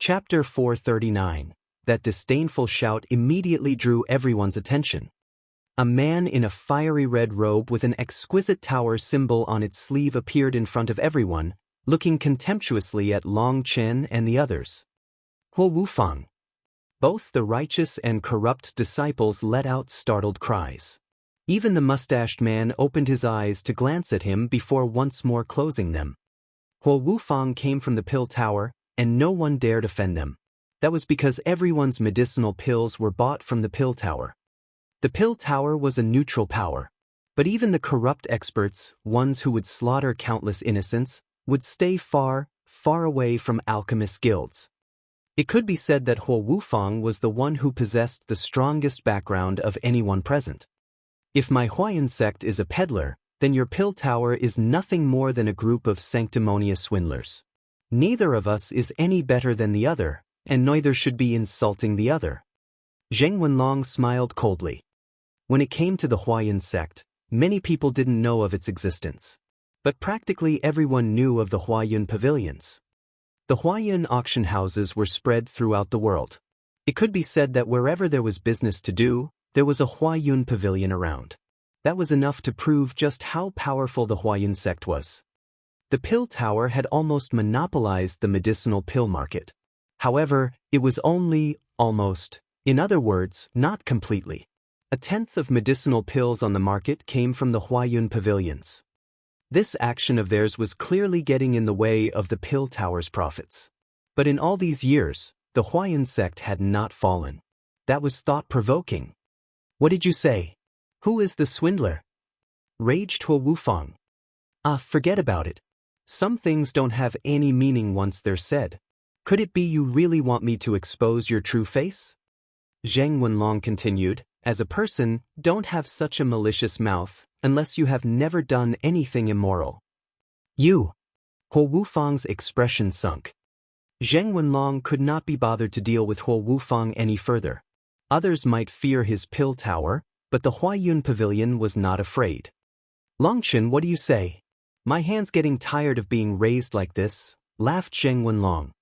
Chapter 439. That disdainful shout immediately drew everyone's attention. A man in a fiery red robe with an exquisite tower symbol on its sleeve appeared in front of everyone, looking contemptuously at Long Chen and the others. Huo Wufang. Both the righteous and corrupt disciples let out startled cries. Even the mustached man opened his eyes to glance at him before once more closing them. Huo Wufang came from the pill tower, and no one dared offend them. That was because everyone's medicinal pills were bought from the pill tower. The pill tower was a neutral power. But even the corrupt experts, ones who would slaughter countless innocents, would stay far, far away from alchemist guilds. It could be said that Huo Wufang was the one who possessed the strongest background of anyone present. If my Huayan sect is a peddler, then your pill tower is nothing more than a group of sanctimonious swindlers. Neither of us is any better than the other, and neither should be insulting the other. Zheng Wenlong smiled coldly. When it came to the Huayan sect, many people didn't know of its existence. But practically everyone knew of the Huayan pavilions. The Huayan auction houses were spread throughout the world. It could be said that wherever there was business to do, there was a Huayan pavilion around. That was enough to prove just how powerful the Huayan sect was. The pill tower had almost monopolized the medicinal pill market. However, it was only, almost, in other words, not completely. A tenth of medicinal pills on the market came from the Huayan pavilions. This action of theirs was clearly getting in the way of the pill tower's profits. But in all these years, the Huayan sect had not fallen. That was thought-provoking. What did you say? Who is the swindler? Raged Huo Wufang. Forget about it. Some things don't have any meaning once they're said. Could it be you really want me to expose your true face? Zheng Wenlong continued, as a person, don't have such a malicious mouth, unless you have never done anything immoral. You. Huo Wufang's expression sunk. Zheng Wenlong could not be bothered to deal with Huo Wufang any further. Others might fear his pill tower, but the Huayan pavilion was not afraid. Longchen, what do you say? My hand's getting tired of being raised like this, laughed Zheng Wenlong.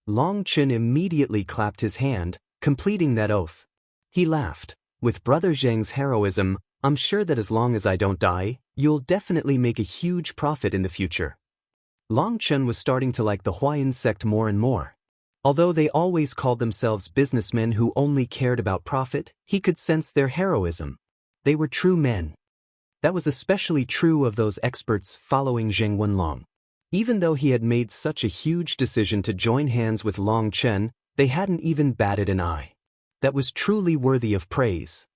Longchen immediately clapped his hand, completing that oath. He laughed. With Brother Zheng's heroism, I'm sure that as long as I don't die, you'll definitely make a huge profit in the future. Longchen was starting to like the Huayan sect more and more. Although they always called themselves businessmen who only cared about profit, he could sense their heroism. They were true men. That was especially true of those experts following Zheng Wenlong. Even though he had made such a huge decision to join hands with Long Chen, they hadn't even batted an eye. That was truly worthy of praise.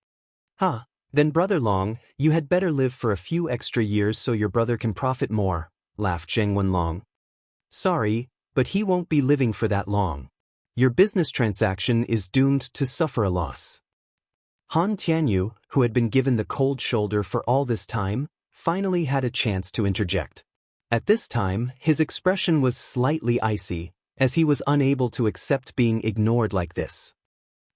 Then Brother Long, you had better live for a few extra years so your brother can profit more, laughed Zheng Wenlong. Sorry, but he won't be living for that long. Your business transaction is doomed to suffer a loss. Han Tianyu, who had been given the cold shoulder for all this time, finally had a chance to interject. At this time, his expression was slightly icy, as he was unable to accept being ignored like this.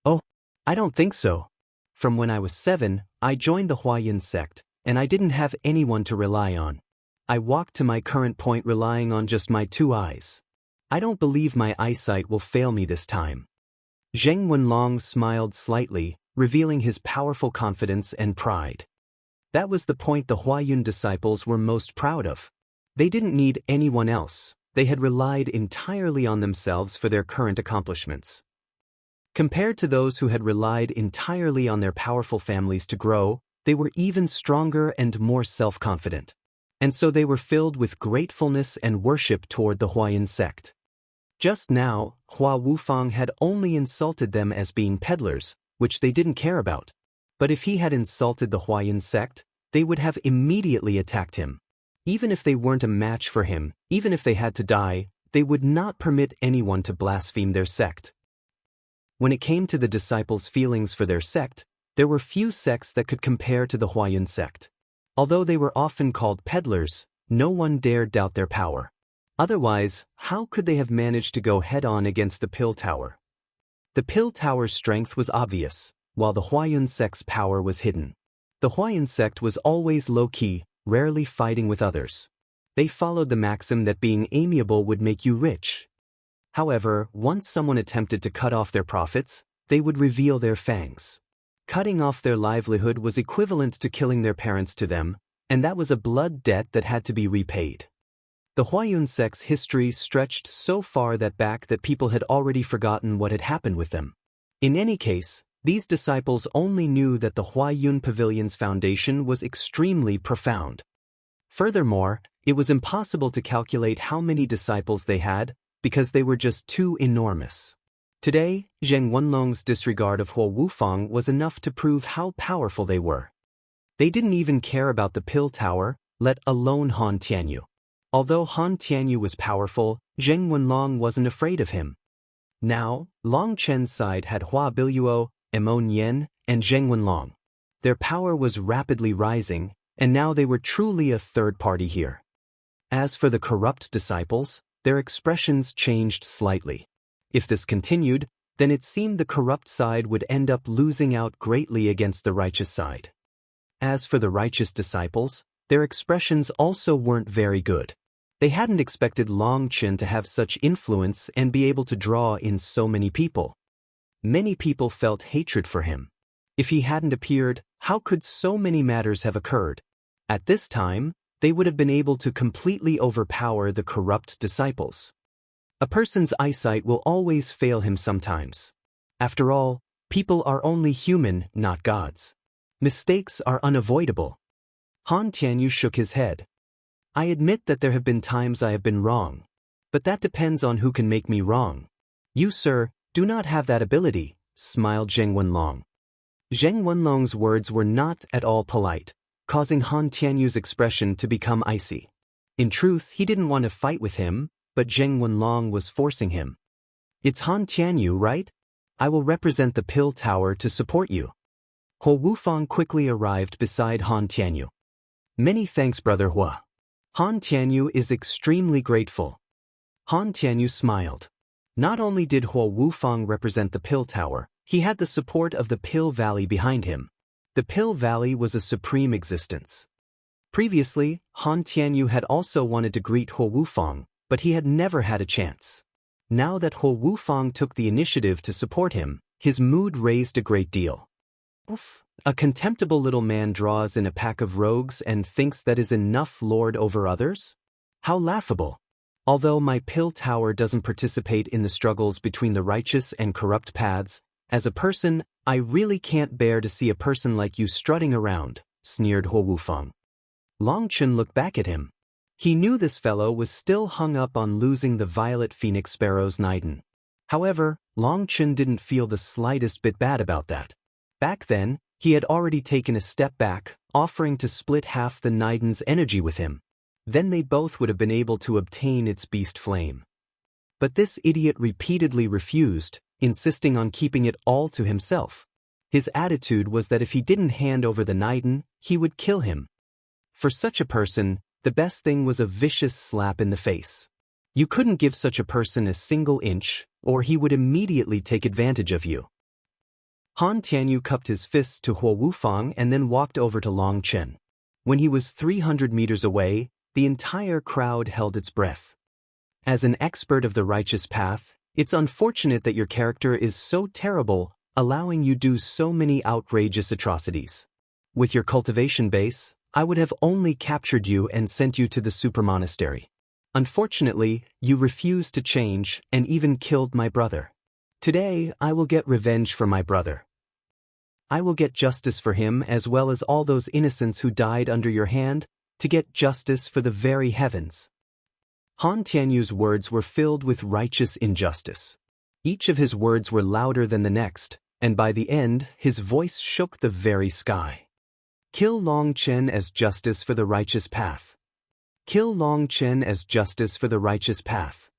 Oh, I don't think so. From when I was 7, I joined the Huayan sect, and I didn't have anyone to rely on. I walked to my current point relying on just my 2 eyes. I don't believe my eyesight will fail me this time. Zheng Wenlong smiled slightly, revealing his powerful confidence and pride. That was the point the Huayan disciples were most proud of. They didn't need anyone else. They had relied entirely on themselves for their current accomplishments. Compared to those who had relied entirely on their powerful families to grow, they were even stronger and more self-confident. And so they were filled with gratefulness and worship toward the Huayan sect. Just now, Huo Wufang had only insulted them as being peddlers, which they didn't care about. But if he had insulted the Huayan sect, they would have immediately attacked him. Even if they weren't a match for him, even if they had to die, they would not permit anyone to blaspheme their sect. When it came to the disciples' feelings for their sect, there were few sects that could compare to the Huayan sect. Although they were often called peddlers, no one dared doubt their power. Otherwise, how could they have managed to go head-on against the pill tower? The pill tower's strength was obvious, while the Huayan sect's power was hidden. The Huayan sect was always low-key, rarely fighting with others. They followed the maxim that being amiable would make you rich. However, once someone attempted to cut off their profits, they would reveal their fangs. Cutting off their livelihood was equivalent to killing their parents to them, and that was a blood debt that had to be repaid. The Huayun sect's history stretched so far back that people had already forgotten what had happened with them. In any case, these disciples only knew that the Huayun Pavilion's foundation was extremely profound. Furthermore, it was impossible to calculate how many disciples they had, because they were just too enormous. Today, Zheng Wenlong's disregard of Huo Wufang was enough to prove how powerful they were. They didn't even care about the pill tower, let alone Han Tianyu. Although Han Tianyu was powerful, Zheng Wenlong wasn't afraid of him. Now, Long Chen's side had Hua Biluo, Emon Yen, and Zheng Wenlong. Their power was rapidly rising, and now they were truly a third party here. As for the corrupt disciples, their expressions changed slightly. If this continued, then it seemed the corrupt side would end up losing out greatly against the righteous side. As for the righteous disciples, their expressions also weren't very good. They hadn't expected Long Chen to have such influence and be able to draw in so many people. Many people felt hatred for him. If he hadn't appeared, how could so many matters have occurred? At this time, they would have been able to completely overpower the corrupt disciples. A person's eyesight will always fail him sometimes. After all, people are only human, not gods. Mistakes are unavoidable. Han Tianyu shook his head. I admit that there have been times I have been wrong. But that depends on who can make me wrong. You, sir, do not have that ability, smiled Zheng Wenlong. Zheng Wenlong's words were not at all polite, causing Han Tianyu's expression to become icy. In truth, he didn't want to fight with him, but Zheng Wenlong was forcing him. It's Han Tianyu, right? I will represent the pill tower to support you. Huo Wufang quickly arrived beside Han Tianyu. Many thanks, Brother Hua. Han Tianyu is extremely grateful. Han Tianyu smiled. Not only did Huo Wufang represent the pill tower, he had the support of the Pill Valley behind him. The Pill Valley was a supreme existence. Previously, Han Tianyu had also wanted to greet Huo Wufang, but he had never had a chance. Now that Huo Wufang took the initiative to support him, his mood raised a great deal. Oof. A contemptible little man draws in a pack of rogues and thinks that is enough lord over others? How laughable. Although my pill tower doesn't participate in the struggles between the righteous and corrupt paths, as a person, I really can't bear to see a person like you strutting around, sneered Huo Wufang. Long Chen looked back at him. He knew this fellow was still hung up on losing the Violet Phoenix Sparrow's Niden. However, Long Chen didn't feel the slightest bit bad about that. Back then, he had already taken a step back, offering to split half the Niden's energy with him. Then they both would have been able to obtain its beast flame. But this idiot repeatedly refused, insisting on keeping it all to himself. His attitude was that if he didn't hand over the Niden, he would kill him. For such a person, the best thing was a vicious slap in the face. You couldn't give such a person a single inch, or he would immediately take advantage of you. Han Tianyu cupped his fists to Huo Wufang and then walked over to Long Chen. When he was 300 meters away, the entire crowd held its breath. As an expert of the righteous path, it's unfortunate that your character is so terrible, allowing you do so many outrageous atrocities. With your cultivation base, I would have only captured you and sent you to the super monastery. Unfortunately, you refused to change and even killed my brother. Today, I will get revenge for my brother. I will get justice for him as well as all those innocents who died under your hand, to get justice for the very heavens. Han Tianyu's words were filled with righteous injustice. Each of his words were louder than the next, and by the end, his voice shook the very sky. Kill Long Chen as justice for the righteous path. Kill Long Chen as justice for the righteous path.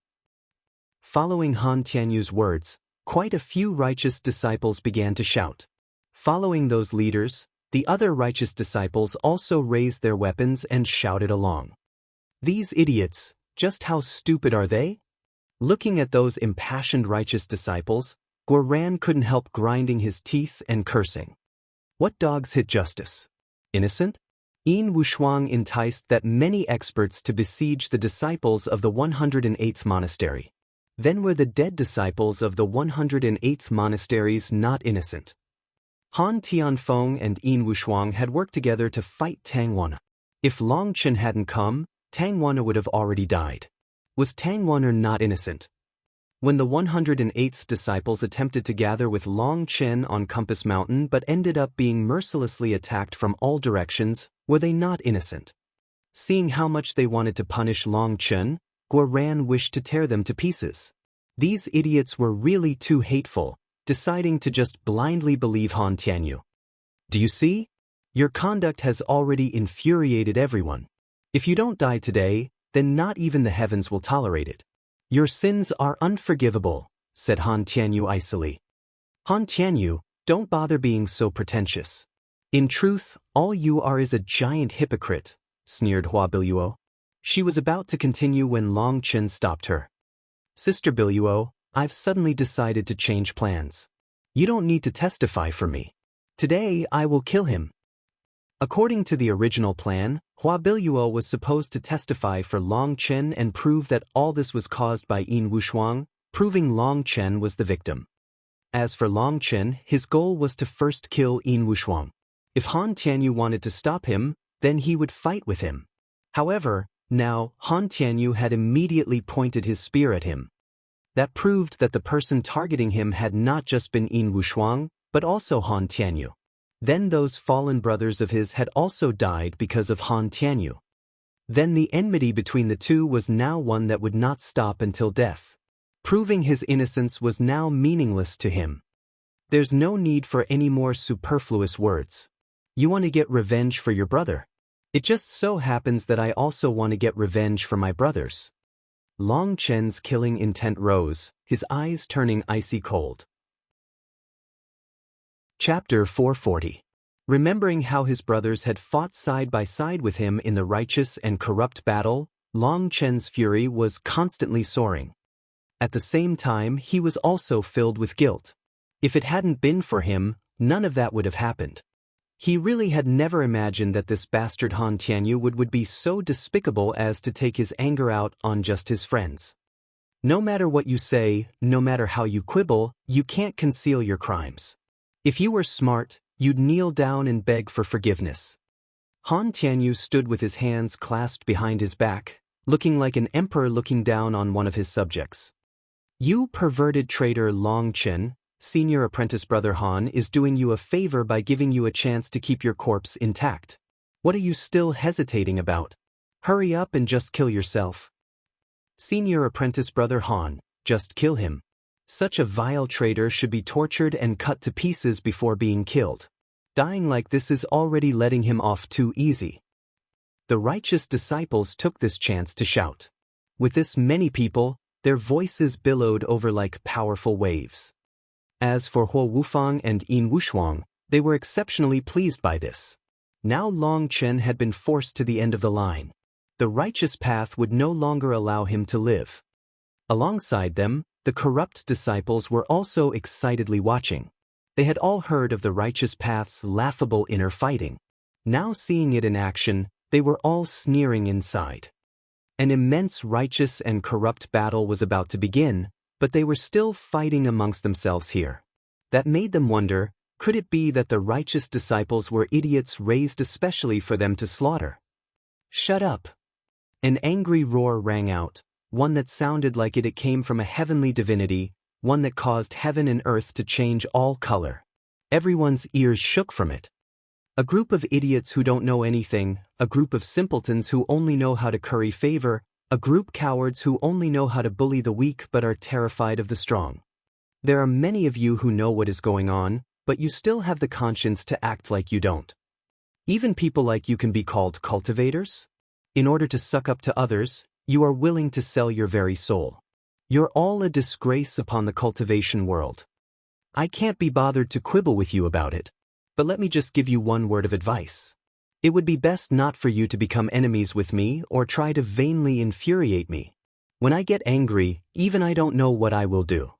Following Han Tianyu's words, quite a few righteous disciples began to shout. Following those leaders, the other righteous disciples also raised their weapons and shouted along. These idiots, just how stupid are they? Looking at those impassioned righteous disciples, Guoran couldn't help grinding his teeth and cursing. What dogs hit justice? Innocent? Yin Wushuang enticed that many experts to besiege the disciples of the 108th monastery. Then were the dead disciples of the 108th monasteries not innocent? Han Tianfeng and Yin Wushuang had worked together to fight Tang Wana. If Long Chen hadn't come, Tang Wana would have already died. Was Tang Wana not innocent? When the 108th disciples attempted to gather with Long Chen on Compass Mountain but ended up being mercilessly attacked from all directions, were they not innocent? Seeing how much they wanted to punish Long Chen, Guoran wished to tear them to pieces. These idiots were really too hateful, deciding to just blindly believe Han Tianyu. Do you see? Your conduct has already infuriated everyone. If you don't die today, then not even the heavens will tolerate it. Your sins are unforgivable, said Han Tianyu icily. Han Tianyu, don't bother being so pretentious. In truth, all you are is a giant hypocrite, sneered Hua Biluo. She was about to continue when Long Chen stopped her. Sister Biluo, I've suddenly decided to change plans. You don't need to testify for me. Today I will kill him. According to the original plan, Hua Biluo was supposed to testify for Long Chen and prove that all this was caused by Yin Wushuang, proving Long Chen was the victim. As for Long Chen, his goal was to first kill Yin Wushuang. If Han Tianyu wanted to stop him, then he would fight with him. However, now, Han Tianyu had immediately pointed his spear at him. That proved that the person targeting him had not just been Yin Wushuang, but also Han Tianyu. Then those fallen brothers of his had also died because of Han Tianyu. Then the enmity between the two was now one that would not stop until death. Proving his innocence was now meaningless to him. There's no need for any more superfluous words. You want to get revenge for your brother. It just so happens that I also want to get revenge for my brothers. Long Chen's killing intent rose, his eyes turning icy cold. Chapter 440. Remembering how his brothers had fought side by side with him in the righteous and corrupt battle, Long Chen's fury was constantly soaring. At the same time, he was also filled with guilt. If it hadn't been for him, none of that would have happened. He really had never imagined that this bastard Han Tianyu would be so despicable as to take his anger out on just his friends. No matter what you say, no matter how you quibble, you can't conceal your crimes. If you were smart, you'd kneel down and beg for forgiveness. Han Tianyu stood with his hands clasped behind his back, looking like an emperor looking down on one of his subjects. You perverted traitor Long Chen, senior apprentice brother Han is doing you a favor by giving you a chance to keep your corpse intact. What are you still hesitating about? Hurry up and just kill yourself. Senior apprentice brother Han, just kill him. Such a vile traitor should be tortured and cut to pieces before being killed. Dying like this is already letting him off too easy. The righteous disciples took this chance to shout. With this many people, their voices billowed over like powerful waves. As for Huo Wufang and Yin Wushuang, they were exceptionally pleased by this. Now Long Chen had been forced to the end of the line. The righteous path would no longer allow him to live. Alongside them, the corrupt disciples were also excitedly watching. They had all heard of the righteous path's laughable inner fighting. Now seeing it in action, they were all sneering inside. An immense righteous and corrupt battle was about to begin, but they were still fighting amongst themselves here. That made them wonder, could it be that the righteous disciples were idiots raised especially for them to slaughter? Shut up! An angry roar rang out, one that sounded like it came from a heavenly divinity, one that caused heaven and earth to change all color. Everyone's ears shook from it. A group of idiots who don't know anything, a group of simpletons who only know how to curry favor, a group cowards who only know how to bully the weak but are terrified of the strong. There are many of you who know what is going on, but you still have the conscience to act like you don't. Even people like you can be called cultivators? In order to suck up to others, you are willing to sell your very soul. You're all a disgrace upon the cultivation world. I can't be bothered to quibble with you about it, but let me just give you one word of advice. It would be best not for you to become enemies with me or try to vainly infuriate me. When I get angry, even I don't know what I will do.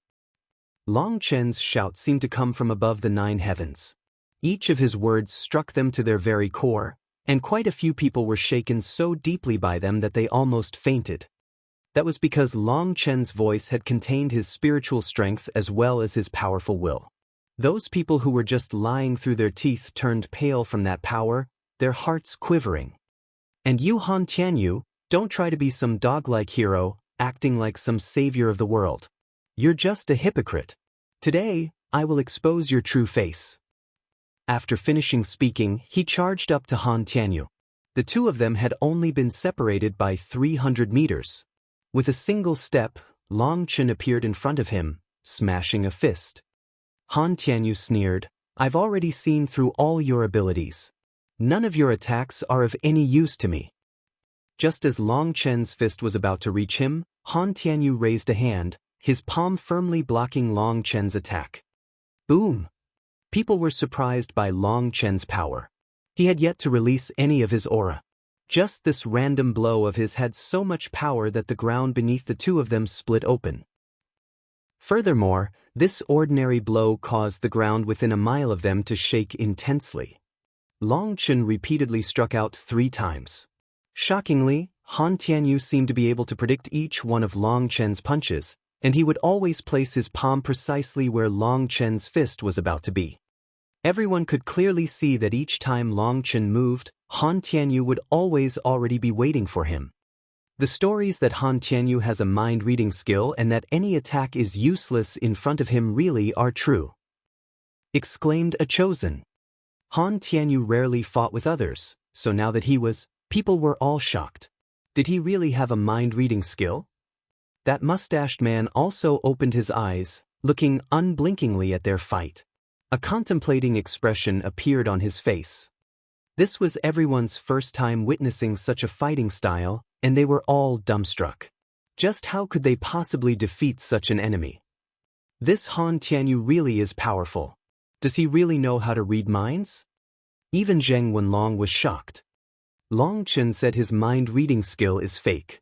Long Chen's shout seemed to come from above the 9 heavens. Each of his words struck them to their very core, and quite a few people were shaken so deeply by them that they almost fainted. That was because Long Chen's voice had contained his spiritual strength as well as his powerful will. Those people who were just lying through their teeth turned pale from that power, their hearts quivering. And you, Han Tianyu, don't try to be some dog-like hero, acting like some savior of the world. You're just a hypocrite. Today, I will expose your true face. After finishing speaking, he charged up to Han Tianyu. The two of them had only been separated by 300 meters. With a single step, Long Chen appeared in front of him, smashing a fist. Han Tianyu sneered, "I've already seen through all your abilities. None of your attacks are of any use to me." Just as Long Chen's fist was about to reach him, Han Tianyu raised a hand, his palm firmly blocking Long Chen's attack. Boom! People were surprised by Long Chen's power. He had yet to release any of his aura. Just this random blow of his had so much power that the ground beneath the two of them split open. Furthermore, this ordinary blow caused the ground within a mile of them to shake intensely. Long Chen repeatedly struck out 3 times. Shockingly, Han Tianyu seemed to be able to predict each one of Long Chen's punches, and he would always place his palm precisely where Long Chen's fist was about to be. Everyone could clearly see that each time Long Chen moved, Han Tianyu would always already be waiting for him. The stories that Han Tianyu has a mind-reading skill and that any attack is useless in front of him really are true. Exclaimed a chosen. Han Tianyu rarely fought with others, so now that people were all shocked. Did he really have a mind-reading skill? That mustached man also opened his eyes, looking unblinkingly at their fight. A contemplating expression appeared on his face. This was everyone's first time witnessing such a fighting style, and they were all dumbstruck. Just how could they possibly defeat such an enemy? This Han Tianyu really is powerful. Does he really know how to read minds? Even Zheng Wenlong was shocked. Long Chen said his mind-reading skill is fake.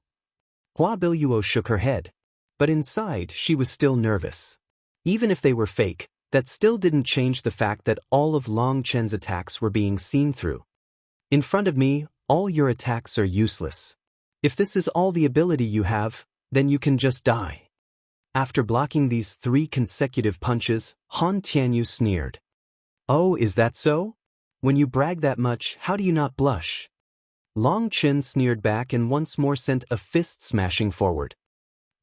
Hua Biluo shook her head. But inside, she was still nervous. Even if they were fake, that still didn't change the fact that all of Long Chen's attacks were being seen through. In front of me, all your attacks are useless. If this is all the ability you have, then you can just die. After blocking these 3 consecutive punches, Han Tianyu sneered. Oh, is that so? When you brag that much, how do you not blush? Long Chen sneered back and once more sent a fist smashing forward.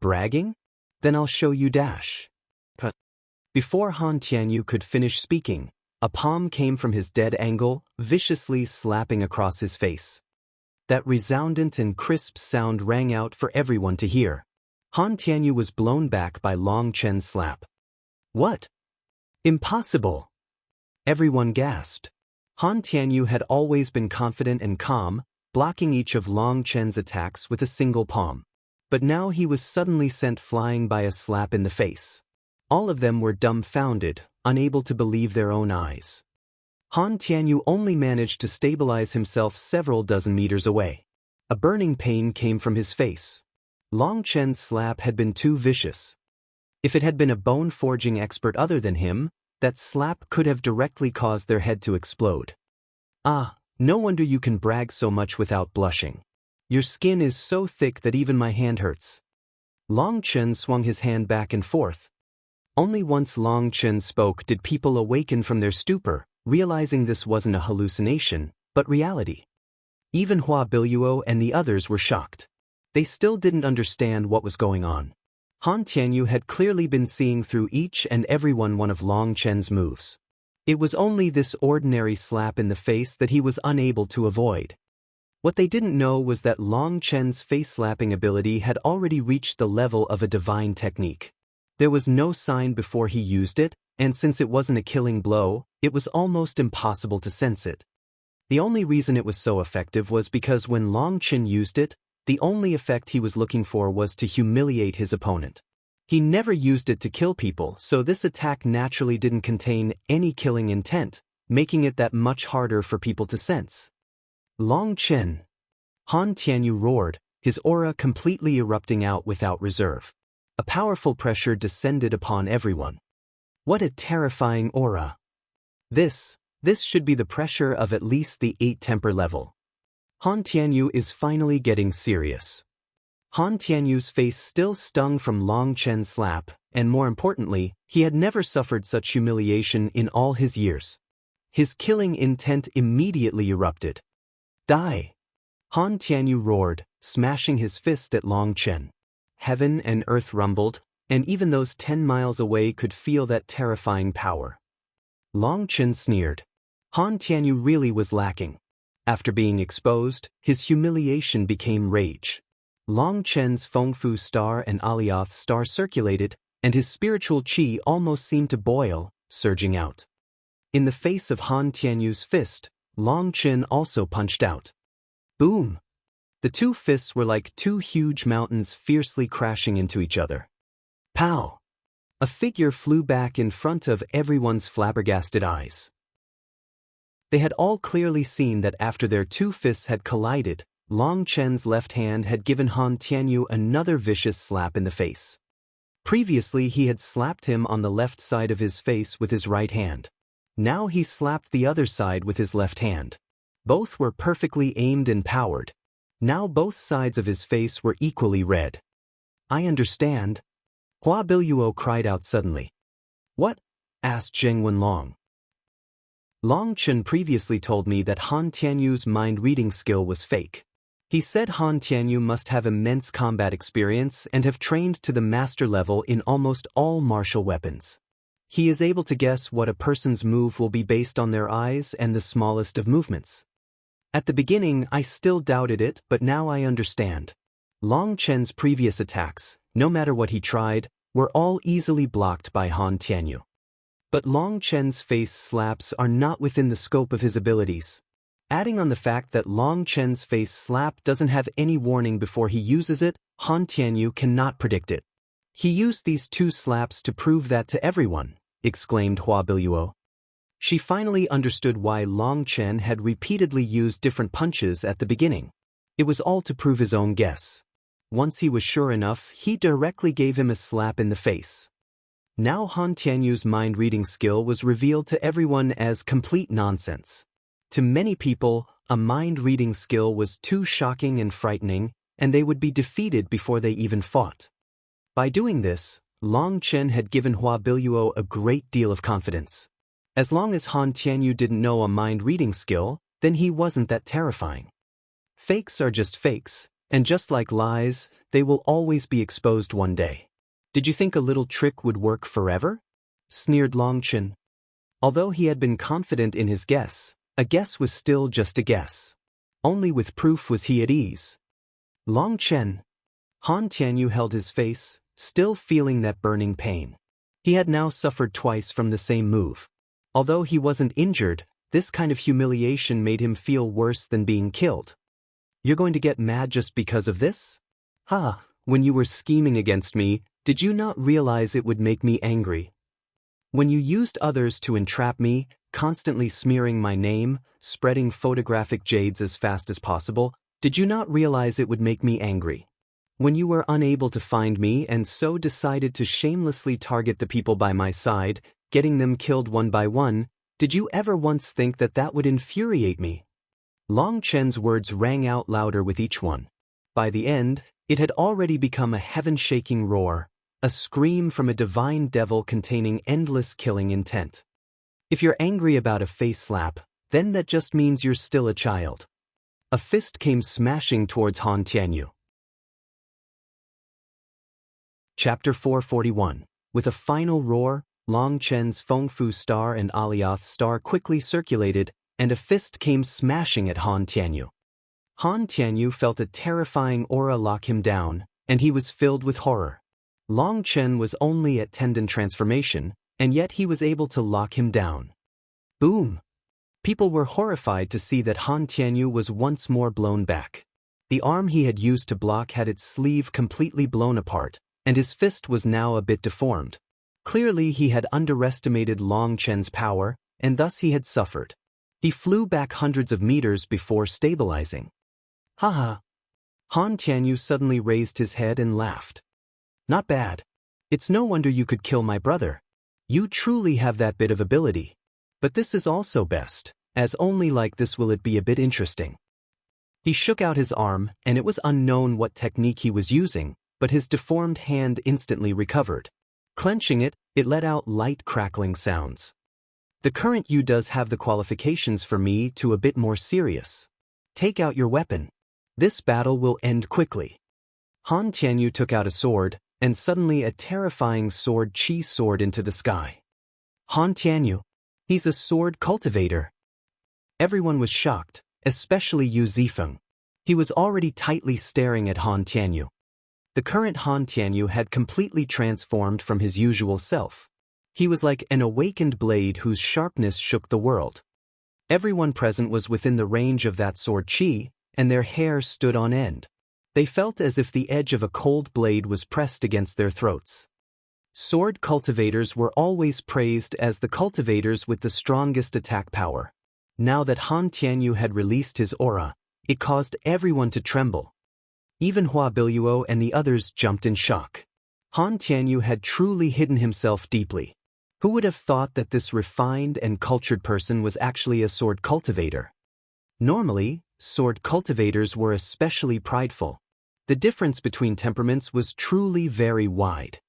Bragging? Then I'll show you dash. Before Han Tianyu could finish speaking, a palm came from his dead angle, viciously slapping across his face. That resoundant and crisp sound rang out for everyone to hear. Han Tianyu was blown back by Long Chen's slap. What? Impossible! Everyone gasped. Han Tianyu had always been confident and calm, blocking each of Long Chen's attacks with a single palm. But now he was suddenly sent flying by a slap in the face. All of them were dumbfounded, unable to believe their own eyes. Han Tianyu only managed to stabilize himself several dozen meters away. A burning pain came from his face. Long Chen's slap had been too vicious. If it had been a bone-forging expert other than him, that slap could have directly caused their head to explode. Ah, no wonder you can brag so much without blushing. Your skin is so thick that even my hand hurts. Long Chen swung his hand back and forth. Only once Long Chen spoke did people awaken from their stupor, realizing this wasn't a hallucination, but reality. Even Hua Biluo and the others were shocked. They still didn't understand what was going on. Han Tianyu had clearly been seeing through each and every one of Long Chen's moves. It was only this ordinary slap in the face that he was unable to avoid. What they didn't know was that Long Chen's face-slapping ability had already reached the level of a divine technique. There was no sign before he used it, and since it wasn't a killing blow, it was almost impossible to sense it. The only reason it was so effective was because when Long Chen used it, the only effect he was looking for was to humiliate his opponent. He never used it to kill people, so this attack naturally didn't contain any killing intent, making it that much harder for people to sense. Long Chen! Han Tianyu roared, his aura completely erupting out without reserve. A powerful pressure descended upon everyone. What a terrifying aura. This should be the pressure of at least the 8 temper level. Han Tianyu is finally getting serious. Han Tianyu's face still stung from Long Chen's slap, and more importantly, he had never suffered such humiliation in all his years. His killing intent immediately erupted. Die! Han Tianyu roared, smashing his fist at Long Chen. Heaven and earth rumbled, and even those 10 miles away could feel that terrifying power. Long Chen sneered. Han Tianyu really was lacking. After being exposed, his humiliation became rage. Long Chen's Fengfu star and Alioth star circulated, and his spiritual qi almost seemed to boil, surging out. In the face of Han Tianyu's fist, Long Chen also punched out. Boom! The two fists were like two huge mountains fiercely crashing into each other. Pow! A figure flew back in front of everyone's flabbergasted eyes. They had all clearly seen that after their two fists had collided, Long Chen's left hand had given Han Tianyu another vicious slap in the face. Previously he had slapped him on the left side of his face with his right hand. Now he slapped the other side with his left hand. Both were perfectly aimed and powered. Now both sides of his face were equally red. I understand. Hua Biluo cried out suddenly. What? Asked Zheng Wenlong. Long Chen previously told me that Han Tianyu's mind-reading skill was fake. He said Han Tianyu must have immense combat experience and have trained to the master level in almost all martial weapons. He is able to guess what a person's move will be based on their eyes and the smallest of movements. At the beginning I still doubted it, but now I understand. Long Chen's previous attacks, no matter what he tried, were all easily blocked by Han Tianyu. But Long Chen's face slaps are not within the scope of his abilities. Adding on the fact that Long Chen's face slap doesn't have any warning before he uses it, Han Tianyu cannot predict it. He used these two slaps to prove that to everyone, exclaimed Hua Biluo. She finally understood why Long Chen had repeatedly used different punches at the beginning. It was all to prove his own guess. Once he was sure enough, he directly gave him a slap in the face. Now Han Tianyu's mind-reading skill was revealed to everyone as complete nonsense. To many people, a mind-reading skill was too shocking and frightening, and they would be defeated before they even fought. By doing this, Long Chen had given Hua Biluo a great deal of confidence. As long as Han Tianyu didn't know a mind-reading skill, then he wasn't that terrifying. Fakes are just fakes, and just like lies, they will always be exposed one day. Did you think a little trick would work forever? Sneered Long Chen. Although he had been confident in his guess, a guess was still just a guess. Only with proof was he at ease. Long Chen. Han Tianyu held his face, still feeling that burning pain. He had now suffered twice from the same move. Although he wasn't injured, this kind of humiliation made him feel worse than being killed. You're going to get mad just because of this? Ha, when you were scheming against me, did you not realize it would make me angry? When you used others to entrap me, constantly smearing my name, spreading photographic jades as fast as possible, did you not realize it would make me angry? When you were unable to find me and so decided to shamelessly target the people by my side, getting them killed one by one, did you ever once think that that would infuriate me? Long Chen's words rang out louder with each one. By the end, it had already become a heaven-shaking roar, a scream from a divine devil containing endless killing intent. If you're angry about a face slap, then that just means you're still a child. A fist came smashing towards Han Tianyu. Chapter 441. With a final roar, Long Chen's Fengfu star and Alioth star quickly circulated, and a fist came smashing at Han Tianyu. Han Tianyu felt a terrifying aura lock him down, and he was filled with horror. Long Chen was only at tendon transformation, and yet he was able to lock him down. Boom! People were horrified to see that Han Tianyu was once more blown back. The arm he had used to block had its sleeve completely blown apart, and his fist was now a bit deformed. Clearly he had underestimated Long Chen's power, and thus he had suffered. He flew back hundreds of meters before stabilizing. Haha! Han Tianyu suddenly raised his head and laughed. Not bad. It's no wonder you could kill my brother. You truly have that bit of ability. But this is also best, as only like this will it be a bit interesting. He shook out his arm, and it was unknown what technique he was using, but his deformed hand instantly recovered. Clenching it, it let out light crackling sounds. The current you does have the qualifications for me to a bit more serious. Take out your weapon. This battle will end quickly. Han Tianyu took out a sword, and suddenly a terrifying sword chi soared into the sky. Han Tianyu. He's a sword cultivator. Everyone was shocked, especially Yu Zifeng. He was already tightly staring at Han Tianyu. The current Han Tianyu had completely transformed from his usual self. He was like an awakened blade whose sharpness shook the world. Everyone present was within the range of that sword chi, and their hair stood on end. They felt as if the edge of a cold blade was pressed against their throats. Sword cultivators were always praised as the cultivators with the strongest attack power. Now that Han Tianyu had released his aura, it caused everyone to tremble. Even Hua Biluo and the others jumped in shock. Han Tianyu had truly hidden himself deeply. Who would have thought that this refined and cultured person was actually a sword cultivator? Normally, sword cultivators were especially prideful. The difference between temperaments was truly very wide.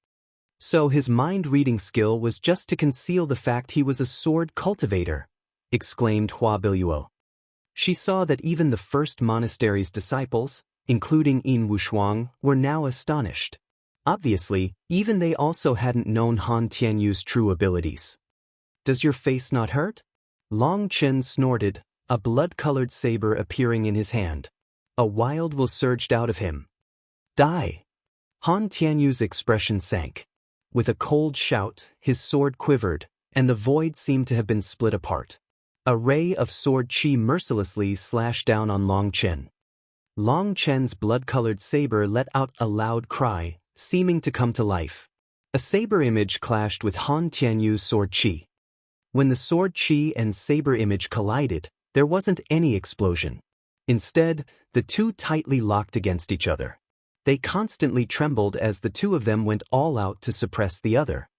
So his mind-reading skill was just to conceal the fact he was a sword cultivator, exclaimed Hua Biluo. She saw that even the first monastery's disciples, including Yin Wushuang, were now astonished. Obviously, even they also hadn't known Han Tianyu's true abilities. Does your face not hurt? Long Chen snorted, a blood-colored saber appearing in his hand. A wild will surged out of him. Die! Han Tianyu's expression sank. With a cold shout, his sword quivered, and the void seemed to have been split apart. A ray of sword chi mercilessly slashed down on Long Chen. Long Chen's blood-colored saber let out a loud cry, seeming to come to life. A saber image clashed with Han Tianyu's sword chi. When the sword chi and saber image collided, there wasn't any explosion. Instead, the two tightly locked against each other. They constantly trembled as the two of them went all out to suppress the other.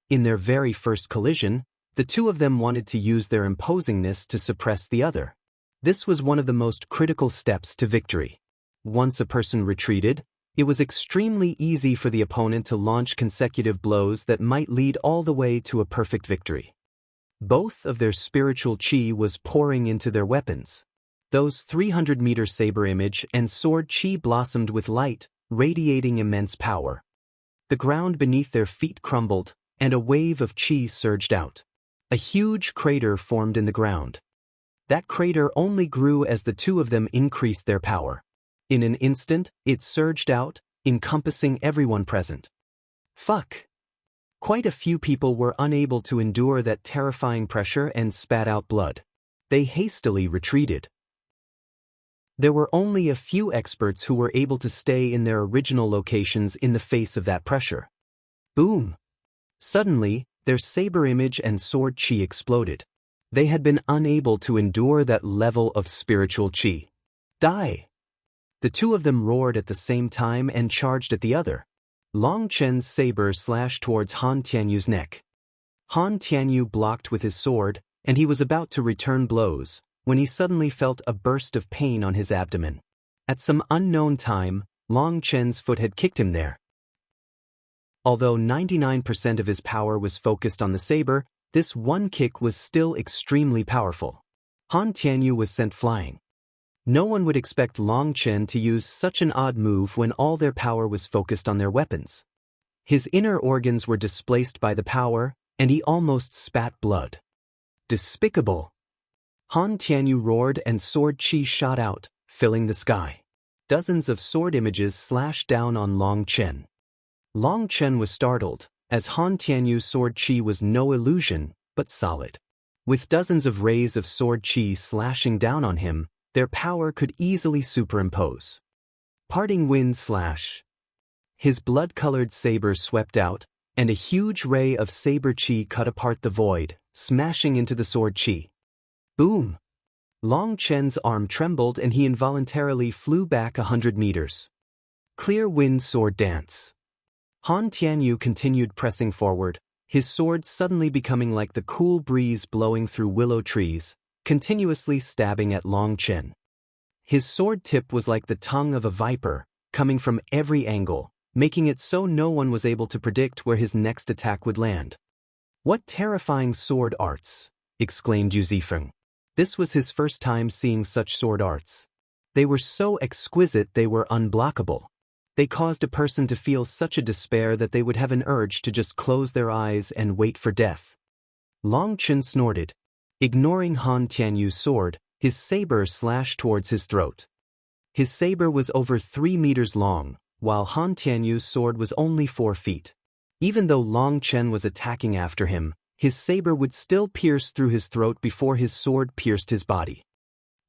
In their very first collision, the two of them wanted to use their imposingness to suppress the other. This was one of the most critical steps to victory. Once a person retreated, it was extremely easy for the opponent to launch consecutive blows that might lead all the way to a perfect victory. Both of their spiritual chi was pouring into their weapons. Those 300-meter saber image and sword chi blossomed with light, radiating immense power. The ground beneath their feet crumbled, and a wave of chi surged out. A huge crater formed in the ground. That crater only grew as the two of them increased their power. In an instant, it surged out, encompassing everyone present. Fuck! Quite a few people were unable to endure that terrifying pressure and spat out blood. They hastily retreated. There were only a few experts who were able to stay in their original locations in the face of that pressure. Boom! Suddenly, their saber image and sword chi exploded. They had been unable to endure that level of spiritual chi. Die! The two of them roared at the same time and charged at the other. Long Chen's saber slashed towards Han Tianyu's neck. Han Tianyu blocked with his sword, and he was about to return blows, when he suddenly felt a burst of pain on his abdomen. At some unknown time, Long Chen's foot had kicked him there. Although 99% of his power was focused on the saber, this one kick was still extremely powerful. Han Tianyu was sent flying. No one would expect Long Chen to use such an odd move when all their power was focused on their weapons. His inner organs were displaced by the power, and he almost spat blood. Despicable! Han Tianyu roared and sword chi shot out, filling the sky. Dozens of sword images slashed down on Long Chen. Long Chen was startled, as Han Tianyu's sword chi was no illusion, but solid. With dozens of rays of sword chi slashing down on him, their power could easily superimpose. Parting wind slash. His blood-colored saber swept out, and a huge ray of saber chi cut apart the void, smashing into the sword chi. Boom! Long Chen's arm trembled and he involuntarily flew back 100 meters. Clear wind sword dance. Han Tianyu continued pressing forward, his sword suddenly becoming like the cool breeze blowing through willow trees, continuously stabbing at Long Chen. His sword tip was like the tongue of a viper, coming from every angle, making it so no one was able to predict where his next attack would land. "What terrifying sword arts!" exclaimed Yu Zifeng. This was his first time seeing such sword arts. They were so exquisite they were unblockable. They caused a person to feel such a despair that they would have an urge to just close their eyes and wait for death. Long Chen snorted. Ignoring Han Tianyu's sword, his saber slashed towards his throat. His saber was over 3 meters long, while Han Tianyu's sword was only 4 feet. Even though Long Chen was attacking after him, his saber would still pierce through his throat before his sword pierced his body.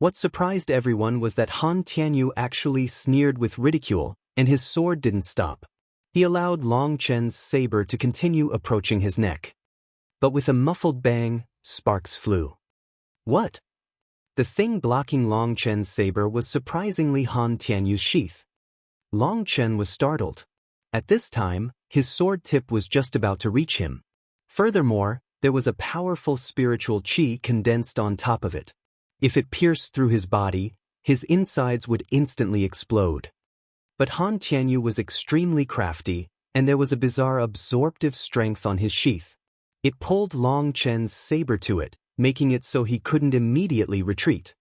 What surprised everyone was that Han Tianyu actually sneered with ridicule, and his sword didn't stop. He allowed Long Chen's saber to continue approaching his neck. But with a muffled bang, sparks flew. What? The thing blocking Long Chen's saber was surprisingly Han Tianyu's sheath. Long Chen was startled. At this time, his sword tip was just about to reach him. Furthermore, there was a powerful spiritual qi condensed on top of it. If it pierced through his body, his insides would instantly explode. But Han Tianyu was extremely crafty, and there was a bizarre absorptive strength on his sheath. It pulled Long Chen's saber to it, making it so he couldn't immediately retreat.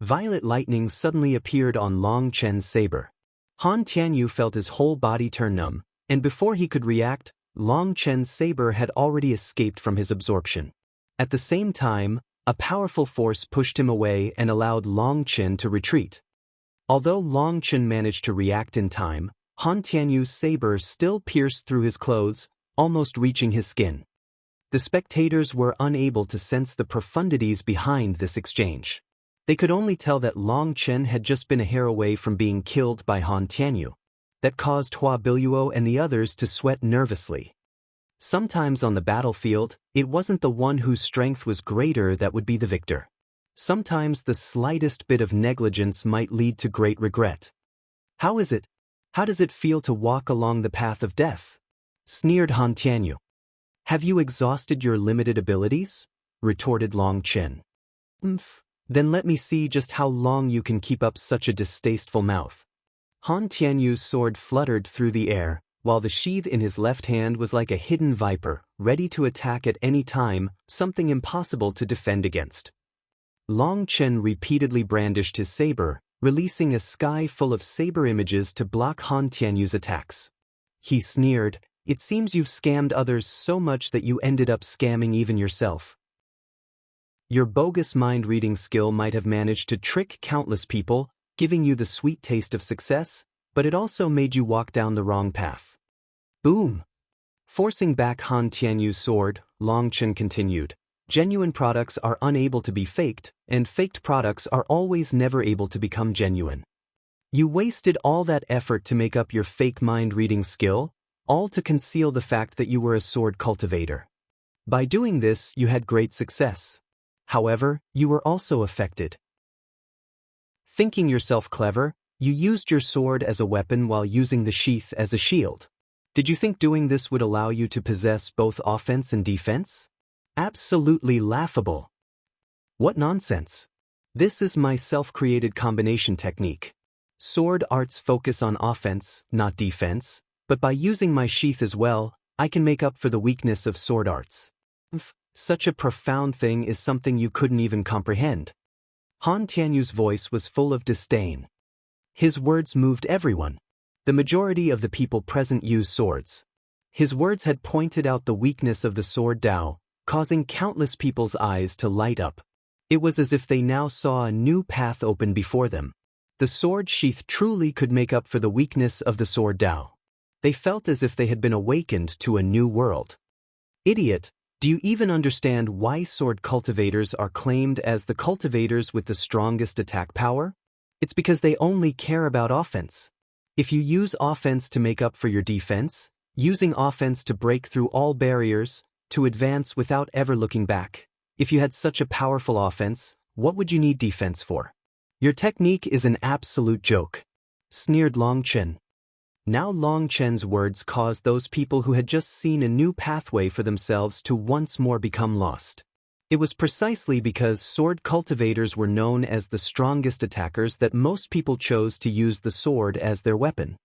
Violet lightning suddenly appeared on Long Chen's saber. Han Tianyu felt his whole body turn numb, and before he could react, Long Chen's saber had already escaped from his absorption. At the same time, a powerful force pushed him away and allowed Long Chen to retreat. Although Long Chen managed to react in time, Han Tianyu's saber still pierced through his clothes, almost reaching his skin. The spectators were unable to sense the profundities behind this exchange. They could only tell that Long Chen had just been a hair away from being killed by Han Tianyu. That caused Hua Biluo and the others to sweat nervously. Sometimes on the battlefield, it wasn't the one whose strength was greater that would be the victor. Sometimes the slightest bit of negligence might lead to great regret. How is it? How does it feel to walk along the path of death? Sneered Han Tianyu. Have you exhausted your limited abilities? Retorted Long Chen. Then let me see just how long you can keep up such a distasteful mouth. Han Tianyu's sword fluttered through the air, while the sheath in his left hand was like a hidden viper, ready to attack at any time, something impossible to defend against. Long Chen repeatedly brandished his saber, releasing a sky full of saber images to block Han Tianyu's attacks. He sneered, "It seems you've scammed others so much that you ended up scamming even yourself. Your bogus mind-reading skill might have managed to trick countless people, giving you the sweet taste of success, but it also made you walk down the wrong path." Boom! Forcing back Han Tianyu's sword, Long Chen continued, "Genuine products are unable to be faked, and faked products are always never able to become genuine. You wasted all that effort to make up your fake mind-reading skill, all to conceal the fact that you were a sword cultivator. By doing this, you had great success. However, you were also affected. Thinking yourself clever, you used your sword as a weapon while using the sheath as a shield. Did you think doing this would allow you to possess both offense and defense? Absolutely laughable. What nonsense. This is my self-created combination technique. Sword arts focus on offense, not defense, but by using my sheath as well, I can make up for the weakness of sword arts. Such a profound thing is something you couldn't even comprehend." Han Tianyu's voice was full of disdain. His words moved everyone. The majority of the people present used swords. His words had pointed out the weakness of the sword Dao, causing countless people's eyes to light up. It was as if they now saw a new path open before them. The sword sheath truly could make up for the weakness of the sword Dao. They felt as if they had been awakened to a new world. Idiot, do you even understand why sword cultivators are claimed as the cultivators with the strongest attack power? It's because they only care about offense. If you use offense to make up for your defense, using offense to break through all barriers, to advance without ever looking back, if you had such a powerful offense, what would you need defense for? Your technique is an absolute joke. Sneered Long Chen. Now Long Chen's words caused those people who had just seen a new pathway for themselves to once more become lost. It was precisely because sword cultivators were known as the strongest attackers that most people chose to use the sword as their weapon.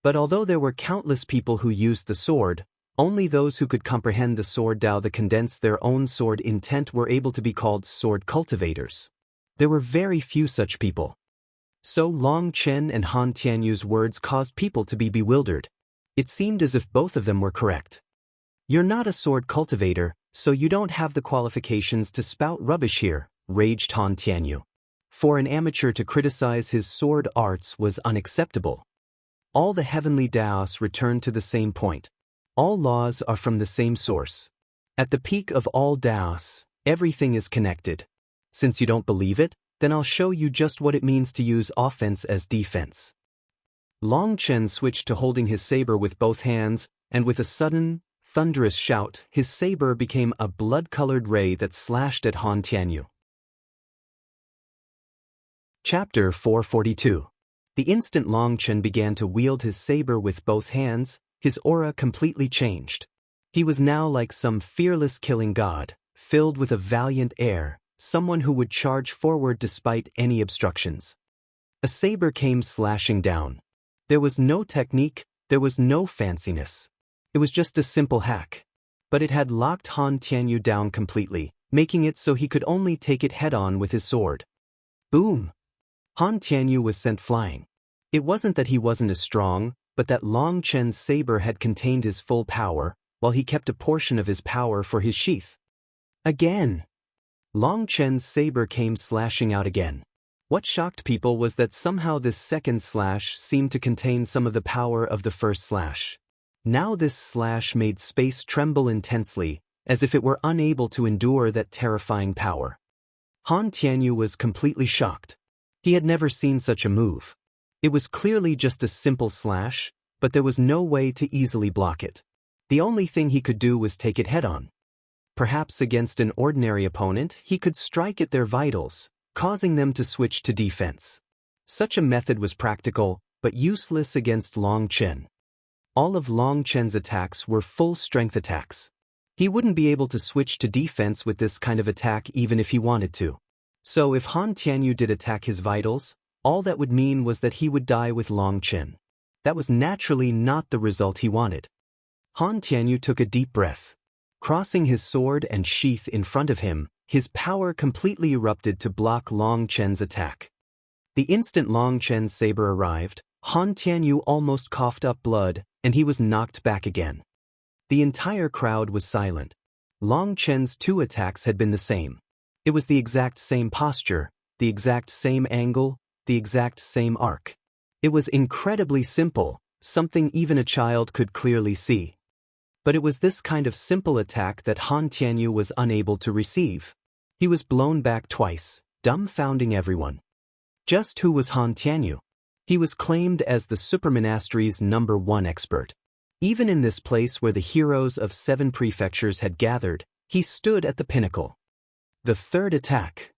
But although there were countless people who used the sword, only those who could comprehend the sword Tao that condensed their own sword intent were able to be called sword cultivators. There were very few such people. So Long Chen and Han Tianyu's words caused people to be bewildered. It seemed as if both of them were correct. "You're not a sword cultivator, so you don't have the qualifications to spout rubbish here," raged Han Tianyu. For an amateur to criticize his sword arts was unacceptable. All the heavenly Daos returned to the same point. All laws are from the same source. At the peak of all Daos, everything is connected. Since you don't believe it, then I'll show you just what it means to use offense as defense. Long Chen switched to holding his saber with both hands, and with a sudden, thunderous shout, his saber became a blood-colored ray that slashed at Han Tianyu. Chapter 442. The instant Long Chen began to wield his saber with both hands, his aura completely changed. He was now like some fearless killing god, filled with a valiant air, someone who would charge forward despite any obstructions. A saber came slashing down. There was no technique, there was no fanciness. It was just a simple hack. But it had locked Han Tianyu down completely, making it so he could only take it head-on with his sword. Boom! Han Tianyu was sent flying. It wasn't that he wasn't as strong, but that Long Chen's saber had contained his full power, while he kept a portion of his power for his sheath. Again! Long Chen's saber came slashing out again. What shocked people was that somehow this second slash seemed to contain some of the power of the first slash. Now this slash made space tremble intensely, as if it were unable to endure that terrifying power. Han Tianyu was completely shocked. He had never seen such a move. It was clearly just a simple slash, but there was no way to easily block it. The only thing he could do was take it head-on. Perhaps against an ordinary opponent, he could strike at their vitals, causing them to switch to defense. Such a method was practical, but useless against Long Chen. All of Long Chen's attacks were full-strength attacks. He wouldn't be able to switch to defense with this kind of attack even if he wanted to. So if Han Tianyu did attack his vitals, all that would mean was that he would die with Long Chen. That was naturally not the result he wanted. Han Tianyu took a deep breath. Crossing his sword and sheath in front of him, his power completely erupted to block Long Chen's attack. The instant Long Chen's saber arrived, Han Tianyu almost coughed up blood, and he was knocked back again. The entire crowd was silent. Long Chen's two attacks had been the same. It was the exact same posture, the exact same angle, the exact same arc. It was incredibly simple, something even a child could clearly see. But it was this kind of simple attack that Han Tianyu was unable to receive. He was blown back twice, dumbfounding everyone. Just who was Han Tianyu? He was claimed as the Supermonastery's #1 expert. Even in this place where the heroes of 7 prefectures had gathered, he stood at the pinnacle. The third attack.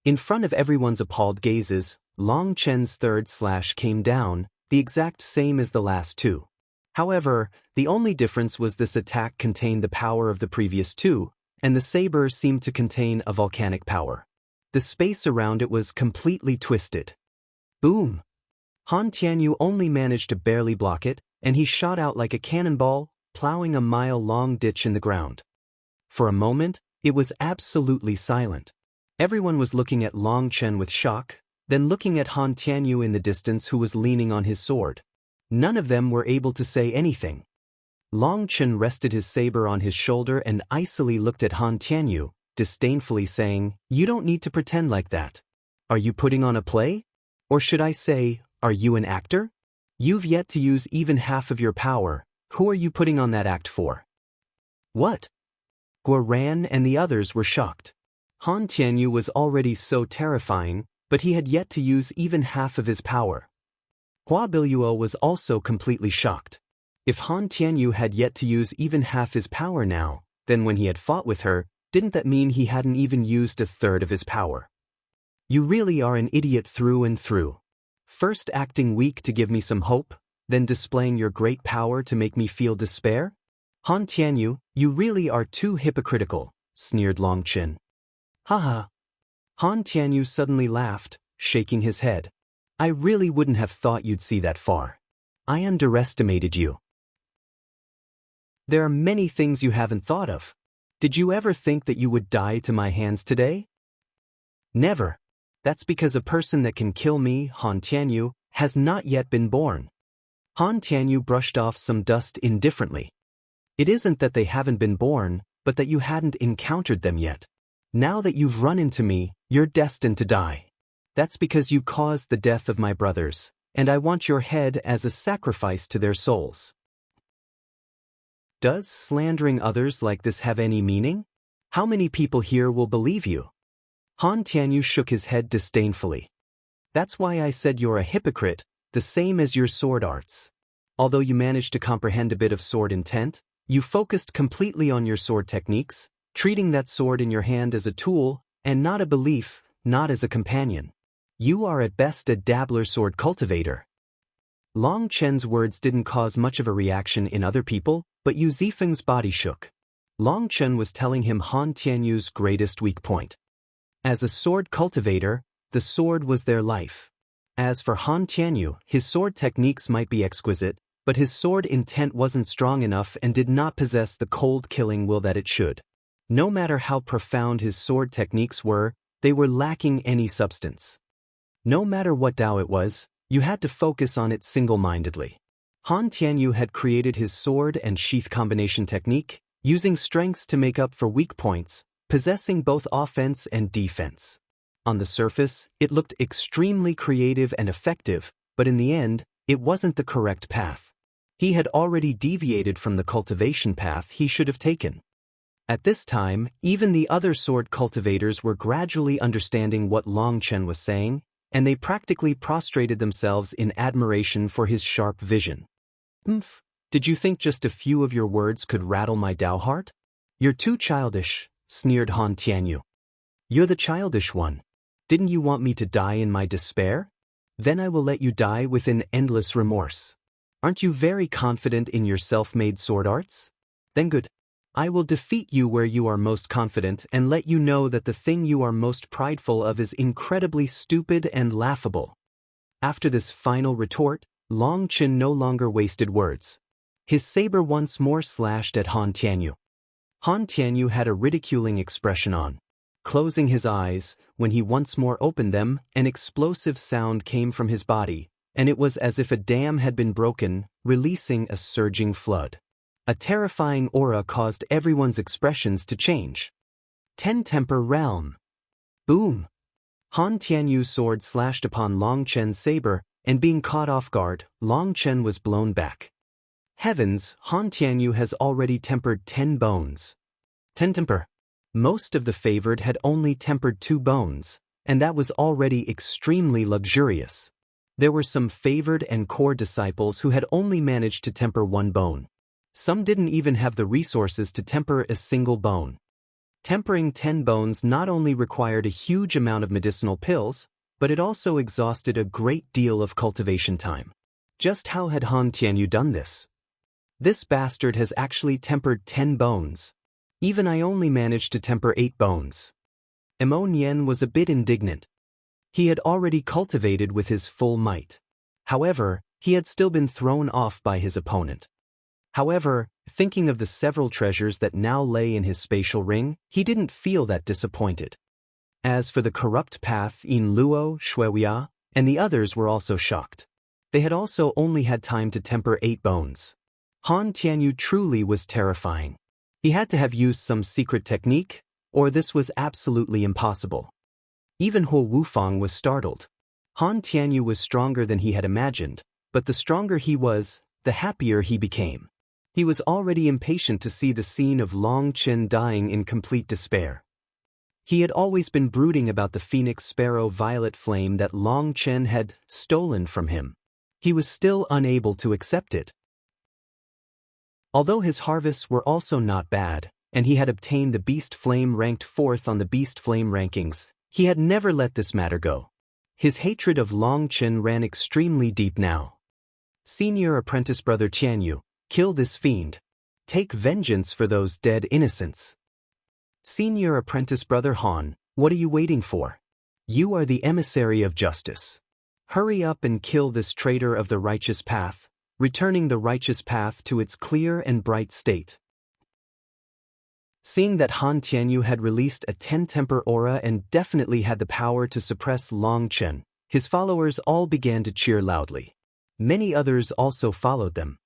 In front of everyone's appalled gazes, Long Chen's third slash came down, the exact same as the last two. However, the only difference was this attack contained the power of the previous two, and the saber seemed to contain a volcanic power. The space around it was completely twisted. Boom! Han Tianyu only managed to barely block it, and he shot out like a cannonball, plowing a mile-long ditch in the ground. For a moment, it was absolutely silent. Everyone was looking at Long Chen with shock, then looking at Han Tianyu in the distance who was leaning on his sword. None of them were able to say anything. Long Chen rested his saber on his shoulder and icily looked at Han Tianyu, disdainfully saying, "You don't need to pretend like that. Are you putting on a play? Or should I say, are you an actor? You've yet to use even half of your power. Who are you putting on that act for?" What? Guoran and the others were shocked. Han Tianyu was already so terrifying, but he had yet to use even half of his power. Hua Biluo was also completely shocked. If Han Tianyu had yet to use even half his power now, then when he had fought with her, didn't that mean he hadn't even used a third of his power? You really are an idiot through and through. First acting weak to give me some hope, then displaying your great power to make me feel despair? Han Tianyu, you really are too hypocritical. sneered Long Chen. Haha. Han Tianyu suddenly laughed, shaking his head. I really wouldn't have thought you'd see that far. I underestimated you. There are many things you haven't thought of. Did you ever think that you would die to my hands today? Never. That's because a person that can kill me, Han Tianyu, has not yet been born. Han Tianyu brushed off some dust indifferently. It isn't that they haven't been born, but that you hadn't encountered them yet. Now that you've run into me, you're destined to die. That's because you caused the death of my brothers, and I want your head as a sacrifice to their souls. Does slandering others like this have any meaning? How many people here will believe you? Han Tianyu shook his head disdainfully. That's why I said you're a hypocrite, the same as your sword arts. Although you managed to comprehend a bit of sword intent, you focused completely on your sword techniques, treating that sword in your hand as a tool, and not a belief, not as a companion. You are at best a dabbler sword cultivator. Long Chen's words didn't cause much of a reaction in other people, but Yu Zifeng's body shook. Long Chen was telling him Han Tianyu's greatest weak point. As a sword cultivator, the sword was their life. As for Han Tianyu, his sword techniques might be exquisite, but his sword intent wasn't strong enough and did not possess the cold killing will that it should. No matter how profound his sword techniques were, they were lacking any substance. No matter what Dao it was, you had to focus on it single-mindedly. Han Tianyu had created his sword and sheath combination technique, using strengths to make up for weak points, possessing both offense and defense. On the surface, it looked extremely creative and effective, but in the end, it wasn't the correct path. He had already deviated from the cultivation path he should have taken. At this time, even the other sword cultivators were gradually understanding what Long Chen was saying, and they practically prostrated themselves in admiration for his sharp vision. Did you think just a few of your words could rattle my Dao heart? You're too childish, sneered Han Tianyu. You're the childish one. Didn't you want me to die in my despair? Then I will let you die within endless remorse. Aren't you very confident in your self-made sword arts? Then good. I will defeat you where you are most confident and let you know that the thing you are most prideful of is incredibly stupid and laughable. After this final retort, Long Chen no longer wasted words. His saber once more slashed at Han Tianyu. Han Tianyu had a ridiculing expression on. Closing his eyes, when he once more opened them, an explosive sound came from his body, and it was as if a dam had been broken, releasing a surging flood. A terrifying aura caused everyone's expressions to change. Ten-Temper Realm. Boom! Han Tianyu's sword slashed upon Long Chen's saber, and being caught off guard, Long Chen was blown back. Heavens, Han Tianyu has already tempered 10 bones. Ten-Temper. Most of the favored had only tempered 2 bones, and that was already extremely luxurious. There were some favored and core disciples who had only managed to temper 1 bone. Some didn't even have the resources to temper a single bone. Tempering 10 bones not only required a huge amount of medicinal pills, but it also exhausted a great deal of cultivation time. Just how had Han Tianyu done this? This bastard has actually tempered 10 bones. Even I only managed to temper 8 bones. Emo Nian was a bit indignant. He had already cultivated with his full might. However, he had still been thrown off by his opponent. However, thinking of the several treasures that now lay in his spatial ring, he didn't feel that disappointed. As for the corrupt path, Yin Luo, Shueya, and the others were also shocked. They had also only had time to temper 8 bones. Han Tianyu truly was terrifying. He had to have used some secret technique, or this was absolutely impossible. Even Huo Wufang was startled. Han Tianyu was stronger than he had imagined, but the stronger he was, the happier he became. He was already impatient to see the scene of Long Chen dying in complete despair. He had always been brooding about the phoenix sparrow violet flame that Long Chen had stolen from him. He was still unable to accept it. Although his harvests were also not bad, and he had obtained the beast flame ranked 4th on the beast flame rankings, he had never let this matter go. His hatred of Long Chen ran extremely deep now. Senior apprentice brother Tianyu, kill this fiend. Take vengeance for those dead innocents. Senior apprentice brother Han, what are you waiting for? You are the emissary of justice. Hurry up and kill this traitor of the righteous path, returning the righteous path to its clear and bright state. Seeing that Han Tianyu had released a 10-temper aura and definitely had the power to suppress Long Chen, his followers all began to cheer loudly. Many others also followed them.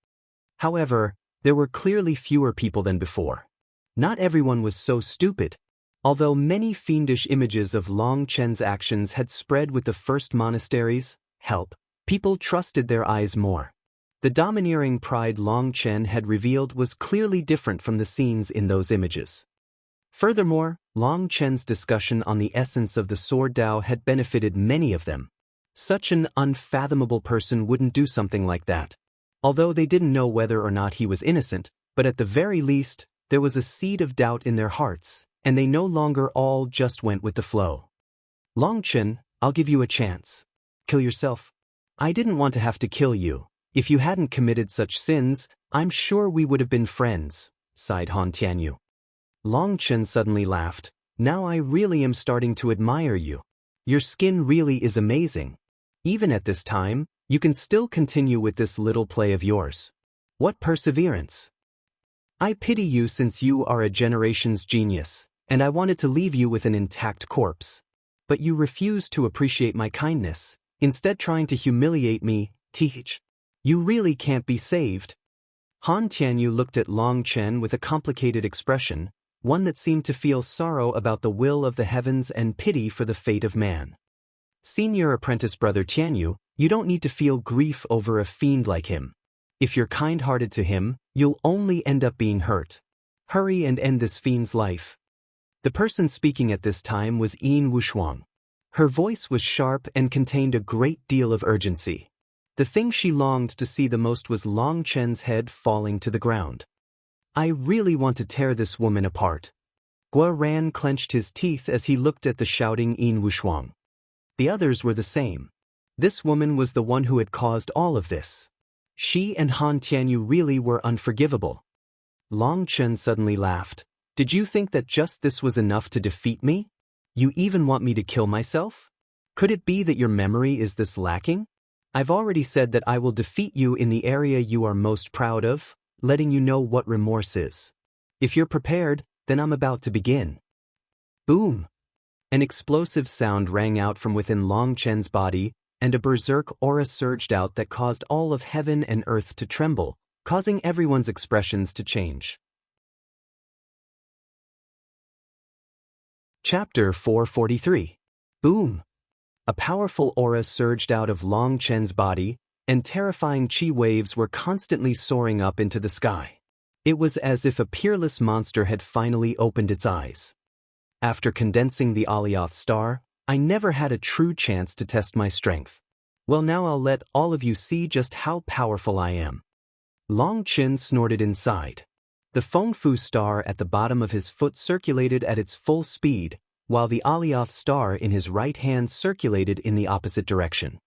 However, there were clearly fewer people than before. Not everyone was so stupid. Although many fiendish images of Long Chen's actions had spread with the first monastery's help, people trusted their eyes more. The domineering pride Long Chen had revealed was clearly different from the scenes in those images. Furthermore, Long Chen's discussion on the essence of the sword Dao had benefited many of them. Such an unfathomable person wouldn't do something like that. Although they didn't know whether or not he was innocent, but at the very least, there was a seed of doubt in their hearts, and they no longer all just went with the flow. Long Chen, I'll give you a chance. Kill yourself. I didn't want to have to kill you. If you hadn't committed such sins, I'm sure we would have been friends, sighed Han Tianyu. Long Chen suddenly laughed. Now I really am starting to admire you. Your skin really is amazing. Even at this time, you can still continue with this little play of yours. What perseverance! I pity you since you are a generation's genius, and I wanted to leave you with an intact corpse. But you refused to appreciate my kindness, instead trying to humiliate me, teach. You really can't be saved. Han Tianyu looked at Long Chen with a complicated expression, one that seemed to feel sorrow about the will of the heavens and pity for the fate of man. Senior apprentice brother Tianyu, you don't need to feel grief over a fiend like him. If you're kind-hearted to him, you'll only end up being hurt. Hurry and end this fiend's life. The person speaking at this time was Yin Wushuang. Her voice was sharp and contained a great deal of urgency. The thing she longed to see the most was Long Chen's head falling to the ground. I really want to tear this woman apart. Gua Ran clenched his teeth as he looked at the shouting Yin Wushuang. The others were the same. This woman was the one who had caused all of this. She and Han Tianyu really were unforgivable. Long Chen suddenly laughed. Did you think that just this was enough to defeat me? You even want me to kill myself? Could it be that your memory is this lacking? I've already said that I will defeat you in the area you are most proud of, letting you know what remorse is. If you're prepared, then I'm about to begin. Boom! An explosive sound rang out from within Long Chen's body, and a berserk aura surged out that caused all of heaven and earth to tremble, causing everyone's expressions to change. Chapter 443. Boom! A powerful aura surged out of Long Chen's body, and terrifying chi waves were constantly soaring up into the sky. It was as if a peerless monster had finally opened its eyes. After condensing the Alioth star, I never had a true chance to test my strength. Well, now I'll let all of you see just how powerful I am. Long Chen snorted inside. The Fengfu star at the bottom of his foot circulated at its full speed, while the Alioth star in his right hand circulated in the opposite direction.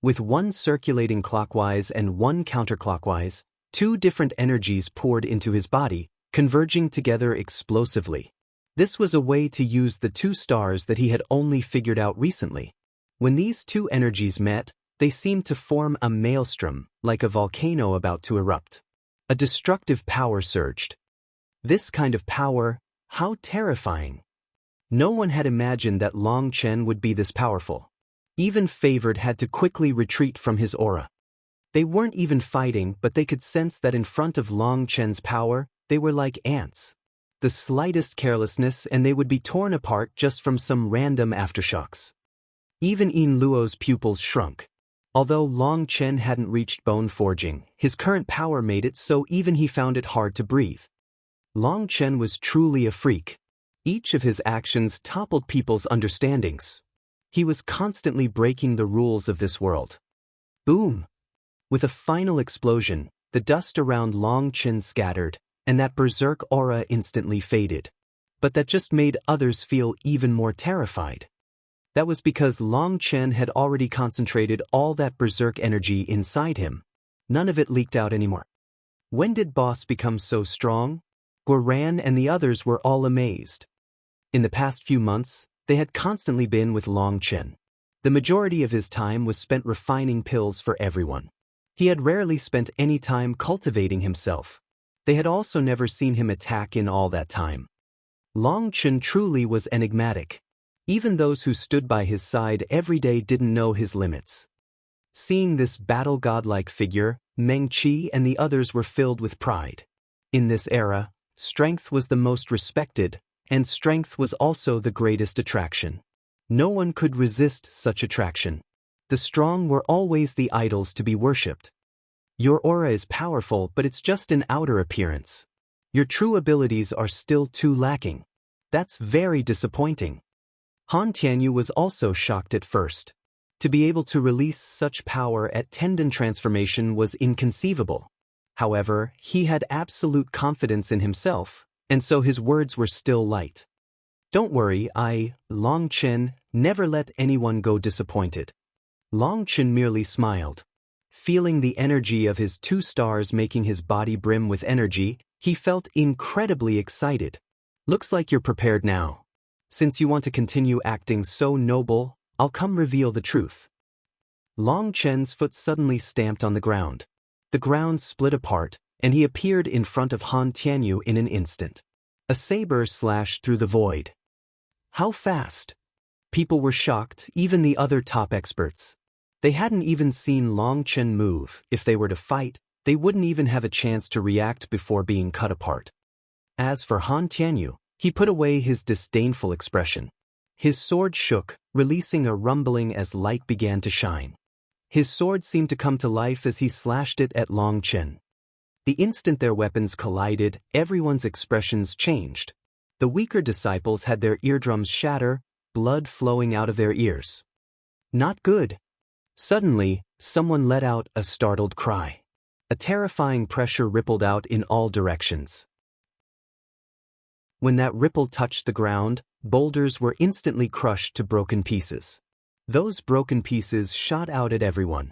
With one circulating clockwise and one counterclockwise, two different energies poured into his body, converging together explosively. This was a way to use the two stars that he had only figured out recently. When these two energies met, they seemed to form a maelstrom, like a volcano about to erupt. A destructive power surged. This kind of power, how terrifying! No one had imagined that Long Chen would be this powerful. Even Favored had to quickly retreat from his aura. They weren't even fighting, but they could sense that in front of Long Chen's power, they were like ants. The slightest carelessness and they would be torn apart just from some random aftershocks. Even Yin Luo's pupils shrunk. Although Long Chen hadn't reached bone forging, his current power made it so even he found it hard to breathe. Long Chen was truly a freak. Each of his actions toppled people's understandings. He was constantly breaking the rules of this world. Boom! With a final explosion, the dust around Long Chen scattered, and that berserk aura instantly faded. But that just made others feel even more terrified. That was because Long Chen had already concentrated all that berserk energy inside him. None of it leaked out anymore. When did Boss become so strong? Guoran and the others were all amazed. In the past few months, they had constantly been with Long Chen. The majority of his time was spent refining pills for everyone. He had rarely spent any time cultivating himself. They had also never seen him attack in all that time. Long Chen truly was enigmatic. Even those who stood by his side every day didn't know his limits. Seeing this battle godlike figure, Meng Qi and the others were filled with pride. In this era, strength was the most respected, and strength was also the greatest attraction. No one could resist such attraction. The strong were always the idols to be worshipped. Your aura is powerful, but it's just an outer appearance. Your true abilities are still too lacking. That's very disappointing. Han Tianyu was also shocked at first. To be able to release such power at tendon transformation was inconceivable. However, he had absolute confidence in himself, and so his words were still light. Don't worry, Long Chen, never let anyone go disappointed. Long Chen merely smiled. Feeling the energy of his 2 stars making his body brim with energy, he felt incredibly excited. Looks like you're prepared now. Since you want to continue acting so noble, I'll come reveal the truth. Long Chen's foot suddenly stamped on the ground. The ground split apart, and he appeared in front of Han Tianyu in an instant. A saber slashed through the void. How fast? People were shocked, even the other top experts. They hadn't even seen Long Chen move. If they were to fight, they wouldn't even have a chance to react before being cut apart. As for Han Tianyu, he put away his disdainful expression. His sword shook, releasing a rumbling as light began to shine. His sword seemed to come to life as he slashed it at Long Chen. The instant their weapons collided, everyone's expressions changed. The weaker disciples had their eardrums shatter, blood flowing out of their ears. Not good. Suddenly, someone let out a startled cry. A terrifying pressure rippled out in all directions. When that ripple touched the ground, boulders were instantly crushed to broken pieces. Those broken pieces shot out at everyone.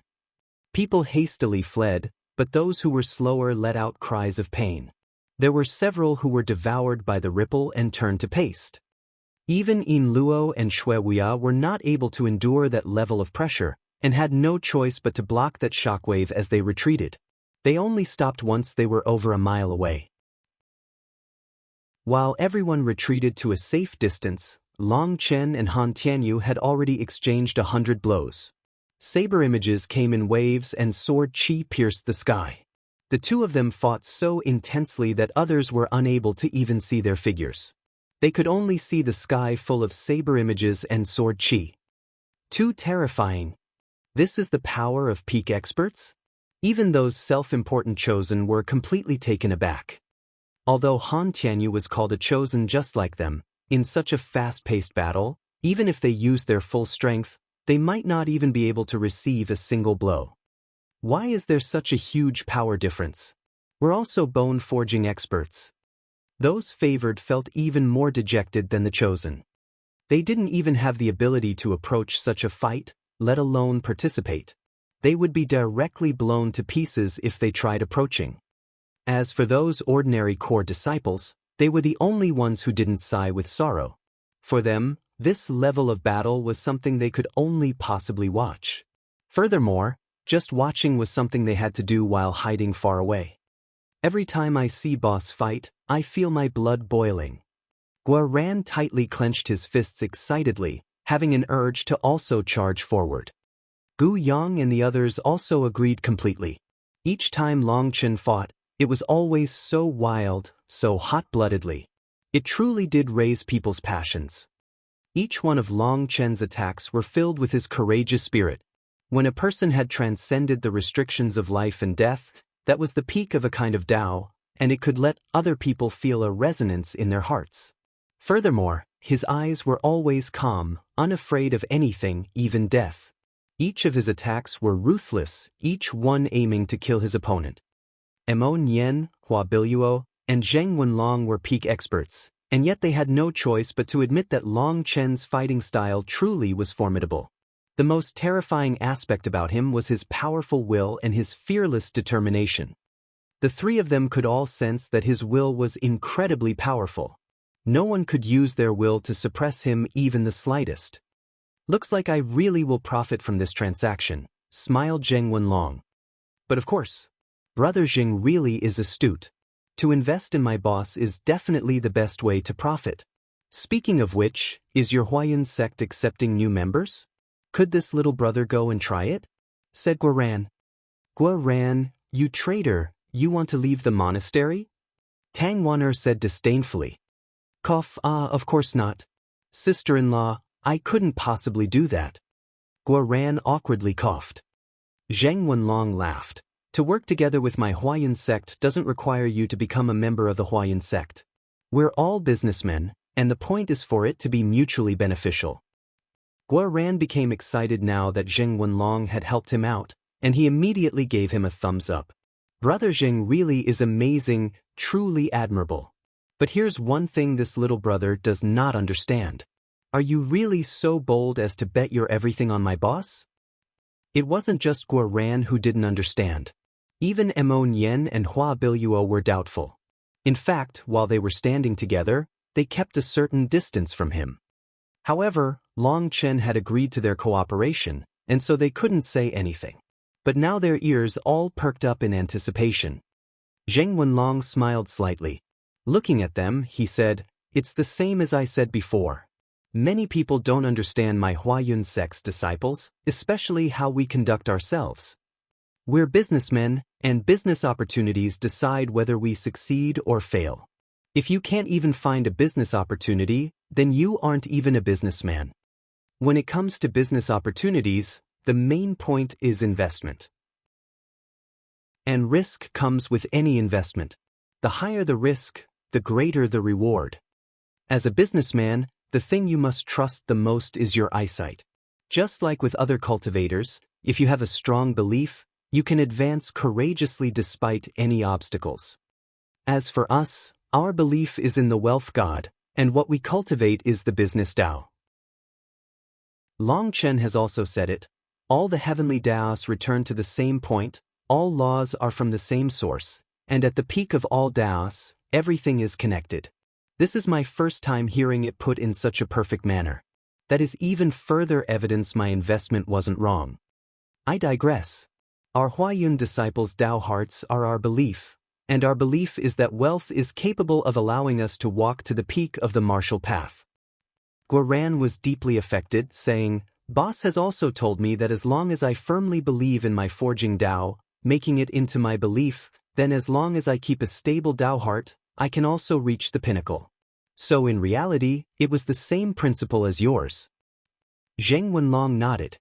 People hastily fled, but those who were slower let out cries of pain. There were several who were devoured by the ripple and turned to paste. Even Yin Luo and Xue Wuya were not able to endure that level of pressure, and had no choice but to block that shockwave as they retreated. They only stopped once they were over a mile away. While everyone retreated to a safe distance, Long Chen and Han Tianyu had already exchanged 100 blows. Saber images came in waves and sword chi pierced the sky. The two of them fought so intensely that others were unable to even see their figures. They could only see the sky full of saber images and sword chi. Too terrifying. This is the power of peak experts? Even those self-important chosen were completely taken aback. Although Han Tianyu was called a chosen just like them, in such a fast-paced battle, even if they used their full strength, they might not even be able to receive a single blow. Why is there such a huge power difference? We're also bone-forging experts. Those favored felt even more dejected than the chosen. They didn't even have the ability to approach such a fight, let alone participate. They would be directly blown to pieces if they tried approaching. As for those ordinary core disciples, they were the only ones who didn't sigh with sorrow. For them, this level of battle was something they could only possibly watch. Furthermore, just watching was something they had to do while hiding far away. Every time I see boss fight, I feel my blood boiling. Guoran tightly clenched his fists excitedly, having an urge to also charge forward. Gu Yang and the others also agreed completely. Each time Long Chen fought, it was always so wild, so hot-bloodedly. It truly did raise people's passions. Each one of Long Chen's attacks were filled with his courageous spirit. When a person had transcended the restrictions of life and death, that was the peak of a kind of Tao, and it could let other people feel a resonance in their hearts. Furthermore, his eyes were always calm, unafraid of anything, even death. Each of his attacks were ruthless, each one aiming to kill his opponent. Mo Nian, Hua Biluo, and Zheng Wenlong were peak experts, and yet they had no choice but to admit that Long Chen's fighting style truly was formidable. The most terrifying aspect about him was his powerful will and his fearless determination. The three of them could all sense that his will was incredibly powerful. No one could use their will to suppress him even the slightest. Looks like I really will profit from this transaction, smiled Zheng Wenlong. But of course, Brother Zheng really is astute. To invest in my boss is definitely the best way to profit. Speaking of which, is your Huayun sect accepting new members? Could this little brother go and try it? Said Guoran. Guoran, you traitor, you want to leave the monastery? Tang Wan'er said disdainfully. Cough, of course not. Sister-in-law, I couldn't possibly do that. Guoran awkwardly coughed. Zheng Wenlong laughed. To work together with my Huayun sect doesn't require you to become a member of the Huayun sect. We're all businessmen, and the point is for it to be mutually beneficial. Guoran became excited now that Zheng Wenlong had helped him out, and he immediately gave him a thumbs up. Brother Zheng really is amazing, truly admirable. But here's one thing this little brother does not understand. Are you really so bold as to bet your everything on my boss? It wasn't just Guoran who didn't understand. Even Emon Yen and Hua Biluo were doubtful. In fact, while they were standing together, they kept a certain distance from him. However, Long Chen had agreed to their cooperation, and so they couldn't say anything. But now their ears all perked up in anticipation. Zheng Wenlong smiled slightly. Looking at them, he said, "It's the same as I said before. Many people don't understand my Huayun sect's disciples, especially how we conduct ourselves. We're businessmen, and business opportunities decide whether we succeed or fail. If you can't even find a business opportunity, then you aren't even a businessman. When it comes to business opportunities, the main point is investment. And risk comes with any investment. The higher the risk, the greater the reward. As a businessman, the thing you must trust the most is your eyesight. Just like with other cultivators, if you have a strong belief, you can advance courageously despite any obstacles. As for us, our belief is in the wealth god, and what we cultivate is the business Tao. Long Chen has also said it, all the heavenly Taos return to the same point, all laws are from the same source, and at the peak of all Taos, everything is connected. This is my first time hearing it put in such a perfect manner. That is even further evidence my investment wasn't wrong. I digress. Our Huayun disciples' Tao hearts are our belief, and our belief is that wealth is capable of allowing us to walk to the peak of the martial path. Guoran was deeply affected, saying, Boss has also told me that as long as I firmly believe in my forging Tao, making it into my belief, then as long as I keep a stable Tao heart, I can also reach the pinnacle. So in reality, it was the same principle as yours. Zheng Wenlong nodded.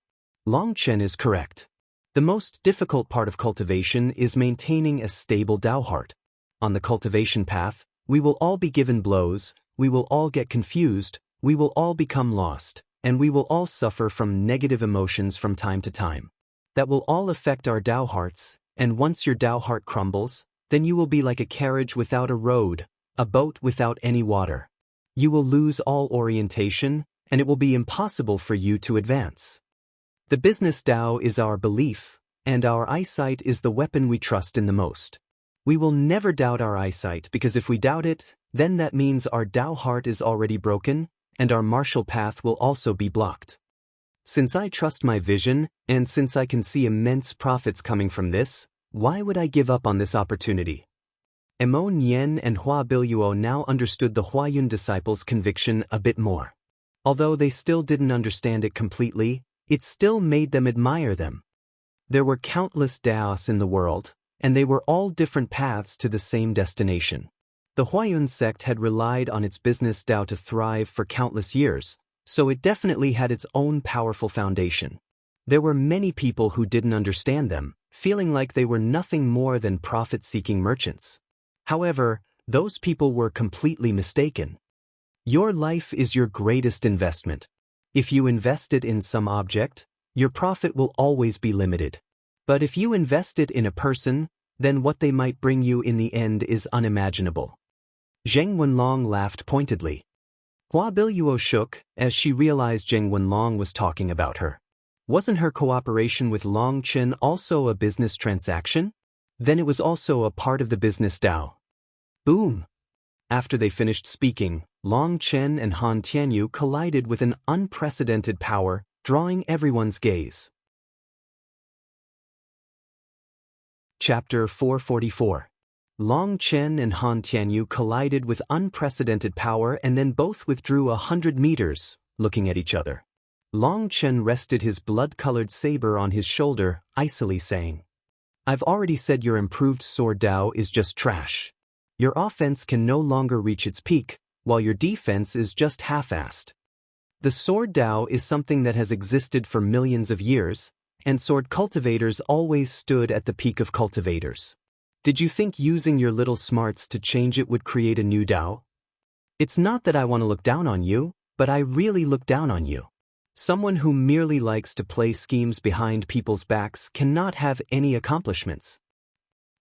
Long Chen is correct. The most difficult part of cultivation is maintaining a stable Tao heart. On the cultivation path, we will all be given blows, we will all get confused, we will all become lost, and we will all suffer from negative emotions from time to time. That will all affect our Tao hearts, and once your Tao heart crumbles, then you will be like a carriage without a road, a boat without any water. You will lose all orientation, and it will be impossible for you to advance. The business Tao is our belief, and our eyesight is the weapon we trust in the most. We will never doubt our eyesight because if we doubt it, then that means our Tao heart is already broken, and our martial path will also be blocked. Since I trust my vision, and since I can see immense profits coming from this, why would I give up on this opportunity? Emon Yen and Hua Biluo now understood the Huayun disciples' conviction a bit more. Although they still didn't understand it completely, it still made them admire them. There were countless Taos in the world, and they were all different paths to the same destination. The Huayun sect had relied on its business Tao to thrive for countless years, so it definitely had its own powerful foundation. There were many people who didn't understand them, feeling like they were nothing more than profit-seeking merchants. However, those people were completely mistaken. Your life is your greatest investment. If you invest it in some object, your profit will always be limited. But if you invest it in a person, then what they might bring you in the end is unimaginable. Zheng Wenlong laughed pointedly. Hua Biluo shook as she realized Zheng Wenlong was talking about her. Wasn't her cooperation with Long Chen also a business transaction? Then it was also a part of the business Tao. Boom! After they finished speaking, Long Chen and Han Tianyu collided with an unprecedented power, drawing everyone's gaze. Chapter 444. Long Chen and Han Tianyu collided with unprecedented power and then both withdrew 100 meters, looking at each other. Long Chen rested his blood-colored saber on his shoulder, icily saying, "I've already said your improved sword Dao is just trash. Your offense can no longer reach its peak, while your defense is just half-assed. The sword Dao is something that has existed for millions of years, and sword cultivators always stood at the peak of cultivators. Did you think using your little smarts to change it would create a new Dao? It's not that I want to look down on you, but I really look down on you. Someone who merely likes to play schemes behind people's backs cannot have any accomplishments."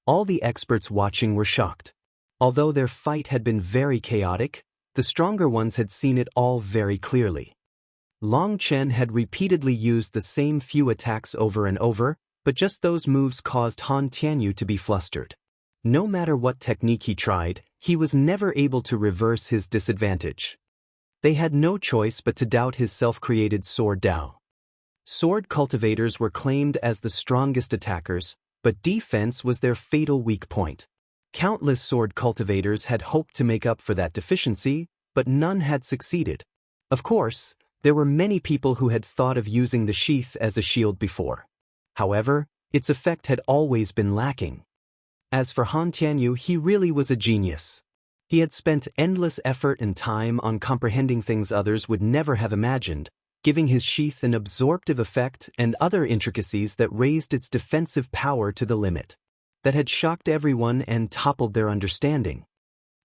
All the experts watching were shocked. Although their fight had been very chaotic, the stronger ones had seen it all very clearly. Long Chen had repeatedly used the same few attacks over and over, but just those moves caused Han Tianyu to be flustered. No matter what technique he tried, he was never able to reverse his disadvantage. They had no choice but to doubt his self-created sword Dao. Sword cultivators were claimed as the strongest attackers, but defense was their fatal weak point. Countless sword cultivators had hoped to make up for that deficiency, but none had succeeded. Of course, there were many people who had thought of using the sheath as a shield before. However, its effect had always been lacking. As for Han Tianyu, he really was a genius. He had spent endless effort and time on comprehending things others would never have imagined, giving his sheath an absorptive effect and other intricacies that raised its defensive power to the limit. That had shocked everyone and toppled their understanding.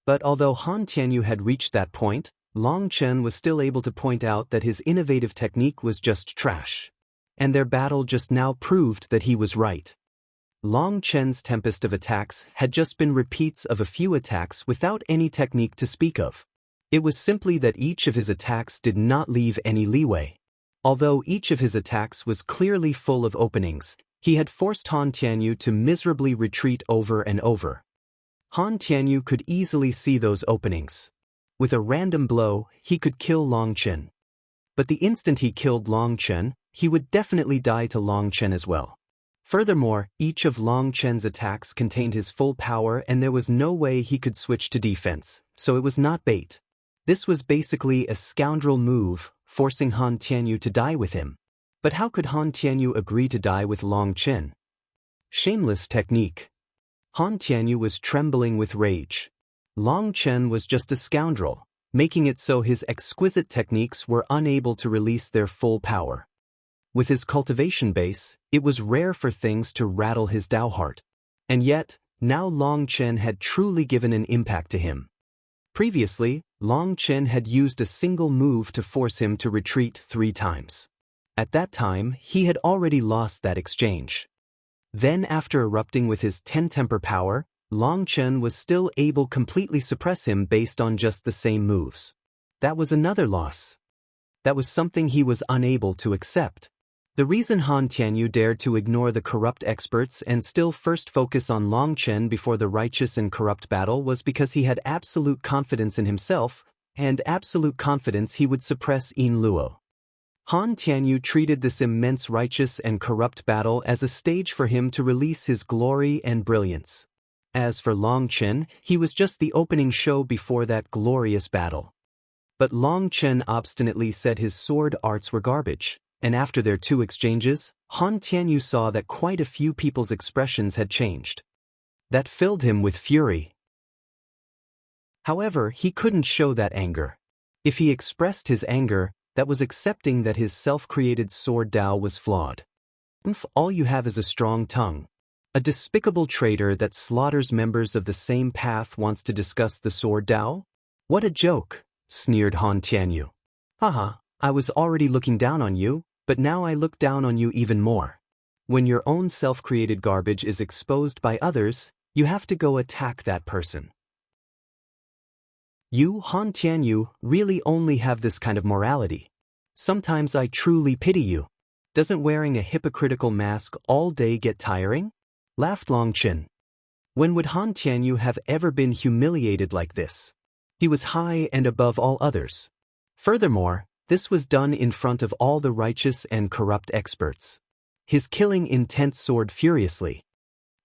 But although Han Tianyu had reached that point, Long Chen was still able to point out that his innovative technique was just trash. And their battle just now proved that he was right. Long Chen's tempest of attacks had just been repeats of a few attacks without any technique to speak of. It was simply that each of his attacks did not leave any leeway. Although each of his attacks was clearly full of openings, he had forced Han Tianyu to miserably retreat over and over. Han Tianyu could easily see those openings. With a random blow, he could kill Long Chen. But the instant he killed Long Chen, he would definitely die to Long Chen as well. Furthermore, each of Long Chen's attacks contained his full power and there was no way he could switch to defense, so it was not bait. This was basically a scoundrel move, forcing Han Tianyu to die with him. But how could Han Tianyu agree to die with Long Chen? Shameless technique. Han Tianyu was trembling with rage. Long Chen was just a scoundrel, making it so his exquisite techniques were unable to release their full power. With his cultivation base, it was rare for things to rattle his Dao heart. And yet, now Long Chen had truly given an impact to him. Previously, Long Chen had used a single move to force him to retreat 3 times. At that time, he had already lost that exchange. Then after erupting with his 10 temper power, Long Chen was still able to completely suppress him based on just the same moves. That was another loss. That was something he was unable to accept. The reason Han Tianyu dared to ignore the corrupt experts and still first focus on Long Chen before the righteous and corrupt battle was because he had absolute confidence in himself, and absolute confidence he would suppress Yin Luo. Han Tianyu treated this immense righteous and corrupt battle as a stage for him to release his glory and brilliance. As for Long Chen, he was just the opening show before that glorious battle. But Long Chen obstinately said his sword arts were garbage. And after their 2 exchanges, Han Tianyu saw that quite a few people's expressions had changed. That filled him with fury. However, he couldn't show that anger. If he expressed his anger, that was accepting that his self-created sword Dao was flawed. All you have is a strong tongue. A despicable traitor that slaughters members of the same path wants to discuss the sword Dao? What a joke, sneered Han Tianyu. Haha, I was already looking down on you, but now I look down on you even more. When your own self-created garbage is exposed by others, you have to go attack that person. You, Han Tianyu, really only have this kind of morality. Sometimes I truly pity you. Doesn't wearing a hypocritical mask all day get tiring? Laughed Long Chen. When would Han Tianyu have ever been humiliated like this? He was high and above all others. Furthermore, this was done in front of all the righteous and corrupt experts. His killing intent soared furiously.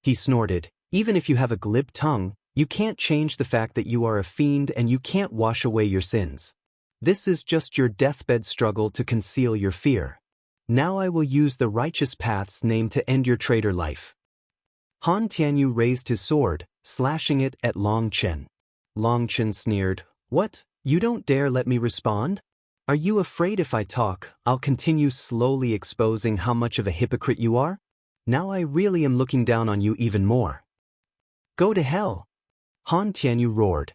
He snorted, "Even if you have a glib tongue, you can't change the fact that you are a fiend and you can't wash away your sins. This is just your deathbed struggle to conceal your fear. Now I will use the righteous path's name to end your traitor life." Han Tianyu raised his sword, slashing it at Long Chen. Long Chen sneered, "What? You don't dare let me respond? Are you afraid if I talk, I'll continue slowly exposing how much of a hypocrite you are? Now I really am looking down on you even more." "Go to hell!" Han Tianyu roared.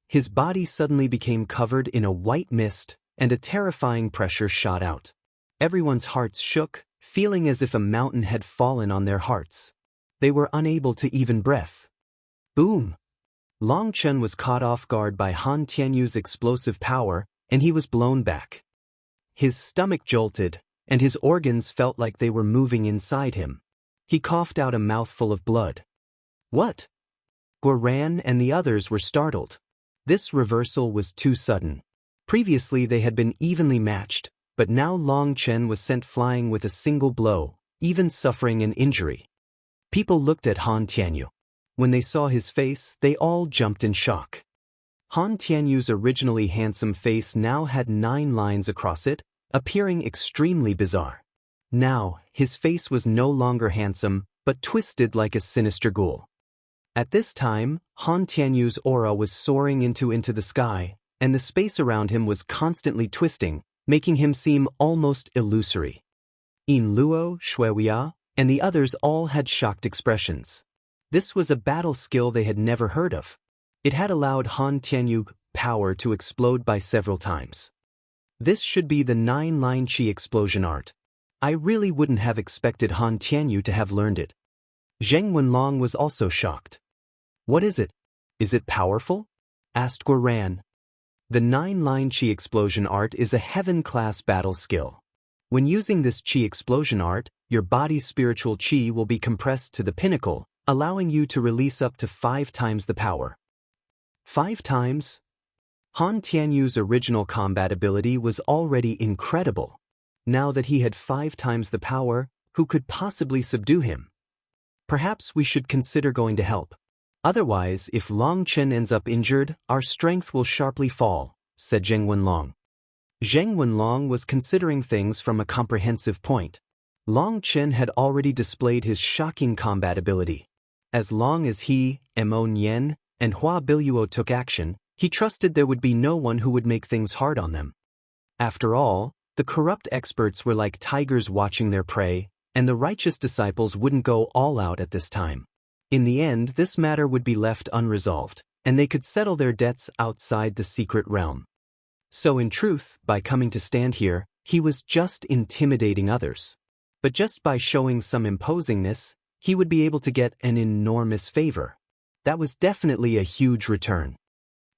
His body suddenly became covered in a white mist, and a terrifying pressure shot out. Everyone's hearts shook, feeling as if a mountain had fallen on their hearts. They were unable to even breath. Boom! Long Chen was caught off guard by Han Tianyu's explosive power, and he was blown back. His stomach jolted, and his organs felt like they were moving inside him. He coughed out a mouthful of blood. "What?" Guoran and the others were startled. This reversal was too sudden. Previously they had been evenly matched, but now Long Chen was sent flying with a single blow, even suffering an injury. People looked at Han Tianyu. When they saw his face, they all jumped in shock. Han Tianyu's originally handsome face now had 9 lines across it, appearing extremely bizarre. Now, his face was no longer handsome, but twisted like a sinister ghoul. At this time, Han Tianyu's aura was soaring into the sky, and the space around him was constantly twisting, making him seem almost illusory. Yin Luo, Shuiya, and the others all had shocked expressions. This was a battle skill they had never heard of. It had allowed Han Tianyu's power to explode by several times. This should be the 9-line Qi explosion art. I really wouldn't have expected Han Tianyu to have learned it. Zheng Wenlong was also shocked. "What is it? Is it powerful?" asked Guoran. The 9-line Qi explosion art is a heaven-class battle skill. When using this Qi explosion art, your body's spiritual Qi will be compressed to the pinnacle, allowing you to release up to 5 times the power. 5 times? Han Tianyu's original combat ability was already incredible. Now that he had 5 times the power, who could possibly subdue him? Perhaps we should consider going to help. Otherwise, if Long Chen ends up injured, our strength will sharply fall, said Zheng Wenlong. Zheng Wenlong was considering things from a comprehensive point. Long Chen had already displayed his shocking combat ability. As long as he, Mo Nian, and Hua Biluo took action, he trusted there would be no one who would make things hard on them. After all, the corrupt experts were like tigers watching their prey, and the righteous disciples wouldn't go all out at this time. In the end, this matter would be left unresolved, and they could settle their debts outside the secret realm. So in truth, by coming to stand here, he was just intimidating others. But just by showing some imposingness, he would be able to get an enormous favor. That was definitely a huge return.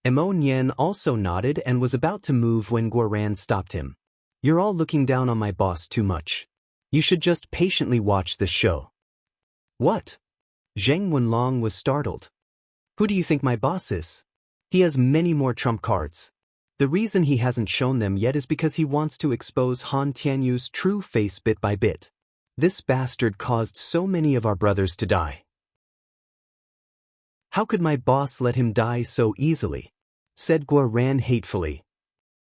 Mo Nian also nodded and was about to move when Guoran stopped him. "You're all looking down on my boss too much. You should just patiently watch this show." "What?" Zheng Wenlong was startled. "Who do you think my boss is? He has many more trump cards. The reason he hasn't shown them yet is because he wants to expose Han Tianyu's true face bit by bit. This bastard caused so many of our brothers to die. How could my boss let him die so easily?" said Guoran hatefully.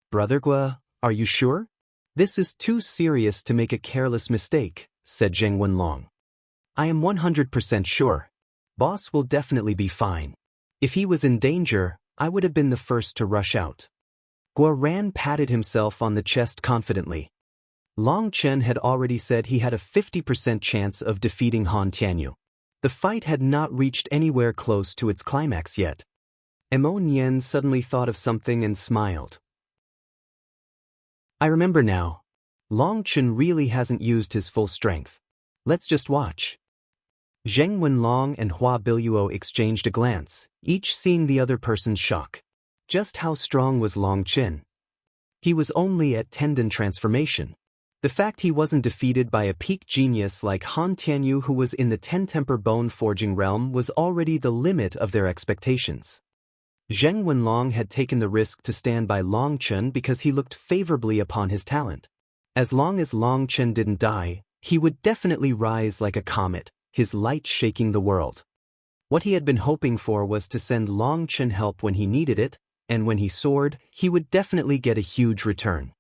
"Brother Gua, are you sure? This is too serious to make a careless mistake," said Zheng Wenlong. "I am 100% sure. Boss will definitely be fine. If he was in danger, I would have been the first to rush out." Guoran patted himself on the chest confidently. Long Chen had already said he had a 50% chance of defeating Han Tianyu. The fight had not reached anywhere close to its climax yet. Mo Nian suddenly thought of something and smiled. "I remember now. Long Chen really hasn't used his full strength. Let's just watch." Zheng Wenlong and Hua Biluo exchanged a glance, each seeing the other person's shock. Just how strong was Long Chen? He was only at tendon transformation. The fact he wasn't defeated by a peak genius like Han Tianyu, who was in the 10-temper bone forging realm, was already the limit of their expectations. Zheng Wenlong had taken the risk to stand by Long Chen because he looked favorably upon his talent. As long as Long Chen didn't die, he would definitely rise like a comet, his light shaking the world. What he had been hoping for was to send Long Chen help when he needed it, and when he soared, he would definitely get a huge return.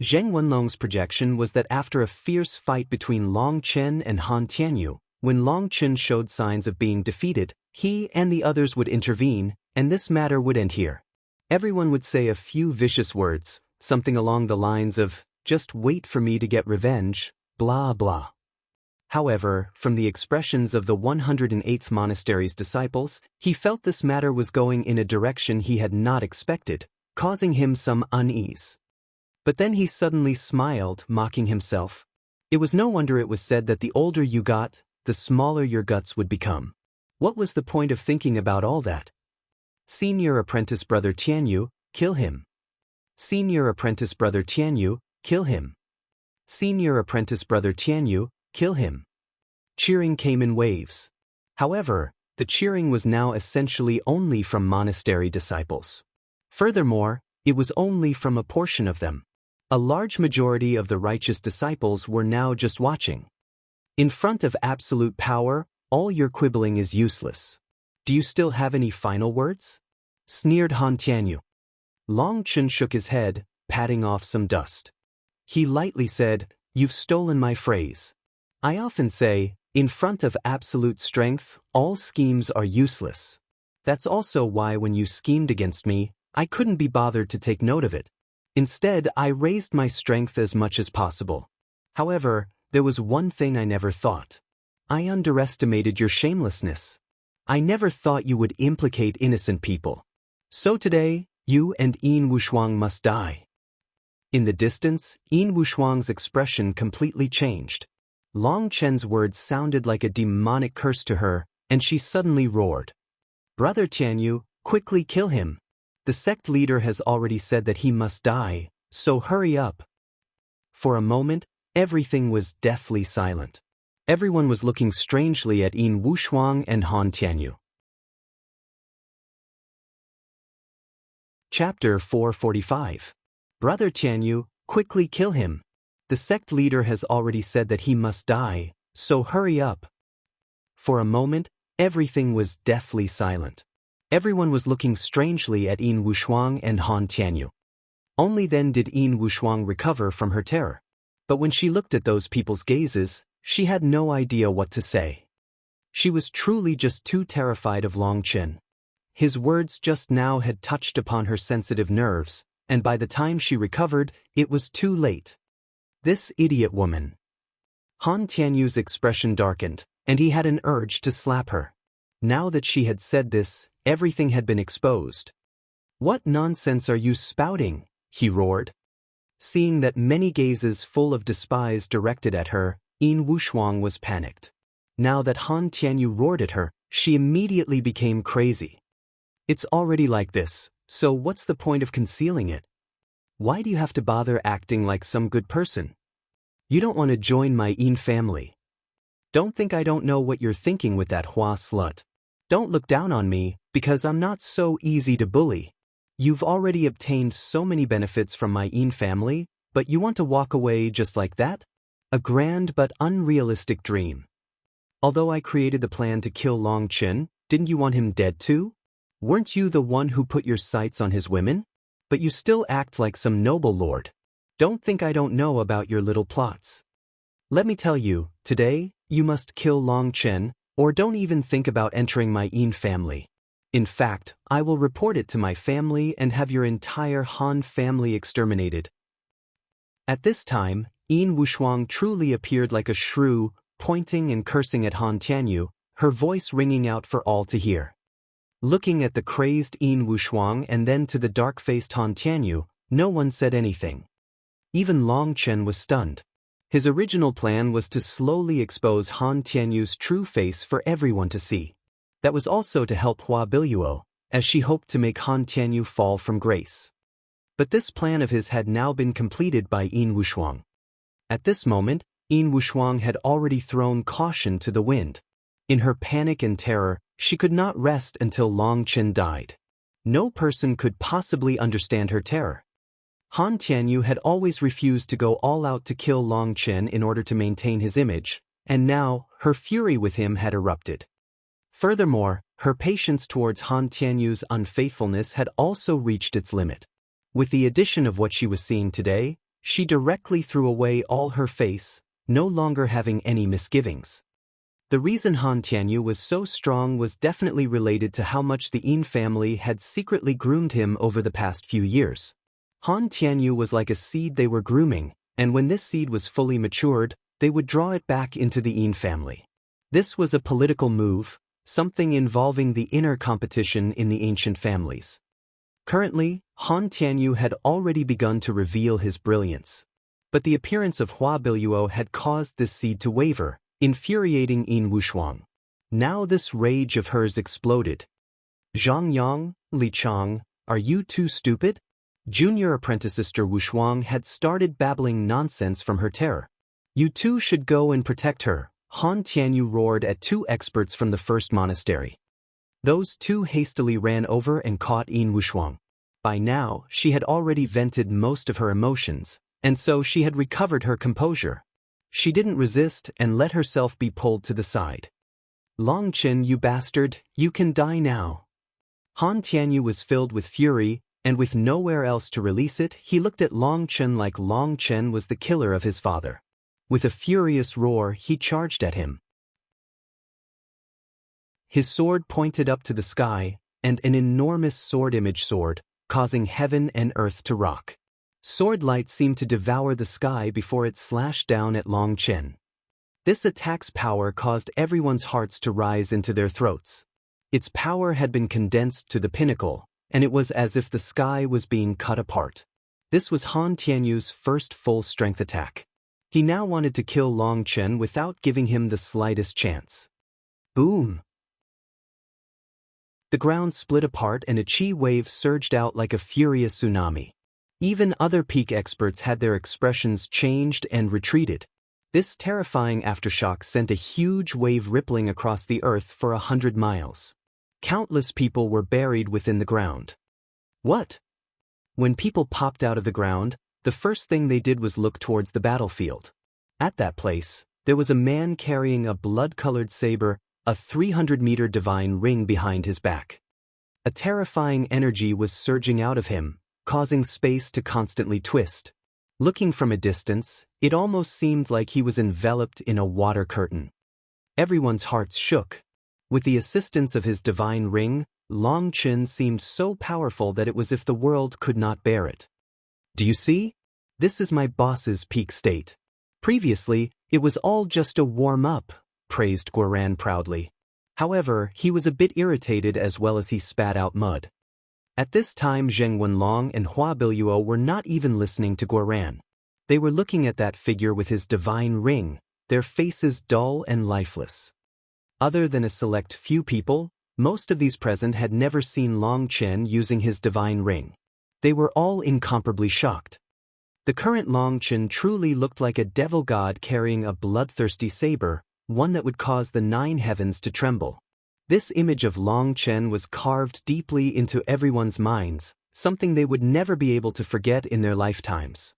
Zheng Wenlong's projection was that after a fierce fight between Long Chen and Han Tianyu, when Long Chen showed signs of being defeated, he and the others would intervene, and this matter would end here. Everyone would say a few vicious words, something along the lines of, "Just wait for me to get revenge, blah blah." However, from the expressions of the 108th monastery's disciples, he felt this matter was going in a direction he had not expected, causing him some unease. But then he suddenly smiled, mocking himself. It was no wonder it was said that the older you got, the smaller your guts would become. What was the point of thinking about all that? Senior apprentice brother Tianyu, kill him. Senior apprentice brother Tianyu, kill him. Senior apprentice brother Tianyu, kill him. Cheering came in waves. However, the cheering was now essentially only from monastery disciples. Furthermore, it was only from a portion of them. A large majority of the righteous disciples were now just watching. In front of absolute power, all your quibbling is useless. Do you still have any final words? Sneered Han Tianyu. Long Chen shook his head, patting off some dust. He lightly said, "You've stolen my phrase. I often say, in front of absolute strength, all schemes are useless. That's also why when you schemed against me, I couldn't be bothered to take note of it. Instead, I raised my strength as much as possible. However, there was one thing I never thought. I underestimated your shamelessness. I never thought you would implicate innocent people. So today, you and Yin Wushuang must die." In the distance, Yin Wushuang's expression completely changed. Long Chen's words sounded like a demonic curse to her, and she suddenly roared. "Brother Tianyu, quickly kill him. The sect leader has already said that he must die, so hurry up." For a moment, everything was deathly silent. Everyone was looking strangely at Yin Wushuang and Han Tianyu. Chapter 445. Brother Tianyu, quickly kill him. The sect leader has already said that he must die, so hurry up. For a moment, everything was deathly silent. Everyone was looking strangely at Yin Wushuang and Han Tianyu. Only then did Yin Wushuang recover from her terror. But when she looked at those people's gazes, she had no idea what to say. She was truly just too terrified of Long Chen. His words just now had touched upon her sensitive nerves, and by the time she recovered, it was too late. This idiot woman. Han Tianyu's expression darkened, and he had an urge to slap her. Now that she had said this, everything had been exposed. "What nonsense are you spouting?" he roared. Seeing that many gazes full of despise directed at her, Yin Wushuang was panicked. Now that Han Tianyu roared at her, she immediately became crazy. "It's already like this, so what's the point of concealing it? Why do you have to bother acting like some good person? You don't want to join my Yin family. Don't think I don't know what you're thinking with that Hua slut. Don't look down on me, because I'm not so easy to bully. You've already obtained so many benefits from my Yin family, but you want to walk away just like that? A grand but unrealistic dream. Although I created the plan to kill Long Chen, didn't you want him dead too? Weren't you the one who put your sights on his women? But you still act like some noble lord. Don't think I don't know about your little plots. Let me tell you, today, you must kill Long Chen, or don't even think about entering my Yin family. In fact, I will report it to my family and have your entire Han family exterminated." At this time, Yin Wushuang truly appeared like a shrew, pointing and cursing at Han Tianyu, her voice ringing out for all to hear. Looking at the crazed Yin Wushuang and then to the dark-faced Han Tianyu, no one said anything. Even Long Chen was stunned. His original plan was to slowly expose Han Tianyu's true face for everyone to see. That was also to help Hua Biluo, as she hoped to make Han Tianyu fall from grace. But this plan of his had now been completed by Yin Wushuang. At this moment, Yin Wushuang had already thrown caution to the wind. In her panic and terror, she could not rest until Long Chen died. No person could possibly understand her terror. Han Tianyu had always refused to go all out to kill Long Chen in order to maintain his image, and now, her fury with him had erupted. Furthermore, her patience towards Han Tianyu's unfaithfulness had also reached its limit. With the addition of what she was seeing today, she directly threw away all her face, no longer having any misgivings. The reason Han Tianyu was so strong was definitely related to how much the Yin family had secretly groomed him over the past few years. Han Tianyu was like a seed they were grooming, and when this seed was fully matured, they would draw it back into the Yin family. This was a political move, something involving the inner competition in the ancient families. Currently, Han Tianyu had already begun to reveal his brilliance. But the appearance of Hua Biluo had caused this seed to waver, infuriating Yin Wushuang. Now this rage of hers exploded. Zhang Yang, Li Chang, are you too stupid? Junior apprentice Sister Wushuang had started babbling nonsense from her terror. You two should go and protect her, Han Tianyu roared at two experts from the first monastery. Those two hastily ran over and caught Yin Wushuang. By now, she had already vented most of her emotions, and so she had recovered her composure. She didn't resist and let herself be pulled to the side. Long Chen, you bastard, you can die now. Han Tianyu was filled with fury, and with nowhere else to release it, he looked at Long Chen like Long Chen was the killer of his father. With a furious roar, he charged at him. His sword pointed up to the sky, and an enormous sword-image sword, causing heaven and earth to rock. Sword light seemed to devour the sky before it slashed down at Long Chen. This attack's power caused everyone's hearts to rise into their throats. Its power had been condensed to the pinnacle, and it was as if the sky was being cut apart. This was Han Tianyu's first full-strength attack. He now wanted to kill Long Chen without giving him the slightest chance. Boom! The ground split apart and a chi wave surged out like a furious tsunami. Even other peak experts had their expressions changed and retreated. This terrifying aftershock sent a huge wave rippling across the earth for 100 miles. Countless people were buried within the ground. What? When people popped out of the ground, the first thing they did was look towards the battlefield. At that place, there was a man carrying a blood-colored saber, a 300-meter divine ring behind his back. A terrifying energy was surging out of him, causing space to constantly twist. Looking from a distance, it almost seemed like he was enveloped in a water curtain. Everyone's hearts shook. With the assistance of his divine ring, Long Chen seemed so powerful that it was as if the world could not bear it. Do you see? This is my boss's peak state. Previously, it was all just a warm-up, praised Guoran proudly. However, he was a bit irritated as well as he spat out mud. At this time Zheng Wenlong and Hua Biluo were not even listening to Guoran. They were looking at that figure with his divine ring, their faces dull and lifeless. Other than a select few people, most of these present had never seen Long Chen using his divine ring. They were all incomparably shocked. The current Long Chen truly looked like a devil god carrying a bloodthirsty saber, one that would cause the 9 heavens to tremble. This image of Long Chen was carved deeply into everyone's minds, something they would never be able to forget in their lifetimes.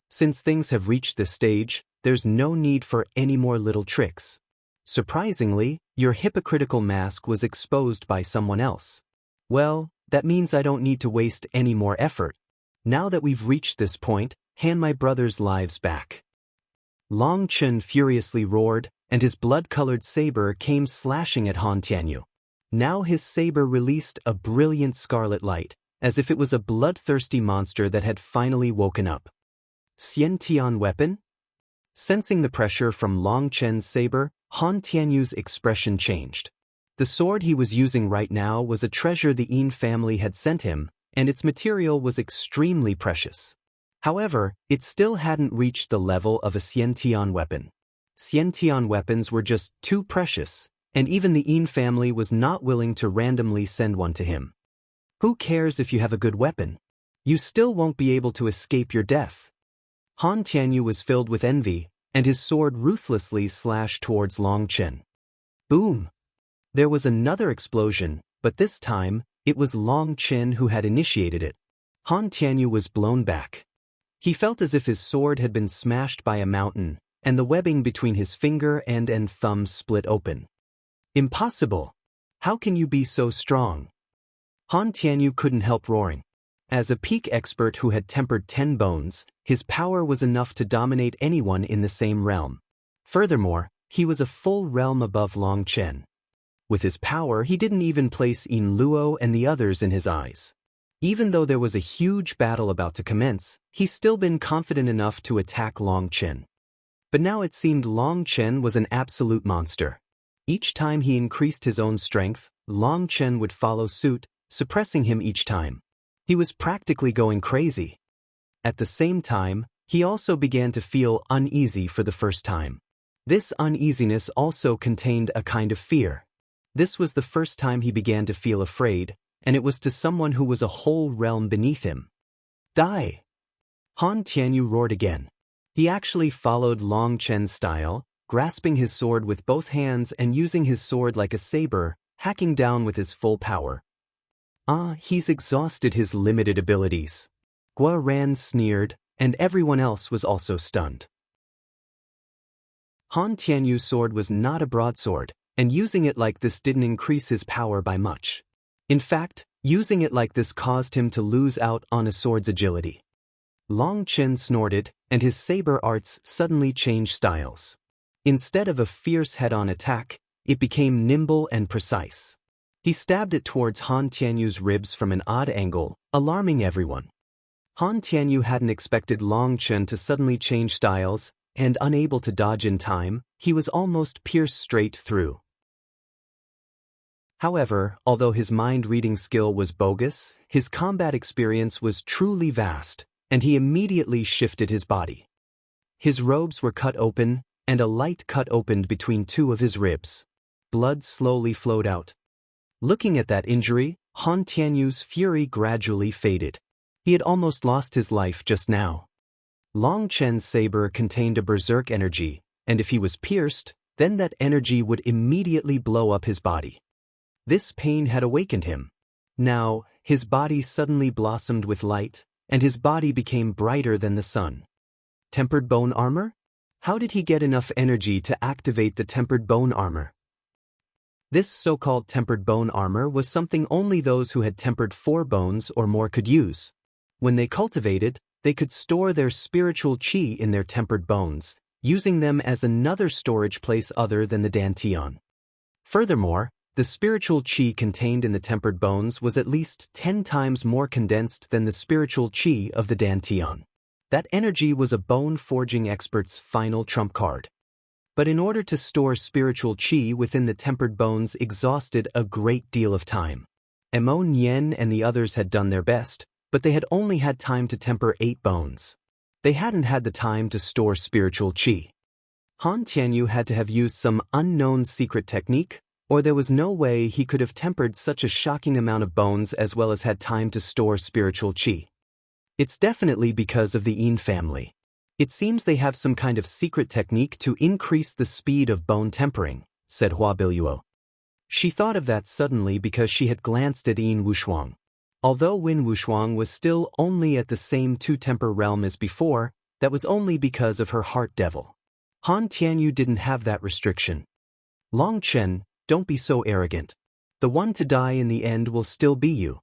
Since things have reached this stage, there's no need for any more little tricks. Surprisingly, your hypocritical mask was exposed by someone else. Well, that means I don't need to waste any more effort. Now that we've reached this point, hand my brothers' lives back. Long Chen furiously roared, and his blood-colored saber came slashing at Han Tianyu. Now his saber released a brilliant scarlet light, as if it was a bloodthirsty monster that had finally woken up. Xian Tian weapon? Sensing the pressure from Long Chen's saber, Han Tianyu's expression changed. The sword he was using right now was a treasure the Yin family had sent him, and its material was extremely precious. However, it still hadn't reached the level of a Xian Tian weapon. Xian Tian weapons were just too precious, and even the Yin family was not willing to randomly send one to him. Who cares if you have a good weapon? You still won't be able to escape your death. Han Tianyu was filled with envy, and his sword ruthlessly slashed towards Long Chen. Boom! There was another explosion, but this time, It was Long Chen who had initiated it. Han Tianyu was blown back. He felt as if his sword had been smashed by a mountain, and the webbing between his finger and thumb split open. Impossible! How can you be so strong? Han Tianyu couldn't help roaring. As a peak expert who had tempered 10 bones, his power was enough to dominate anyone in the same realm. Furthermore, he was a full realm above Long Chen. With his power, he didn't even place Yin Luo and the others in his eyes. Even though there was a huge battle about to commence, he's still been confident enough to attack Long Chen. But now it seemed Long Chen was an absolute monster. Each time he increased his own strength, Long Chen would follow suit, suppressing him each time. He was practically going crazy. At the same time, he also began to feel uneasy for the first time. This uneasiness also contained a kind of fear. This was the first time he began to feel afraid, and it was to someone who was a whole realm beneath him. Die! Han Tianyu roared again. He actually followed Long Chen's style, grasping his sword with both hands and using his sword like a saber, hacking down with his full power. He's exhausted his limited abilities. Gua Ran sneered, and everyone else was also stunned. Han Tianyu's sword was not a broadsword, and using it like this didn't increase his power by much. In fact, using it like this caused him to lose out on a sword's agility. Long Chen snorted, and his saber arts suddenly changed styles. Instead of a fierce head-on attack, it became nimble and precise. He stabbed it towards Han Tianyu's ribs from an odd angle, alarming everyone. Han Tianyu hadn't expected Long Chen to suddenly change styles, and unable to dodge in time, he was almost pierced straight through. However, although his mind-reading skill was bogus, his combat experience was truly vast, and he immediately shifted his body. His robes were cut open, and a light cut opened between two of his ribs. Blood slowly flowed out. Looking at that injury, Han Tianyu's fury gradually faded. He had almost lost his life just now. Long Chen's saber contained a berserk energy, and if he was pierced, then that energy would immediately blow up his body. This pain had awakened him. Now, his body suddenly blossomed with light, and his body became brighter than the sun. Tempered bone armor? How did he get enough energy to activate the tempered bone armor? This so-called tempered bone armor was something only those who had tempered 4 bones or more could use. When they cultivated, they could store their spiritual qi in their tempered bones, using them as another storage place other than the dantian. Furthermore, the spiritual qi contained in the tempered bones was at least 10 times more condensed than the spiritual qi of the dantian. That energy was a bone-forging expert's final trump card. But in order to store spiritual qi within the tempered bones exhausted a great deal of time. Mo Nian and the others had done their best, but they had only had time to temper 8 bones. They hadn't had the time to store spiritual qi. Han Tianyu had to have used some unknown secret technique, or there was no way he could have tempered such a shocking amount of bones as well as had time to store spiritual qi. It's definitely because of the Yin family. It seems they have some kind of secret technique to increase the speed of bone tempering, said Hua Biluo. She thought of that suddenly because she had glanced at Yin Wushuang. Although Wen Wushuang was still only at the same 2-temper realm as before, that was only because of her heart devil. Han Tianyu didn't have that restriction. Long Chen, don't be so arrogant. The one to die in the end will still be you.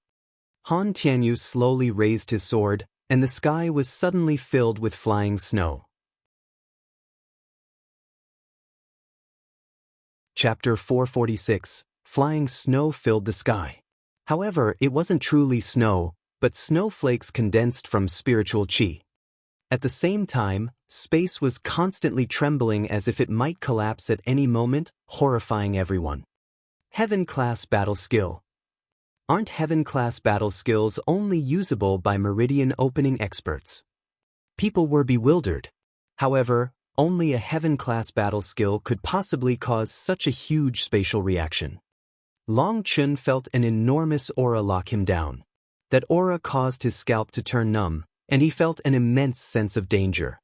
Han Tianyu slowly raised his sword, and the sky was suddenly filled with flying snow. Chapter 446. Flying snow filled the sky. However, it wasn't truly snow, but snowflakes condensed from spiritual qi. At the same time, space was constantly trembling as if it might collapse at any moment, horrifying everyone. Heaven-class battle skill. Aren't heaven-class battle skills only usable by meridian opening experts? People were bewildered. However, only a heaven-class battle skill could possibly cause such a huge spatial reaction. Long Chen felt an enormous aura lock him down. That aura caused his scalp to turn numb, and he felt an immense sense of danger.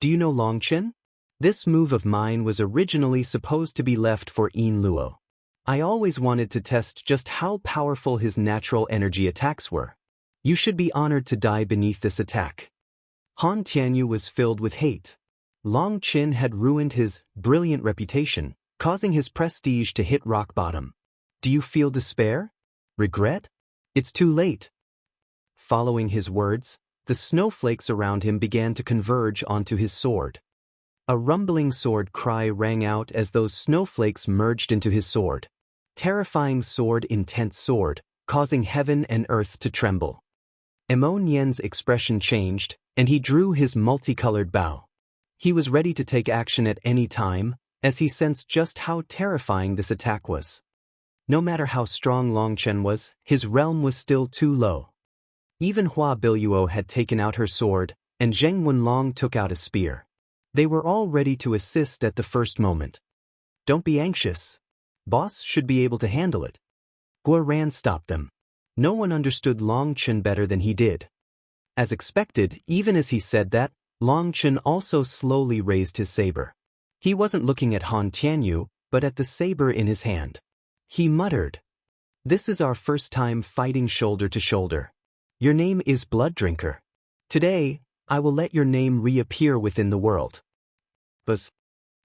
Do you know Long Chen? This move of mine was originally supposed to be left for Yin Luo. I always wanted to test just how powerful his natural energy attacks were. You should be honored to die beneath this attack. Han Tianyu was filled with hate. Long Qin had ruined his brilliant reputation, causing his prestige to hit rock bottom. Do you feel despair? Regret? It's too late. Following his words, the snowflakes around him began to converge onto his sword. A rumbling sword cry rang out as those snowflakes merged into his sword. Terrifying sword, intense sword, causing heaven and earth to tremble. Emon Yen's expression changed, and he drew his multicolored bow. He was ready to take action at any time, as he sensed just how terrifying this attack was. No matter how strong Long Chen was, his realm was still too low. Even Hua Biluo had taken out her sword, and Zheng Wenlong took out a spear. They were all ready to assist at the first moment. Don't be anxious. Boss should be able to handle it. Guo Ran stopped them. No one understood Long Chen better than he did. As expected, even as he said that, Long Chen also slowly raised his saber. He wasn't looking at Han Tianyu, but at the saber in his hand. He muttered, "This is our first time fighting shoulder to shoulder. Your name is Blood Drinker. Today, I will let your name reappear within the world." Buzz.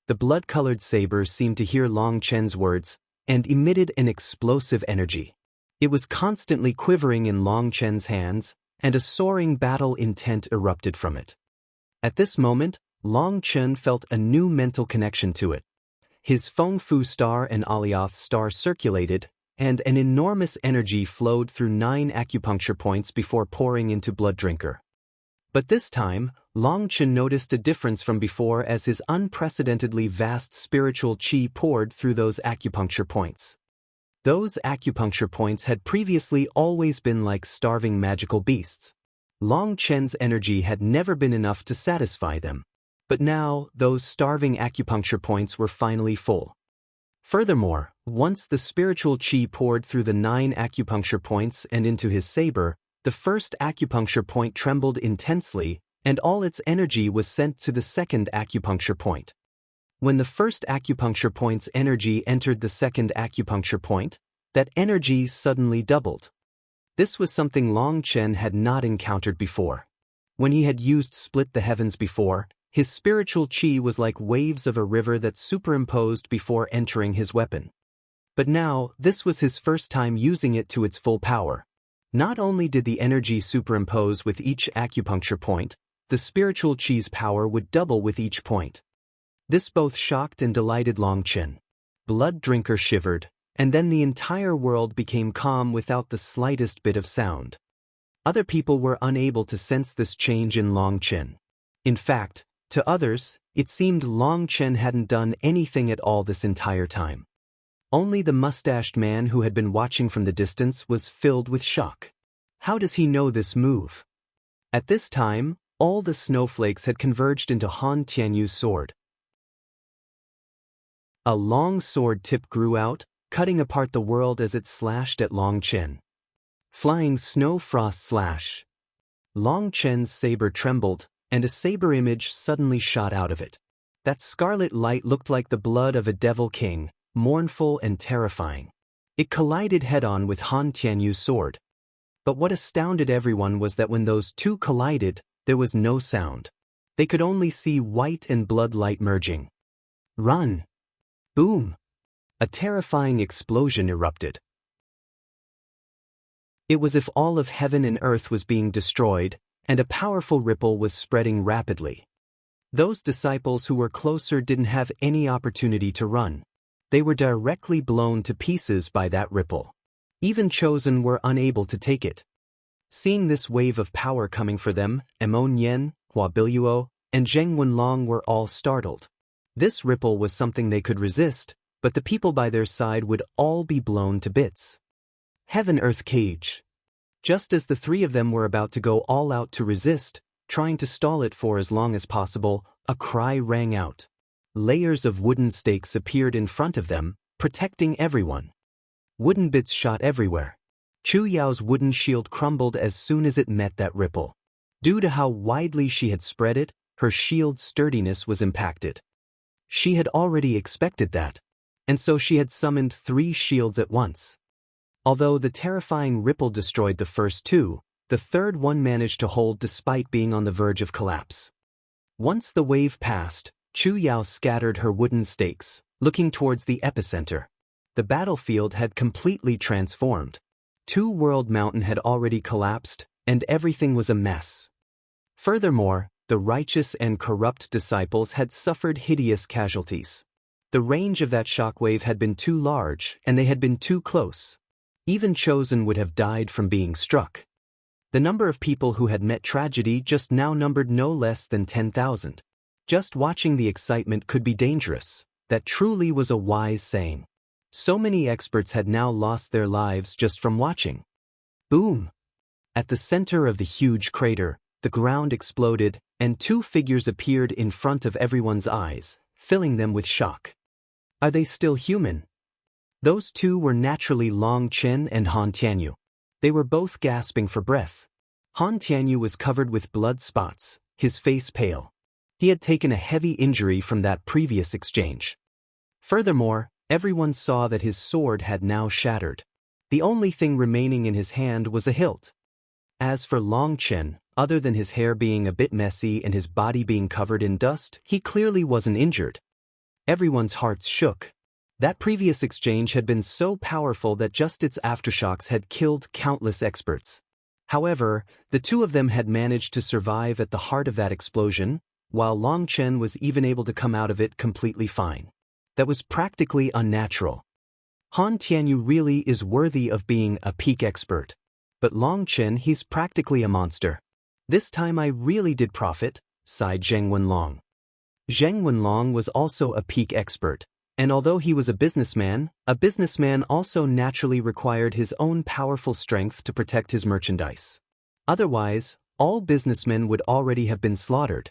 The blood-colored saber seemed to hear Long Chen's words, and emitted an explosive energy. It was constantly quivering in Long Chen's hands, and a soaring battle intent erupted from it. At this moment, Long Chen felt a new mental connection to it. His Feng Fu star and Alioth star circulated, and an enormous energy flowed through 9 acupuncture points before pouring into Blood Drinker. But this time, Long Chen noticed a difference from before as his unprecedentedly vast spiritual qi poured through those acupuncture points. Those acupuncture points had previously always been like starving magical beasts. Long Chen's energy had never been enough to satisfy them. But now, those starving acupuncture points were finally full. Furthermore, once the spiritual qi poured through the 9 acupuncture points and into his saber, the first acupuncture point trembled intensely, and all its energy was sent to the second acupuncture point. When the first acupuncture point's energy entered the second acupuncture point, that energy suddenly doubled. This was something Long Chen had not encountered before. When he had used Split the Heavens before, his spiritual qi was like waves of a river that superimposed before entering his weapon. But now, this was his first time using it to its full power. Not only did the energy superimpose with each acupuncture point, the spiritual qi's power would double with each point. This both shocked and delighted Long Chen. Blood Drinker shivered, and then the entire world became calm without the slightest bit of sound. Other people were unable to sense this change in Long Chen. In fact, to others, it seemed Long Chen hadn't done anything at all this entire time. Only the mustached man who had been watching from the distance was filled with shock. How does he know this move? At this time, all the snowflakes had converged into Han Tianyu's sword. A long sword tip grew out, cutting apart the world as it slashed at Long Chen. Flying snow frost slash. Long Chen's saber trembled, and a saber image suddenly shot out of it. That scarlet light looked like the blood of a devil king, mournful and terrifying. It collided head-on with Han Tianyu's sword. But what astounded everyone was that when those two collided, there was no sound. They could only see white and blood light merging. Run! Boom! A terrifying explosion erupted. It was as if all of heaven and earth was being destroyed, and a powerful ripple was spreading rapidly. Those disciples who were closer didn't have any opportunity to run. They were directly blown to pieces by that ripple. Even chosen were unable to take it. Seeing this wave of power coming for them, Emon Yen, Hua Biluo, and Zheng Wenlong were all startled. This ripple was something they could resist, but the people by their side would all be blown to bits. Heaven-Earth Cage. Just as the three of them were about to go all out to resist, trying to stall it for as long as possible, a cry rang out. Layers of wooden stakes appeared in front of them, protecting everyone. Wooden bits shot everywhere. Chu Yao's wooden shield crumbled as soon as it met that ripple. Due to how widely she had spread it, her shield's sturdiness was impacted. She had already expected that. and so she had summoned 3 shields at once. Although the terrifying ripple destroyed the first 2, the third one managed to hold despite being on the verge of collapse. Once the wave passed, Chu Yao scattered her wooden stakes, looking towards the epicenter. The battlefield had completely transformed. Two World Mountain had already collapsed, and everything was a mess. Furthermore, the righteous and corrupt disciples had suffered hideous casualties. The range of that shockwave had been too large, and they had been too close. Even Chosen would have died from being struck. The number of people who had met tragedy just now numbered no less than 10,000. Just watching the excitement could be dangerous. That truly was a wise saying. So many experts had now lost their lives just from watching. Boom! At the center of the huge crater, the ground exploded, and 2 figures appeared in front of everyone's eyes, filling them with shock. Are they still human? Those 2 were naturally Long Chen and Han Tianyu. They were both gasping for breath. Han Tianyu was covered with blood spots, his face pale. He had taken a heavy injury from that previous exchange. Furthermore, everyone saw that his sword had now shattered. The only thing remaining in his hand was a hilt. As for Long Chen, other than his hair being a bit messy and his body being covered in dust, he clearly wasn't injured. Everyone's hearts shook. That previous exchange had been so powerful that just its aftershocks had killed countless experts. However, the 2 of them had managed to survive at the heart of that explosion, while Long Chen was even able to come out of it completely fine. That was practically unnatural. Han Tianyu really is worthy of being a peak expert. But Long Chen, he's practically a monster. This time I really did profit, sighed Zheng Wenlong. Zheng Wenlong was also a peak expert, and although he was a businessman also naturally required his own powerful strength to protect his merchandise. Otherwise, all businessmen would already have been slaughtered.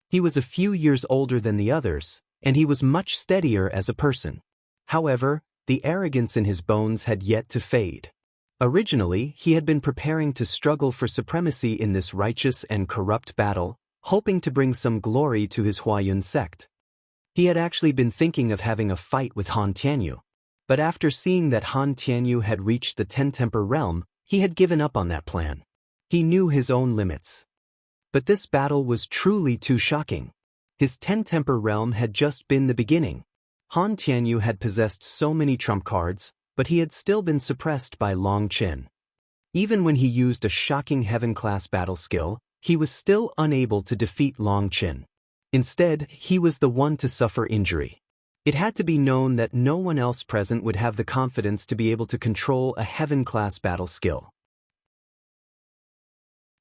He was a few years older than the others, and he was much steadier as a person. However, the arrogance in his bones had yet to fade. Originally, he had been preparing to struggle for supremacy in this righteous and corrupt battle, hoping to bring some glory to his Huayun sect. He had actually been thinking of having a fight with Han Tianyu. But after seeing that Han Tianyu had reached the Ten-Temper realm, he had given up on that plan. He knew his own limits. But this battle was truly too shocking. His Ten-Temper realm had just been the beginning. Han Tianyu had possessed so many trump cards, but he had still been suppressed by Long Chen. Even when he used a shocking heaven-class battle skill, he was still unable to defeat Long Chen. Instead, he was the one to suffer injury. It had to be known that no one else present would have the confidence to be able to control a heaven-class battle skill.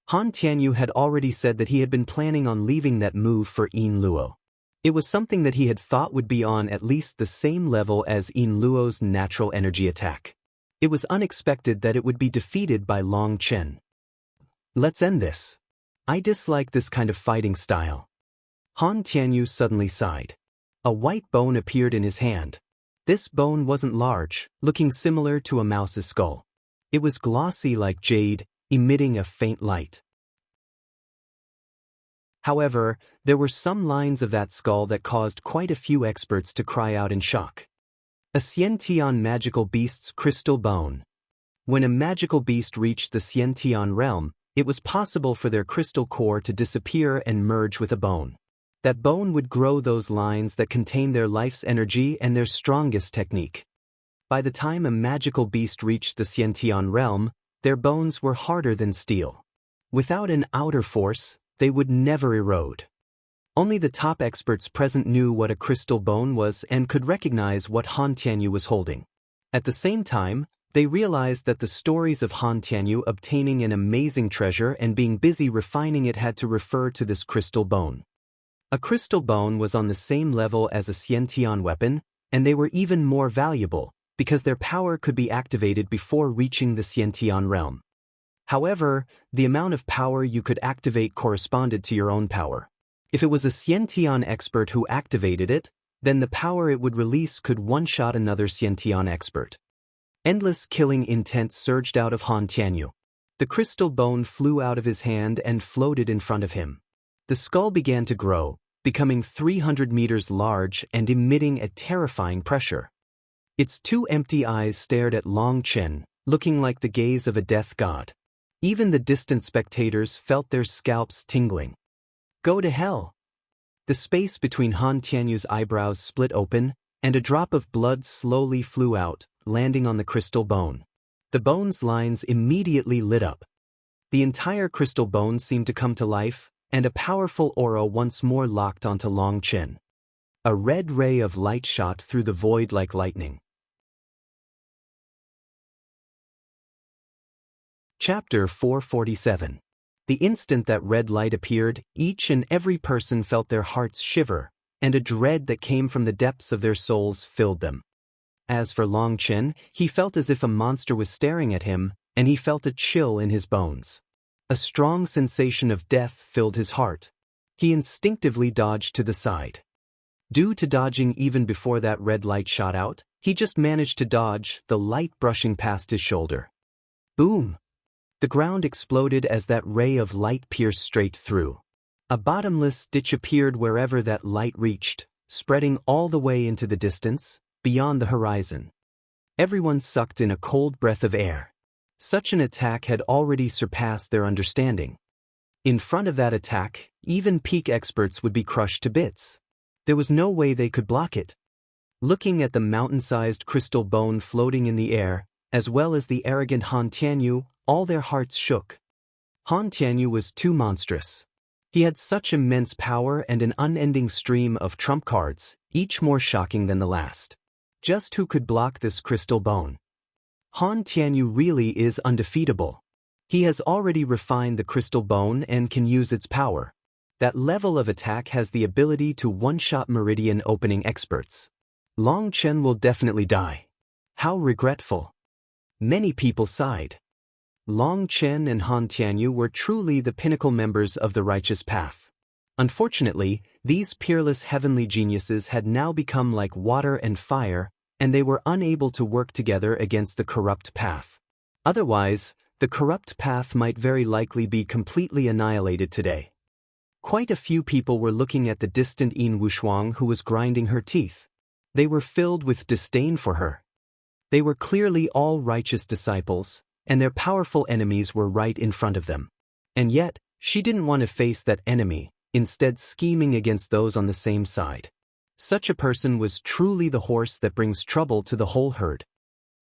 Han Tianyu had already said that he had been planning on leaving that move for Yin Luo. It was something that he had thought would be on at least the same level as Yin Luo's natural energy attack. It was unexpected that it would be defeated by Long Chen. Let's end this. I dislike this kind of fighting style. Han Tianyu suddenly sighed. A white bone appeared in his hand. This bone wasn't large, looking similar to a mouse's skull. It was glossy like jade, emitting a faint light. However, there were some lines of that skull that caused quite a few experts to cry out in shock. A Xiantian magical beast's crystal bone. When a magical beast reached the Xiantian realm, it was possible for their crystal core to disappear and merge with a bone. That bone would grow those lines that contain their life's energy and their strongest technique. By the time a magical beast reached the Xiantian realm, their bones were harder than steel. Without an outer force, they would never erode. Only the top experts present knew what a crystal bone was and could recognize what Han Tianyu was holding. At the same time, they realized that the stories of Han Tianyu obtaining an amazing treasure and being busy refining it had to refer to this crystal bone. A crystal bone was on the same level as a Xiantian weapon, and they were even more valuable, because their power could be activated before reaching the Xiantian realm. However, the amount of power you could activate corresponded to your own power. If it was a Xiantian expert who activated it, then the power it would release could one-shot another Xiantian expert. Endless killing intent surged out of Han Tianyu. The crystal bone flew out of his hand and floated in front of him. The skull began to grow, becoming 300 meters large and emitting a terrifying pressure. Its two empty eyes stared at Long Chen, looking like the gaze of a death god. Even the distant spectators felt their scalps tingling. Go to hell! The space between Han Tianyu's eyebrows split open, and a drop of blood slowly flew out, landing on the crystal bone. The bone's lines immediately lit up. The entire crystal bone seemed to come to life, and a powerful aura once more locked onto Long Chen. A red ray of light shot through the void like lightning. Chapter 447. The instant that red light appeared, each and every person felt their hearts shiver, and a dread that came from the depths of their souls filled them. As for Long Chen, he felt as if a monster was staring at him, and he felt a chill in his bones. A strong sensation of death filled his heart. He instinctively dodged to the side. Due to dodging even before that red light shot out, he just managed to dodge, the light brushing past his shoulder. Boom! The ground exploded as that ray of light pierced straight through. A bottomless ditch appeared wherever that light reached, spreading all the way into the distance, beyond the horizon. Everyone sucked in a cold breath of air. Such an attack had already surpassed their understanding. In front of that attack, even peak experts would be crushed to bits. There was no way they could block it. Looking at the mountain-sized crystal bone floating in the air, as well as the arrogant Han Tianyu, all their hearts shook. Han Tianyu was too monstrous. He had such immense power and an unending stream of trump cards, each more shocking than the last. Just who could block this crystal bone? Han Tianyu really is undefeatable. He has already refined the crystal bone and can use its power. That level of attack has the ability to one-shot meridian opening experts. Long Chen will definitely die. How regretful. Many people sighed. Long Chen and Han Tianyu were truly the pinnacle members of the righteous path. Unfortunately, these peerless heavenly geniuses had now become like water and fire, and they were unable to work together against the corrupt path. Otherwise, the corrupt path might very likely be completely annihilated today. Quite a few people were looking at the distant Yin Wushuang who was grinding her teeth. They were filled with disdain for her. They were clearly all righteous disciples, and their powerful enemies were right in front of them. And yet, she didn't want to face that enemy, instead scheming against those on the same side. Such a person was truly the horse that brings trouble to the whole herd.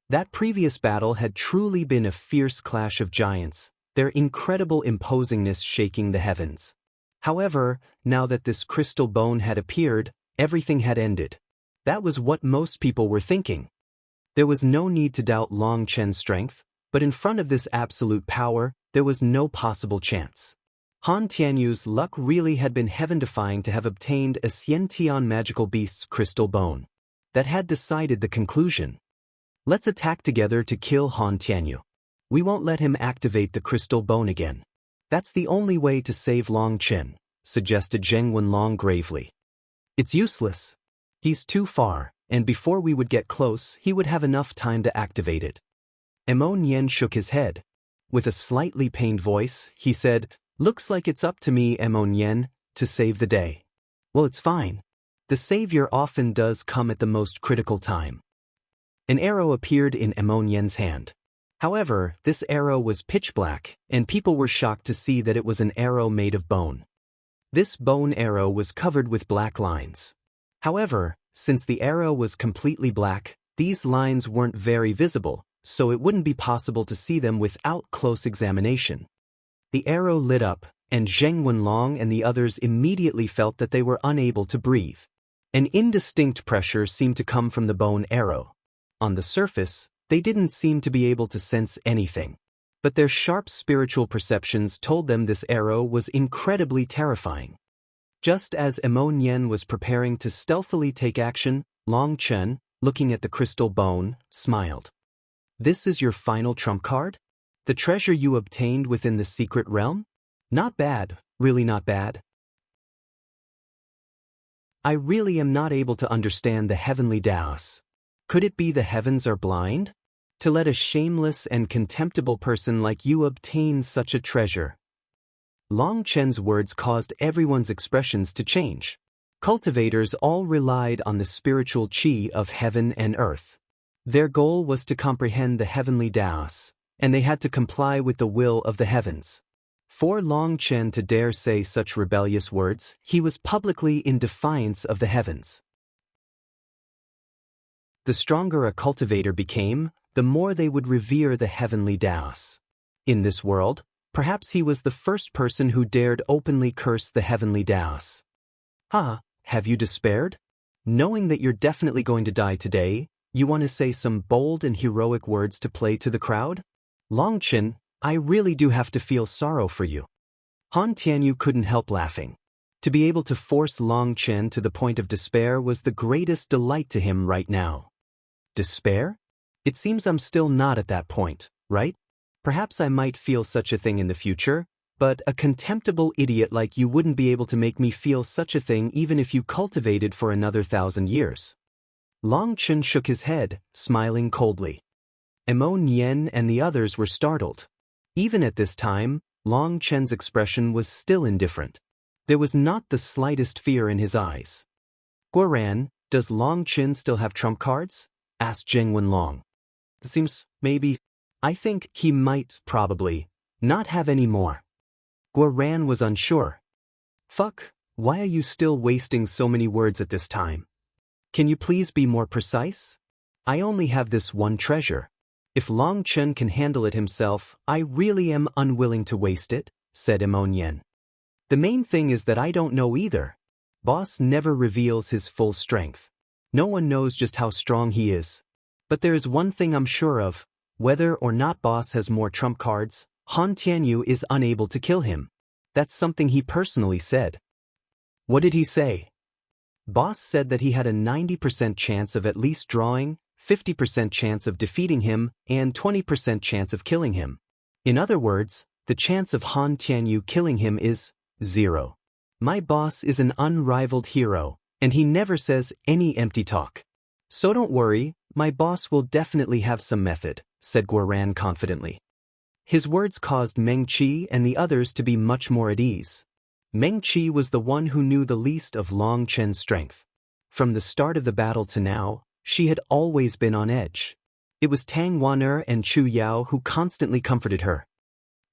That previous battle had truly been a fierce clash of giants, their incredible imposingness shaking the heavens. However, now that this crystal bone had appeared, everything had ended. That was what most people were thinking. There was no need to doubt Long Chen's strength, but in front of this absolute power, there was no possible chance. Han Tianyu's luck really had been heaven-defying to have obtained a Xiantian magical beast's crystal bone. That had decided the conclusion. Let's attack together to kill Han Tianyu. We won't let him activate the crystal bone again. That's the only way to save Long Chen, suggested Zheng Wenlong gravely. It's useless. He's too far, and before we would get close, he would have enough time to activate it. Mo Nian shook his head. With a slightly pained voice, he said, "Looks like it's up to me, Mo Nian, to save the day." Well, it's fine. The savior often does come at the most critical time. An arrow appeared in Mo Nian's hand. However, this arrow was pitch black, and people were shocked to see that it was an arrow made of bone. This bone arrow was covered with black lines. However, since the arrow was completely black, these lines weren't very visible, so it wouldn't be possible to see them without close examination. The arrow lit up, and Zheng Wenlong and the others immediately felt that they were unable to breathe. An indistinct pressure seemed to come from the bone arrow. On the surface, they didn't seem to be able to sense anything. But their sharp spiritual perceptions told them this arrow was incredibly terrifying. Just as Mo Nian was preparing to stealthily take action, Long Chen, looking at the crystal bone, smiled. "This is your final trump card? The treasure you obtained within the secret realm? Not bad, really not bad. I really am not able to understand the heavenly Taos. Could it be the heavens are blind? To let a shameless and contemptible person like you obtain such a treasure." Long Chen's words caused everyone's expressions to change. Cultivators all relied on the spiritual qi of heaven and earth. Their goal was to comprehend the heavenly Taos, and they had to comply with the will of the heavens. For Long Chen to dare say such rebellious words, he was publicly in defiance of the heavens. The stronger a cultivator became, the more they would revere the heavenly Taos. In this world, perhaps he was the first person who dared openly curse the heavenly Taos. Have you despaired? Knowing that you're definitely going to die today, you want to say some bold and heroic words to play to the crowd? Long Chen, I really do have to feel sorrow for you. Han Tianyu couldn't help laughing. To be able to force Long Chen to the point of despair was the greatest delight to him right now. Despair? It seems I'm still not at that point, right? Perhaps I might feel such a thing in the future, but a contemptible idiot like you wouldn't be able to make me feel such a thing even if you cultivated for another 1,000 years. Long Chen shook his head, smiling coldly. Emo Nien and the others were startled. Even at this time, Long Chen's expression was still indifferent. There was not the slightest fear in his eyes. Guoran, does Long Chen still have trump cards? Asked Zheng Wenlong. It seems, maybe. I think he might, probably, not have any more. Guoran was unsure. Fuck, why are you still wasting so many words at this time? Can you please be more precise? I only have this one treasure. If Long Chen can handle it himself, I really am unwilling to waste it, said Emonian. The main thing is that I don't know either. Boss never reveals his full strength. No one knows just how strong he is. But there is one thing I'm sure of. Whether or not Boss has more trump cards, Han Tianyu is unable to kill him. That's something he personally said. What did he say? Boss said that he had a 90% chance of at least drawing, 50% chance of defeating him, and 20% chance of killing him. In other words, the chance of Han Tianyu killing him is 0. My boss is an unrivaled hero, and he never says any empty talk. So don't worry, my boss will definitely have some method, said Guoran confidently. His words caused Meng Qi and the others to be much more at ease. Meng Qi was the one who knew the least of Long Chen's strength. From the start of the battle to now, she had always been on edge. It was Tang Wan'er and Chu Yao who constantly comforted her.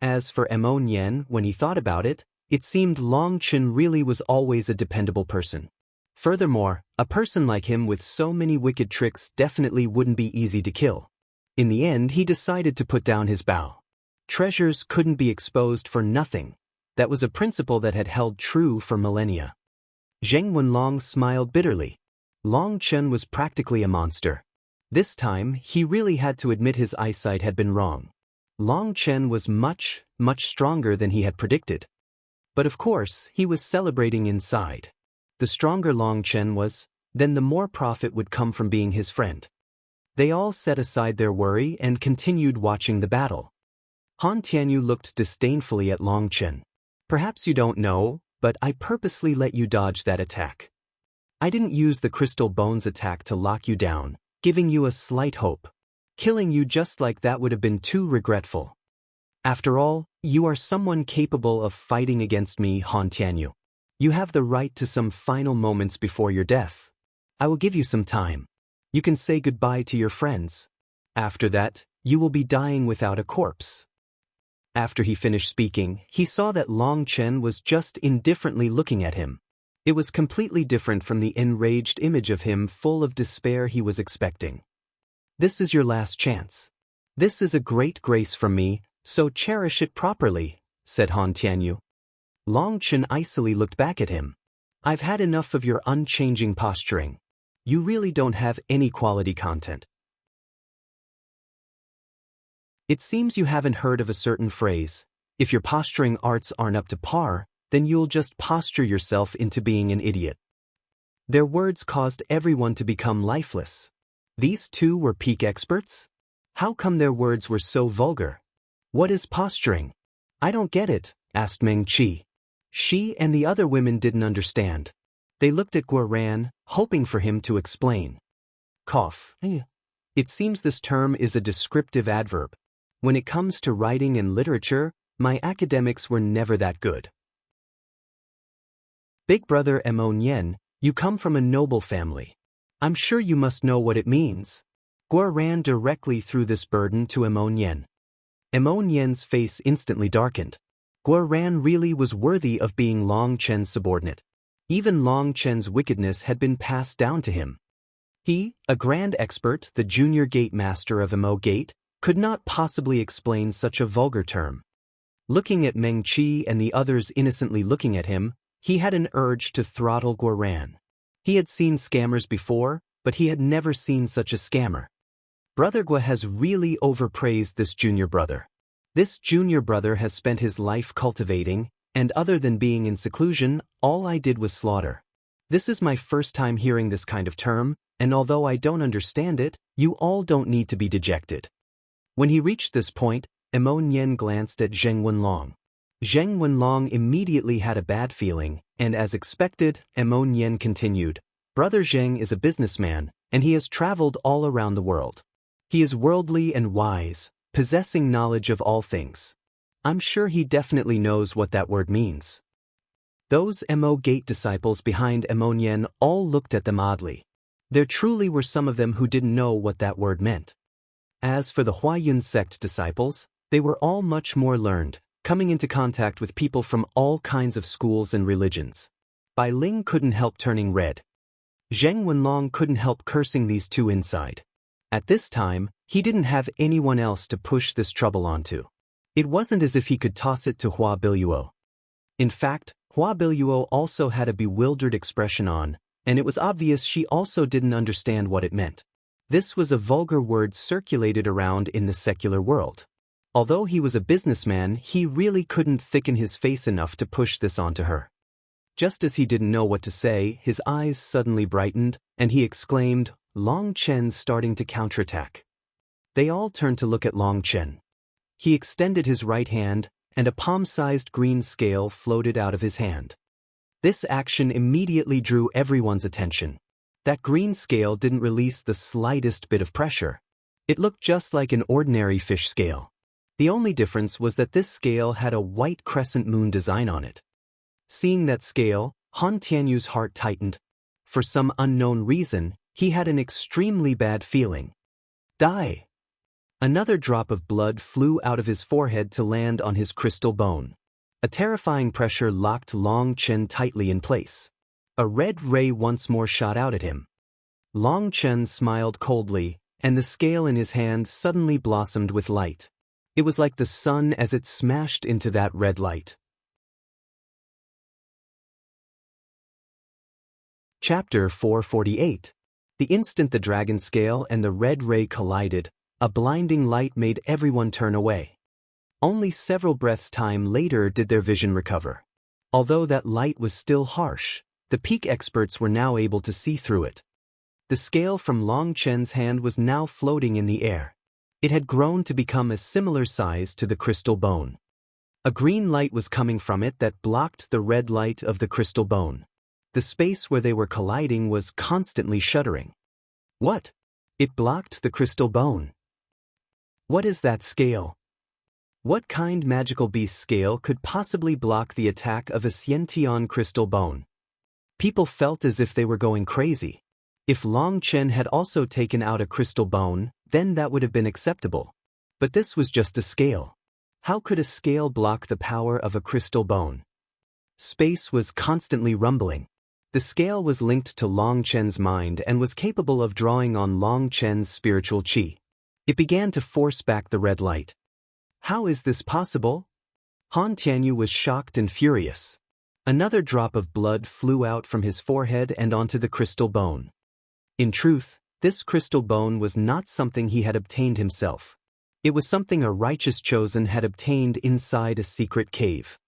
As for Mo Nian, when he thought about it, it seemed Long Chen really was always a dependable person. Furthermore, a person like him with so many wicked tricks definitely wouldn't be easy to kill. In the end, he decided to put down his bow. Treasures couldn't be exposed for nothing. That was a principle that had held true for millennia. Zheng Wenlong smiled bitterly. Long Chen was practically a monster. This time, he really had to admit his eyesight had been wrong. Long Chen was much, much stronger than he had predicted. But of course, he was celebrating inside. The stronger Long Chen was, then the more profit would come from being his friend. They all set aside their worry and continued watching the battle. Han Tianyu looked disdainfully at Long Chen. Perhaps you don't know, but I purposely let you dodge that attack. I didn't use the crystal bones attack to lock you down, giving you a slight hope. Killing you just like that would have been too regretful. After all, you are someone capable of fighting against me, Han Tianyu. You have the right to some final moments before your death. I will give you some time. You can say goodbye to your friends. After that, you will be dying without a corpse. After he finished speaking, he saw that Long Chen was just indifferently looking at him. It was completely different from the enraged image of him full of despair he was expecting. This is your last chance. This is a great grace from me, so cherish it properly, said Han Tianyu. Long Chen icily looked back at him. I've had enough of your unchanging posturing. You really don't have any quality content. It seems you haven't heard of a certain phrase. If your posturing arts aren't up to par, then you'll just posture yourself into being an idiot. Their words caused everyone to become lifeless. These two were peak experts? How come their words were so vulgar? What is posturing? I don't get it, asked Meng Qi. She and the other women didn't understand. They looked at Guoran, hoping for him to explain. Cough. It seems this term is a descriptive adverb. When it comes to writing and literature, my academics were never that good. Big brother Mo Nian, you come from a noble family. I'm sure you must know what it means. Guo ran directly through this burden to Emon Yen. Emon Yen's face instantly darkened. Guo Ran really was worthy of being Long Chen's subordinate. Even Long Chen's wickedness had been passed down to him. He, a grand expert, the junior gate master of Emo Gate, could not possibly explain such a vulgar term. Looking at Meng Qi and the others innocently looking at him, he had an urge to throttle Guo Ran. He had seen scammers before, but he had never seen such a scammer. Brother Guo has really overpraised this junior brother. This junior brother has spent his life cultivating, and other than being in seclusion, all I did was slaughter. This is my first time hearing this kind of term, and although I don't understand it, you all don't need to be dejected. When he reached this point, Emon Yen glanced at Zheng Wenlong. Zheng Wenlong immediately had a bad feeling, and as expected, Emon Yen continued, Brother Zheng is a businessman, and he has traveled all around the world. He is worldly and wise, possessing knowledge of all things. I'm sure he definitely knows what that word means. Those Emo Gate disciples behind Emon Yen all looked at them oddly. There truly were some of them who didn't know what that word meant. As for the Huayun sect disciples, they were all much more learned, coming into contact with people from all kinds of schools and religions. Bai Ling couldn't help turning red. Zheng Wenlong couldn't help cursing these two inside. At this time, he didn't have anyone else to push this trouble onto. It wasn't as if he could toss it to Hua Biluo. In fact, Hua Biluo also had a bewildered expression on, and it was obvious she also didn't understand what it meant. This was a vulgar word circulated around in the secular world. Although he was a businessman, he really couldn't thicken his face enough to push this onto her. Just as he didn't know what to say, his eyes suddenly brightened, and he exclaimed, Long Chen's starting to counterattack. They all turned to look at Long Chen. He extended his right hand, and a palm-sized green scale floated out of his hand. This action immediately drew everyone's attention. That green scale didn't release the slightest bit of pressure. It looked just like an ordinary fish scale. The only difference was that this scale had a white crescent moon design on it. Seeing that scale, Han Tianyu's heart tightened. For some unknown reason, he had an extremely bad feeling. Die! Another drop of blood flew out of his forehead to land on his crystal bone. A terrifying pressure locked Long Chen tightly in place. A red ray once more shot out at him. Long Chen smiled coldly, and the scale in his hand suddenly blossomed with light. It was like the sun as it smashed into that red light. Chapter 448. The instant the dragon scale and the red ray collided, a blinding light made everyone turn away. Only several breaths' time later did their vision recover. Although that light was still harsh, the peak experts were now able to see through it. The scale from Long Chen's hand was now floating in the air. It had grown to become a similar size to the crystal bone. A green light was coming from it that blocked the red light of the crystal bone. The space where they were colliding was constantly shuddering. What? It blocked the crystal bone. What is that scale? What kind magical beast scale could possibly block the attack of a Xiantian crystal bone? People felt as if they were going crazy. If Long Chen had also taken out a crystal bone, then that would have been acceptable. But this was just a scale. How could a scale block the power of a crystal bone? Space was constantly rumbling. The scale was linked to Long Chen's mind and was capable of drawing on Long Chen's spiritual qi. It began to force back the red light. How is this possible? Han Tianyu was shocked and furious. Another drop of blood flew out from his forehead and onto the crystal bone. In truth, this crystal bone was not something he had obtained himself. It was something a righteous chosen had obtained inside a secret cave.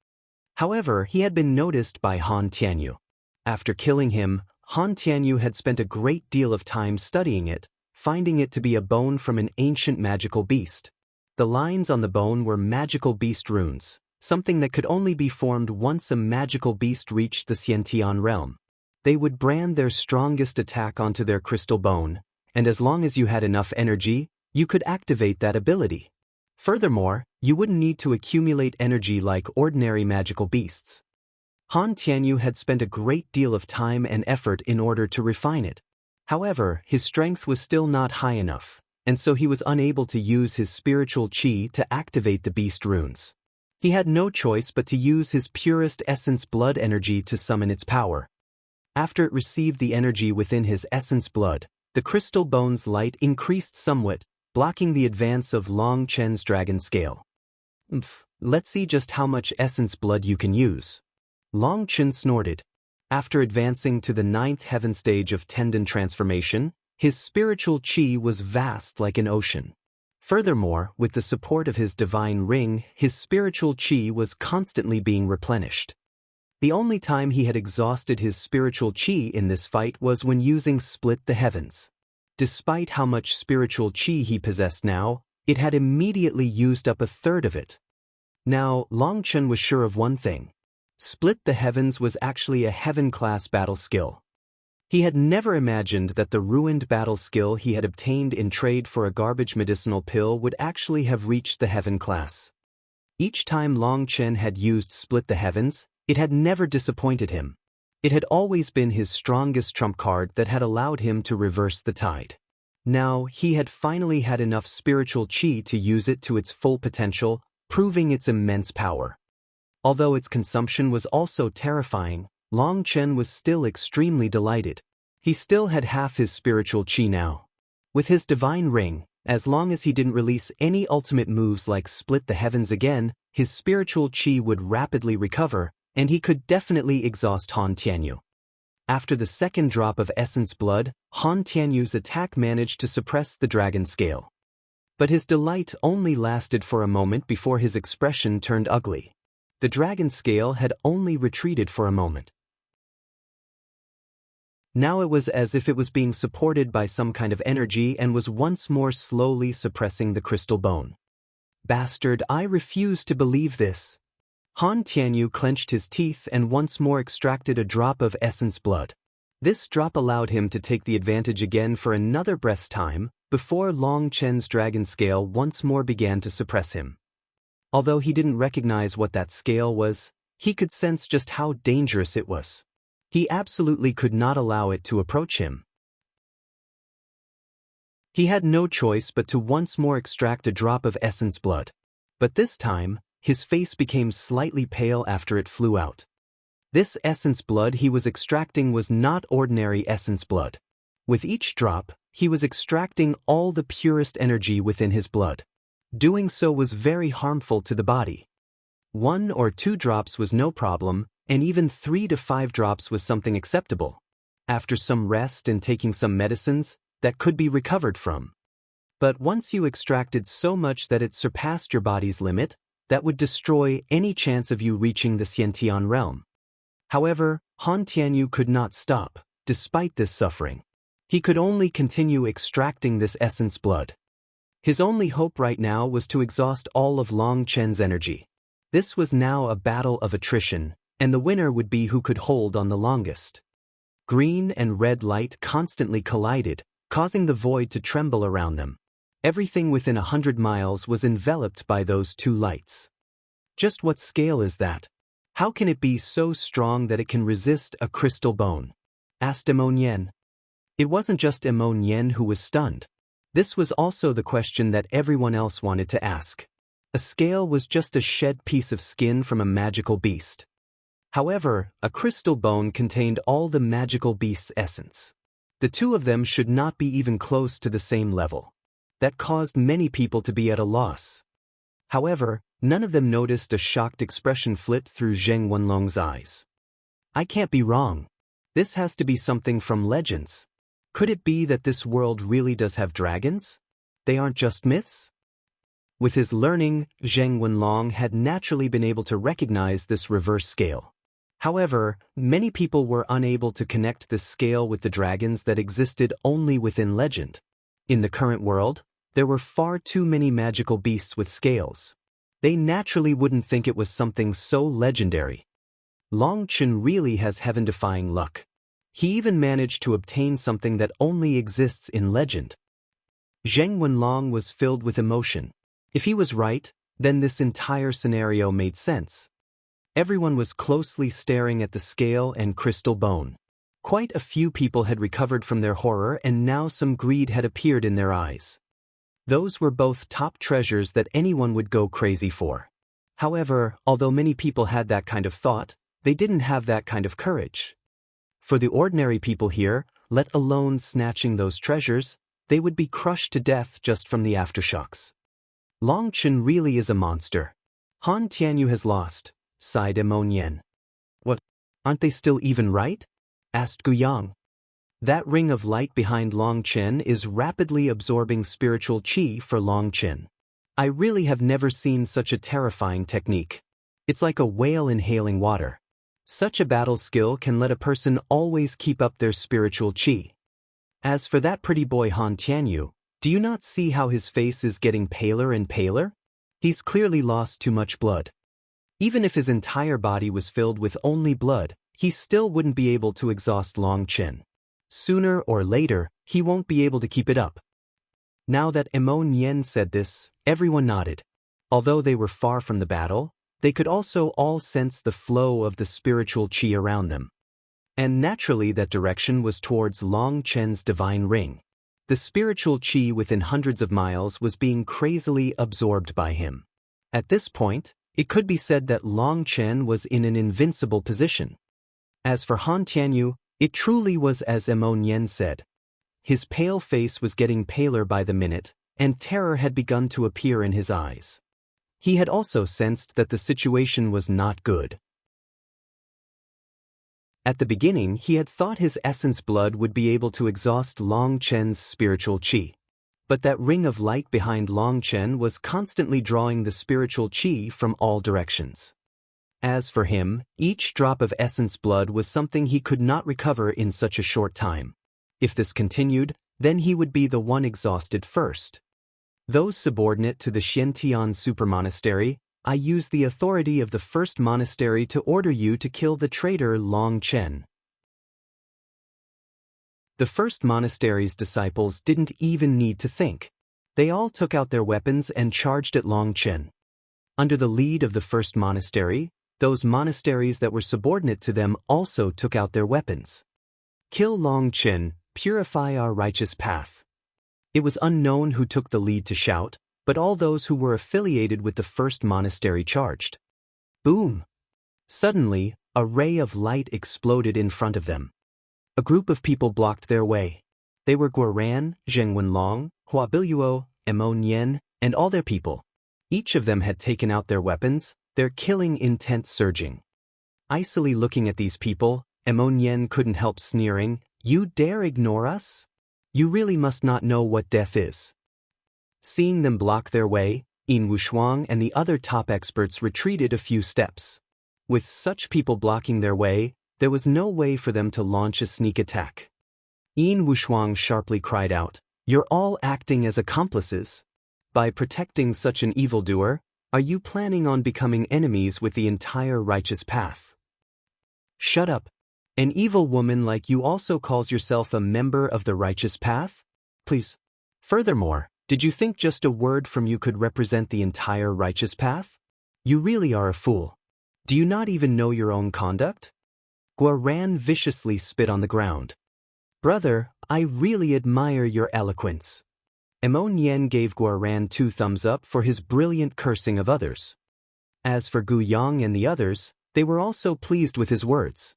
However, he had been noticed by Han Tianyu. After killing him, Han Tianyu had spent a great deal of time studying it, finding it to be a bone from an ancient magical beast. The lines on the bone were magical beast runes, something that could only be formed once a magical beast reached the Xiantian realm. They would brand their strongest attack onto their crystal bone, and as long as you had enough energy, you could activate that ability. Furthermore, you wouldn't need to accumulate energy like ordinary magical beasts. Han Tianyu had spent a great deal of time and effort in order to refine it. However, his strength was still not high enough. and so he was unable to use his spiritual chi to activate the beast runes. He had no choice but to use his purest essence blood energy to summon its power. After it received the energy within his essence blood, the crystal bone's light increased somewhat, blocking the advance of Long Chen's dragon scale. Let's see just how much essence blood you can use. Long Chen snorted. After advancing to the 9th heaven stage of tendon transformation, his spiritual chi was vast like an ocean. Furthermore, with the support of his divine ring, his spiritual chi was constantly being replenished. The only time he had exhausted his spiritual chi in this fight was when using Split the Heavens. Despite how much spiritual chi he possessed now, it had immediately used up a third of it. Now, Long Chen was sure of one thing. Split the Heavens was actually a heaven-class battle skill. He had never imagined that the ruined battle skill he had obtained in trade for a garbage medicinal pill would actually have reached the heaven class. Each time Long Chen had used Split the Heavens, it had never disappointed him. It had always been his strongest trump card that had allowed him to reverse the tide. Now, he had finally had enough spiritual chi to use it to its full potential, proving its immense power. Although its consumption was also terrifying, Long Chen was still extremely delighted. He still had half his spiritual chi now. With his divine ring, as long as he didn't release any ultimate moves like Split the Heavens again, his spiritual chi would rapidly recover, and he could definitely exhaust Han Tianyu. After the second drop of essence blood, Han Tianyu's attack managed to suppress the dragon scale. But his delight only lasted for a moment before his expression turned ugly. The dragon scale had only retreated for a moment. Now it was as if it was being supported by some kind of energy and was once more slowly suppressing the crystal bone. Bastard, I refuse to believe this. Han Tianyu clenched his teeth and once more extracted a drop of essence blood. This drop allowed him to take the advantage again for another breath's time, before Long Chen's dragon scale once more began to suppress him. Although he didn't recognize what that scale was, he could sense just how dangerous it was. He absolutely could not allow it to approach him. He had no choice but to once more extract a drop of essence blood. But this time, his face became slightly pale after it flew out. This essence blood he was extracting was not ordinary essence blood. With each drop, he was extracting all the purest energy within his blood. Doing so was very harmful to the body. 1 or 2 drops was no problem, and even 3 to 5 drops was something acceptable. After some rest and taking some medicines, that could be recovered from. But once you extracted so much that it surpassed your body's limit, that would destroy any chance of you reaching the Xiantian realm. However, Han Tianyu could not stop, despite this suffering. He could only continue extracting this essence blood. His only hope right now was to exhaust all of Long Chen's energy. This was now a battle of attrition, and the winner would be who could hold on the longest. Green and red light constantly collided, causing the void to tremble around them. Everything within 100 miles was enveloped by those two lights. Just what scale is that? How can it be so strong that it can resist a crystal bone? Asked Emon Yen. It wasn't just Emon Yen who was stunned. This was also the question that everyone else wanted to ask. A scale was just a shed piece of skin from a magical beast. However, a crystal bone contained all the magical beast's essence. The two of them should not be even close to the same level. That caused many people to be at a loss. However, none of them noticed a shocked expression flit through Zheng Wenlong's eyes. I can't be wrong. This has to be something from legends. Could it be that this world really does have dragons? They aren't just myths? With his learning, Zheng Wenlong had naturally been able to recognize this reverse scale. However, many people were unable to connect this scale with the dragons that existed only within legend. In the current world, there were far too many magical beasts with scales. They naturally wouldn't think it was something so legendary. Long Chen really has heaven-defying luck. He even managed to obtain something that only exists in legend. Zheng Wenlong was filled with emotion. If he was right, then this entire scenario made sense. Everyone was closely staring at the scale and crystal bone. Quite a few people had recovered from their horror, and now some greed had appeared in their eyes. Those were both top treasures that anyone would go crazy for. However, although many people had that kind of thought, they didn't have that kind of courage. For the ordinary people here, let alone snatching those treasures, they would be crushed to death just from the aftershocks. Long Chen really is a monster. Han Tianyu has lost, sighed Mo Nian. What? Aren't they still even right? Asked Gu Yang. That ring of light behind Long Chen is rapidly absorbing spiritual qi for Long Chen. I really have never seen such a terrifying technique. It's like a whale inhaling water. Such a battle skill can let a person always keep up their spiritual qi. As for that pretty boy Han Tianyu, do you not see how his face is getting paler and paler? He's clearly lost too much blood. Even if his entire body was filled with only blood, he still wouldn't be able to exhaust Long Chen. Sooner or later, he won't be able to keep it up. Now that Mo Nian said this, everyone nodded. Although they were far from the battle, they could also all sense the flow of the spiritual qi around them. And naturally that direction was towards Long Chen's divine ring. The spiritual qi within hundreds of miles was being crazily absorbed by him. At this point, it could be said that Long Chen was in an invincible position. As for Han Tianyu, it truly was as Mo Nian said. His pale face was getting paler by the minute, and terror had begun to appear in his eyes. He had also sensed that the situation was not good. At the beginning, he had thought his essence blood would be able to exhaust Long Chen's spiritual qi. But that ring of light behind Long Chen was constantly drawing the spiritual qi from all directions. As for him, each drop of essence blood was something he could not recover in such a short time. If this continued, then he would be the one exhausted first. Those subordinate to the Xiantian supermonastery, I use the authority of the first monastery to order you to kill the traitor Long Chen. The first monastery's disciples didn't even need to think. They all took out their weapons and charged at Long Chen. Under the lead of the first monastery, those monasteries that were subordinate to them also took out their weapons. Kill Long Chen, purify our righteous path. It was unknown who took the lead to shout, but all those who were affiliated with the first monastery charged. Boom! Suddenly, a ray of light exploded in front of them. A group of people blocked their way. They were Guoran, Zheng Wenlong, Hua Biluo, Mo Nian, and all their people. Each of them had taken out their weapons, their killing intent surging. Icily looking at these people, Mo Nian couldn't help sneering, "You dare ignore us? You really must not know what death is." Seeing them block their way, Yin Wushuang and the other top experts retreated a few steps. With such people blocking their way, there was no way for them to launch a sneak attack. Yin Wushuang sharply cried out, "You're all acting as accomplices. By protecting such an evildoer, are you planning on becoming enemies with the entire righteous path?" Shut up. An evil woman like you also calls yourself a member of the righteous path? Please. Furthermore, did you think just a word from you could represent the entire righteous path? You really are a fool. Do you not even know your own conduct? Guoran viciously spit on the ground. Brother, I really admire your eloquence. Mo Nian gave Guoran 2 thumbs up for his brilliant cursing of others. As for Gu Yang and the others, they were also pleased with his words.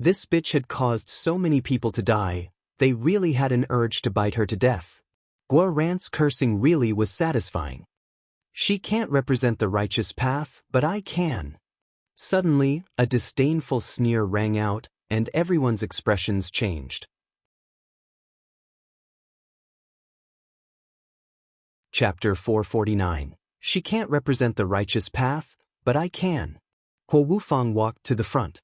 This bitch had caused so many people to die, they really had an urge to bite her to death. Guoran's cursing really was satisfying. She can't represent the righteous path, but I can. Suddenly, a disdainful sneer rang out, and everyone's expressions changed. Chapter 449. She can't represent the righteous path, but I can. Huo Wufang walked to the front.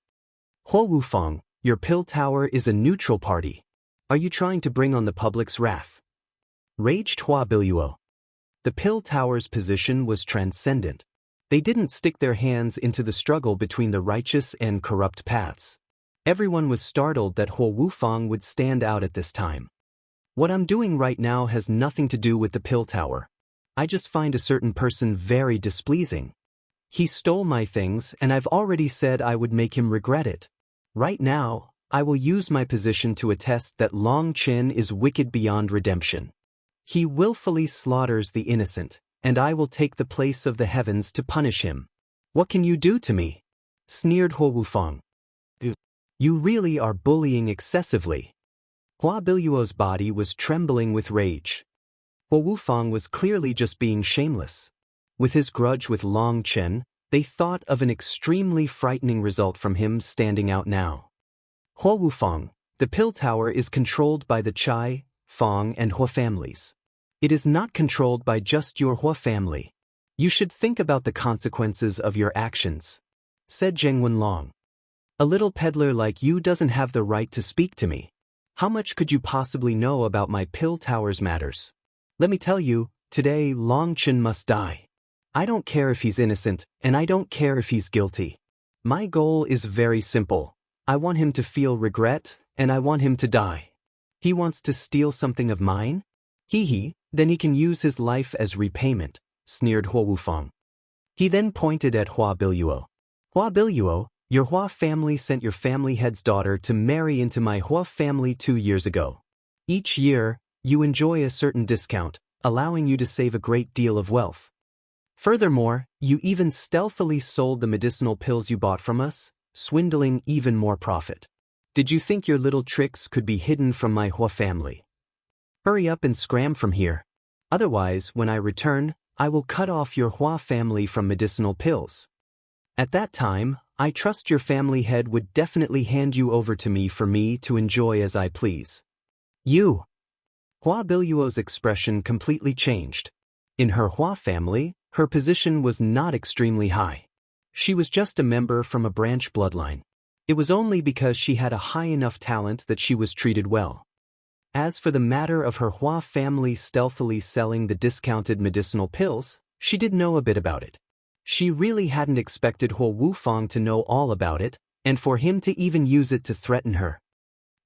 Huo Wufang, your pill tower is a neutral party. Are you trying to bring on the public's wrath? Raged Hua Biluo. The pill tower's position was transcendent. They didn't stick their hands into the struggle between the righteous and corrupt paths. Everyone was startled that Huo Wufang would stand out at this time. What I'm doing right now has nothing to do with the pill tower. I just find a certain person very displeasing. He stole my things and I've already said I would make him regret it. Right now, I will use my position to attest that Long Chen is wicked beyond redemption. He willfully slaughters the innocent, and I will take the place of the heavens to punish him. What can you do to me? Sneered Hua Wufang. You really are bullying excessively. Hua Biluo's body was trembling with rage. Hua Wufang was clearly just being shameless. With his grudge with Long Chen, they thought of an extremely frightening result from him standing out now. Hua Wufang, the pill tower is controlled by the Chai, Fang and Hua families. It is not controlled by just your Hua family. You should think about the consequences of your actions, said Zheng Wenlong. A little peddler like you doesn't have the right to speak to me. How much could you possibly know about my pill tower's matters? Let me tell you, today Long Chen must die. I don't care if he's innocent, and I don't care if he's guilty. My goal is very simple. I want him to feel regret, and I want him to die. He wants to steal something of mine? Then he can use his life as repayment, sneered Hua Wufang. He then pointed at Hua Biluo. Hua Biluo, your Hua family sent your family head's daughter to marry into my Hua family 2 years ago. Each year, you enjoy a certain discount, allowing you to save a great deal of wealth. Furthermore, you even stealthily sold the medicinal pills you bought from us, swindling even more profit. Did you think your little tricks could be hidden from my Hua family? Hurry up and scram from here. Otherwise, when I return, I will cut off your Hua family from medicinal pills. At that time, I trust your family head would definitely hand you over to me for me to enjoy as I please. You. Hua Biluo's expression completely changed. In her Hua family, her position was not extremely high. She was just a member from a branch bloodline. It was only because she had a high enough talent that she was treated well. As for the matter of her Hua family stealthily selling the discounted medicinal pills, she did know a bit about it. She really hadn't expected Hua Wufang to know all about it, and for him to even use it to threaten her.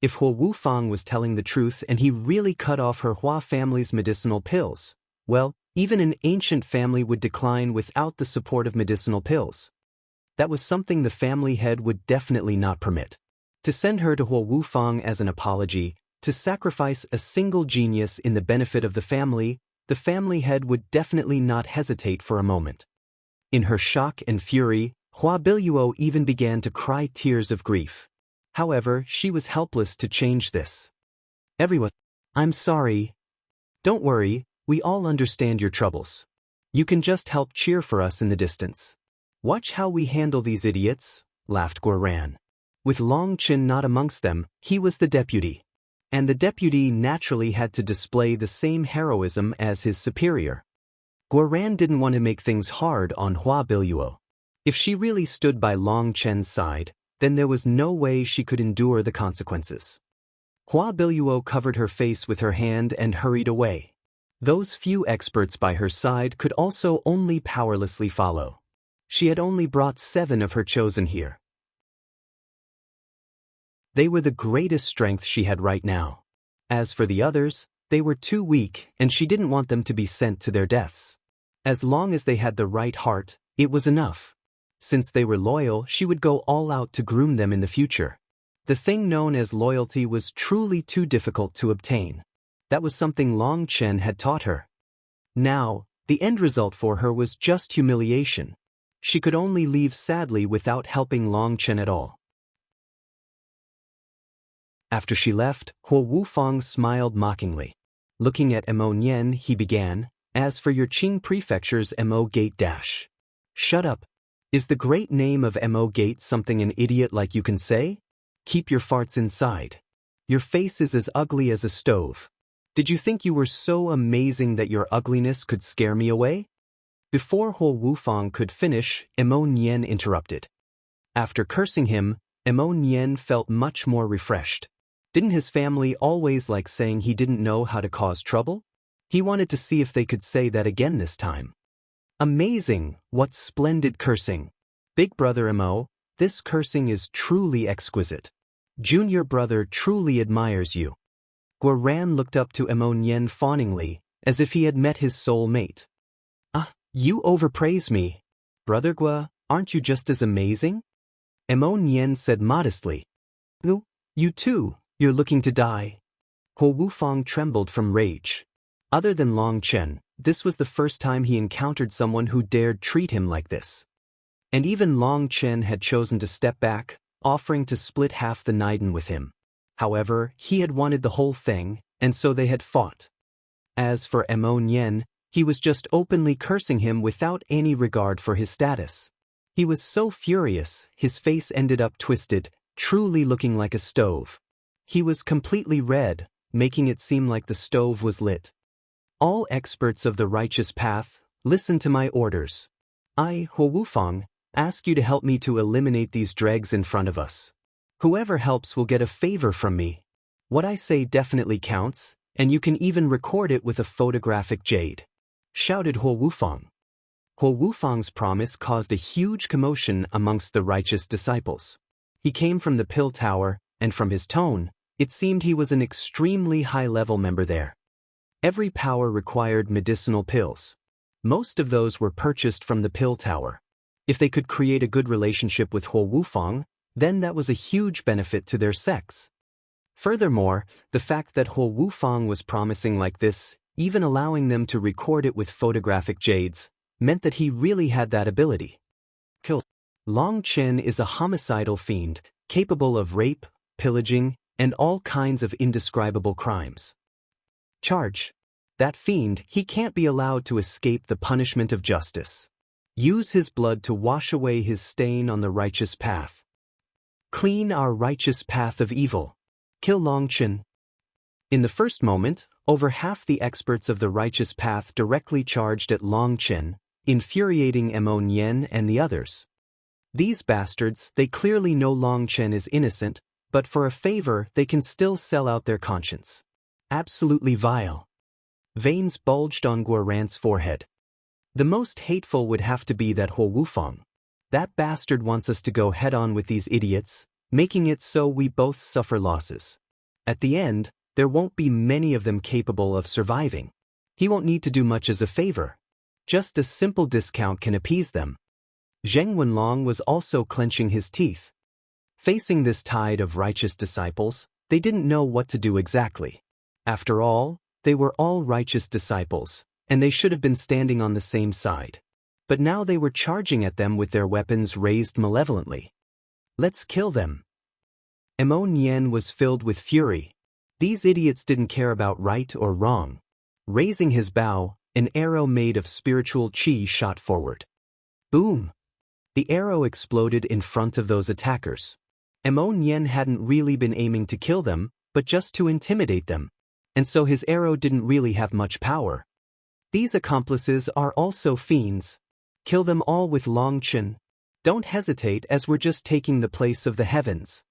If Hua Wufang was telling the truth and he really cut off her Hua family's medicinal pills, well, even an ancient family would decline without the support of medicinal pills. That was something the family head would definitely not permit. To send her to Hua Wufang as an apology, to sacrifice a single genius in the benefit of the family head would definitely not hesitate for a moment. In her shock and fury, Hua Biluo even began to cry tears of grief. However, she was helpless to change this. Everyone, I'm sorry. Don't worry, we all understand your troubles. You can just help cheer for us in the distance. Watch how we handle these idiots, laughed Guoran. With Long Chen not amongst them, he was the deputy. And the deputy naturally had to display the same heroism as his superior. Guoran didn't want to make things hard on Hua Biluo. If she really stood by Long Chen's side, then there was no way she could endure the consequences. Hua Biluo covered her face with her hand and hurried away. Those few experts by her side could also only powerlessly follow. She had only brought 7 of her chosen here. They were the greatest strength she had right now. As for the others, they were too weak and she didn't want them to be sent to their deaths. As long as they had the right heart, it was enough. Since they were loyal, she would go all out to groom them in the future. The thing known as loyalty was truly too difficult to obtain. That was something Long Chen had taught her. Now, the end result for her was just humiliation. She could only leave sadly without helping Long Chen at all. After she left, Hua Wufang smiled mockingly. Looking at Mo Nian, he began, as for your Qing prefecture's Mo Gate dash. Shut up. Is the great name of Mo Gate something an idiot like you can say? Keep your farts inside. Your face is as ugly as a stove. Did you think you were so amazing that your ugliness could scare me away? Before Hua Wufang could finish, Mo Nian interrupted. After cursing him, Mo Nian felt much more refreshed. Didn't his family always like saying he didn't know how to cause trouble? He wanted to see if they could say that again this time. Amazing, what splendid cursing. Big brother Mo, this cursing is truly exquisite. Junior brother truly admires you. Guoran looked up to Mo Nian fawningly, as if he had met his soul mate. Ah, you overpraise me. Brother Gua, aren't you just as amazing? Mo Nian said modestly. You too, you're looking to die. Hua Wufang trembled from rage. Other than Long Chen, this was the first time he encountered someone who dared treat him like this. And even Long Chen had chosen to step back, offering to split half the Naiden with him. However, he had wanted the whole thing, and so they had fought. As for Mo Nian, he was just openly cursing him without any regard for his status. He was so furious, his face ended up twisted, truly looking like a stove. He was completely red, making it seem like the stove was lit. All experts of the righteous path, listen to my orders. I, Huo Wufang, ask you to help me to eliminate these dregs in front of us. Whoever helps will get a favor from me. What I say definitely counts, and you can even record it with a photographic jade," shouted Huo Wufang. Huo Wufang's promise caused a huge commotion amongst the righteous disciples. He came from the Pill Tower, and from his tone, it seemed he was an extremely high-level member there. Every power required medicinal pills. Most of those were purchased from the Pill Tower. If they could create a good relationship with Huo Wufang, then that was a huge benefit to their sex. Furthermore, the fact that Huo Wufang was promising like this, even allowing them to record it with photographic jades, meant that he really had that ability. Kill. Long Chen is a homicidal fiend, capable of rape, pillaging, and all kinds of indescribable crimes. Charge. That fiend, he can't be allowed to escape the punishment of justice. Use his blood to wash away his stain on the righteous path. Clean our righteous path of evil. Kill Long Chen. In the first moment, over half the experts of the righteous path directly charged at Long Chen, infuriating Mo Nian and the others. These bastards, they clearly know Long Chen is innocent, but for a favor they can still sell out their conscience. Absolutely vile. Veins bulged on Guoran's forehead. The most hateful would have to be that Huo Wufang. That bastard wants us to go head-on with these idiots, making it so we both suffer losses. At the end, there won't be many of them capable of surviving. He won't need to do much as a favor. Just a simple discount can appease them. Zheng Wenlong was also clenching his teeth. Facing this tide of righteous disciples, they didn't know what to do exactly. After all, they were all righteous disciples, and they should have been standing on the same side. But now they were charging at them with their weapons raised malevolently. Let's kill them. Mo Nian was filled with fury. These idiots didn't care about right or wrong. Raising his bow, an arrow made of spiritual qi shot forward. Boom! The arrow exploded in front of those attackers. Mo Nian hadn't really been aiming to kill them, but just to intimidate them. And so his arrow didn't really have much power. These accomplices are also fiends. Kill them all with Long Chen. Don't hesitate, as we're just taking the place of the heavens.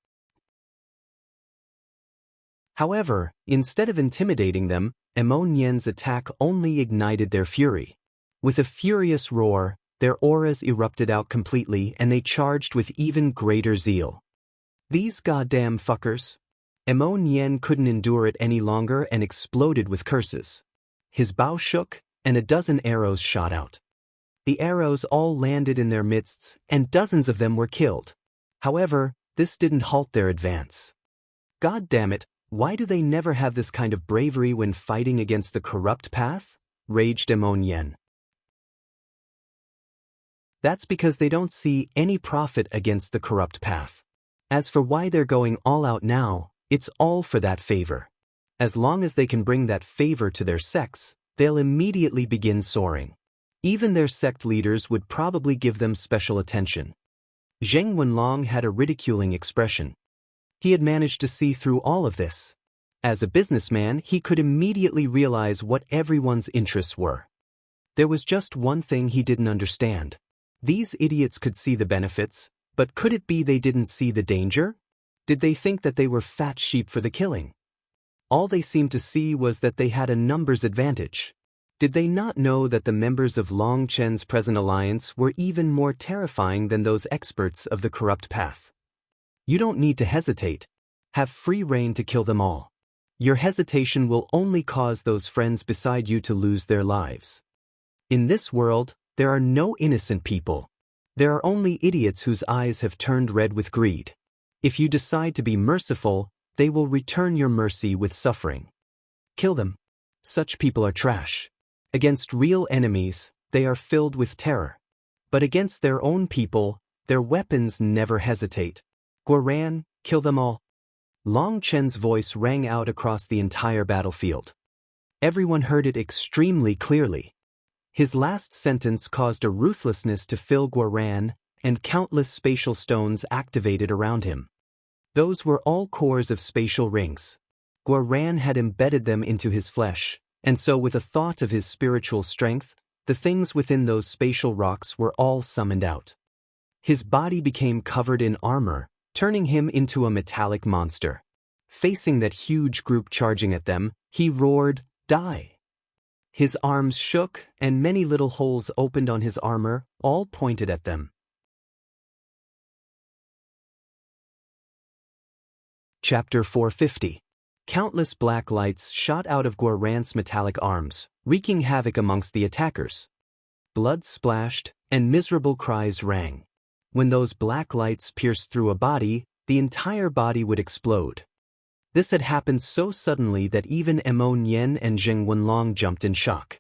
However, instead of intimidating them, Mo Nian's attack only ignited their fury. With a furious roar, their auras erupted out completely and they charged with even greater zeal. These goddamn fuckers. Mo Nian couldn't endure it any longer and exploded with curses. His bow shook, and a dozen arrows shot out. The arrows all landed in their midst, and dozens of them were killed. However, this didn't halt their advance. God damn it, why do they never have this kind of bravery when fighting against the corrupt path? Raged Mo Nian. That's because they don't see any profit against the corrupt path. As for why they're going all out now, it's all for that favor. As long as they can bring that favor to their sects, they'll immediately begin soaring. Even their sect leaders would probably give them special attention. Zheng Wenlong had a ridiculing expression. He had managed to see through all of this. As a businessman, he could immediately realize what everyone's interests were. There was just one thing he didn't understand. These idiots could see the benefits, but could it be they didn't see the danger? Did they think that they were fat sheep for the killing? All they seemed to see was that they had a numbers advantage. Did they not know that the members of Long Chen's present alliance were even more terrifying than those experts of the corrupt path? You don't need to hesitate. Have free rein to kill them all. Your hesitation will only cause those friends beside you to lose their lives. In this world, there are no innocent people. There are only idiots whose eyes have turned red with greed. If you decide to be merciful, they will return your mercy with suffering. Kill them. Such people are trash. Against real enemies, they are filled with terror. But against their own people, their weapons never hesitate. Guoran, kill them all. Long Chen's voice rang out across the entire battlefield. Everyone heard it extremely clearly. His last sentence caused a ruthlessness to fill Guoran, and countless spatial stones activated around him. Those were all cores of spatial rings. Guoran had embedded them into his flesh, and so with a thought of his spiritual strength, the things within those spatial rocks were all summoned out. His body became covered in armor, turning him into a metallic monster. Facing that huge group charging at them, he roared, "Die!" His arms shook, and many little holes opened on his armor, all pointed at them. Chapter 450. Countless black lights shot out of Guoran's metallic arms, wreaking havoc amongst the attackers. Blood splashed, and miserable cries rang. When those black lights pierced through a body, the entire body would explode. This had happened so suddenly that even Mo Nian and Zheng Wenlong jumped in shock.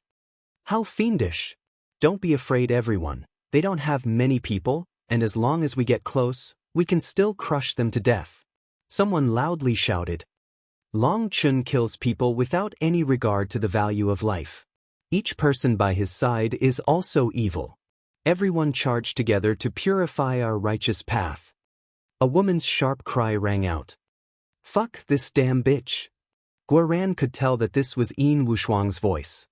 How fiendish! Don't be afraid, everyone. They don't have many people, and as long as we get close, we can still crush them to death. Someone loudly shouted. Long Chun kills people without any regard to the value of life. Each person by his side is also evil. Everyone charged together to purify our righteous path. A woman's sharp cry rang out. Fuck this damn bitch. Guoran could tell that this was Yin Wushuang's voice.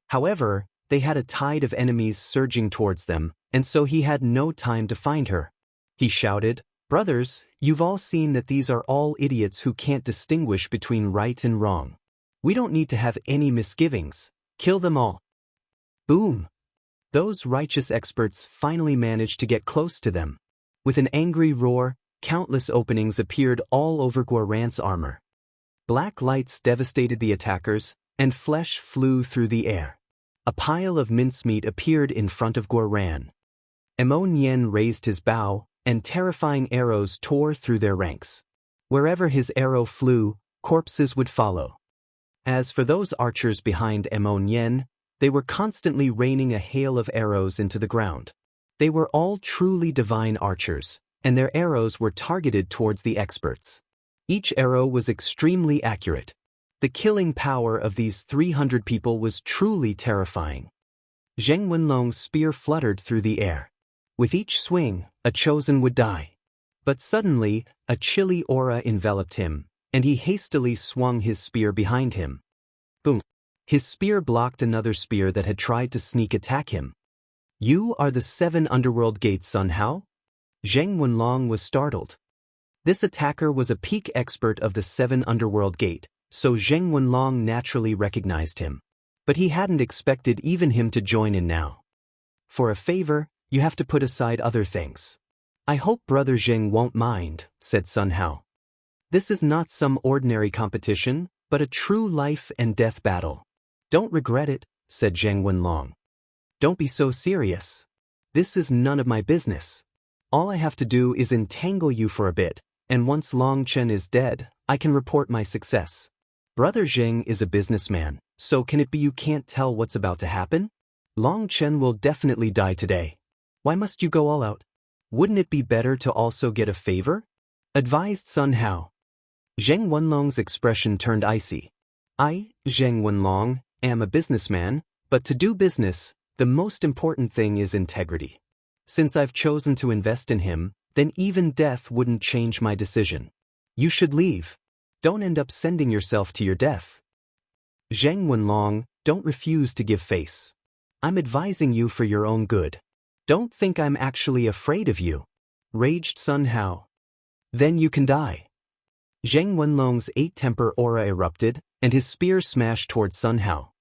However, they had a tide of enemies surging towards them, and so he had no time to find her. He shouted, "Brothers, you've all seen that these are all idiots who can't distinguish between right and wrong. We don't need to have any misgivings. Kill them all." Boom! Those righteous experts finally managed to get close to them. With an angry roar, countless openings appeared all over Guoran's armor. Black lights devastated the attackers, and flesh flew through the air. A pile of mincemeat appeared in front of Guoran. Mo Nian raised his bow, and terrifying arrows tore through their ranks. Wherever his arrow flew, corpses would follow. As for those archers behind Mo Nian, they were constantly raining a hail of arrows into the ground. They were all truly divine archers, and their arrows were targeted towards the experts. Each arrow was extremely accurate. The killing power of these 300 people was truly terrifying. Zheng Wenlong's spear fluttered through the air. With each swing, a chosen would die. But suddenly, a chilly aura enveloped him, and he hastily swung his spear behind him. Boom! His spear blocked another spear that had tried to sneak attack him. "You are the 7 underworld gates, Sun Hao?" Zheng Wenlong was startled. This attacker was a peak expert of the 7 underworld gate, so Zheng Wenlong naturally recognized him. But he hadn't expected even him to join in now. For a favor, you have to put aside other things. "I hope Brother Zheng won't mind," said Sun Hao. "This is not some ordinary competition, but a true life and death battle." "Don't regret it," said Zheng Wenlong. "Don't be so serious. This is none of my business. All I have to do is entangle you for a bit, and once Long Chen is dead, I can report my success. Brother Zheng is a businessman, so can it be you can't tell what's about to happen? Long Chen will definitely die today. Why must you go all out? Wouldn't it be better to also get a favor?" advised Sun Hao. Zheng Wenlong's expression turned icy. "I, Zheng Wenlong, am a businessman, but to do business, the most important thing is integrity. Since I've chosen to invest in him, then even death wouldn't change my decision. You should leave. Don't end up sending yourself to your death." "Zheng Wenlong, don't refuse to give face. I'm advising you for your own good. Don't think I'm actually afraid of you," raged Sun Hao. "Then you can die." Zheng Wenlong's 8-temper aura erupted, and his spear smashed towards Sun Hao.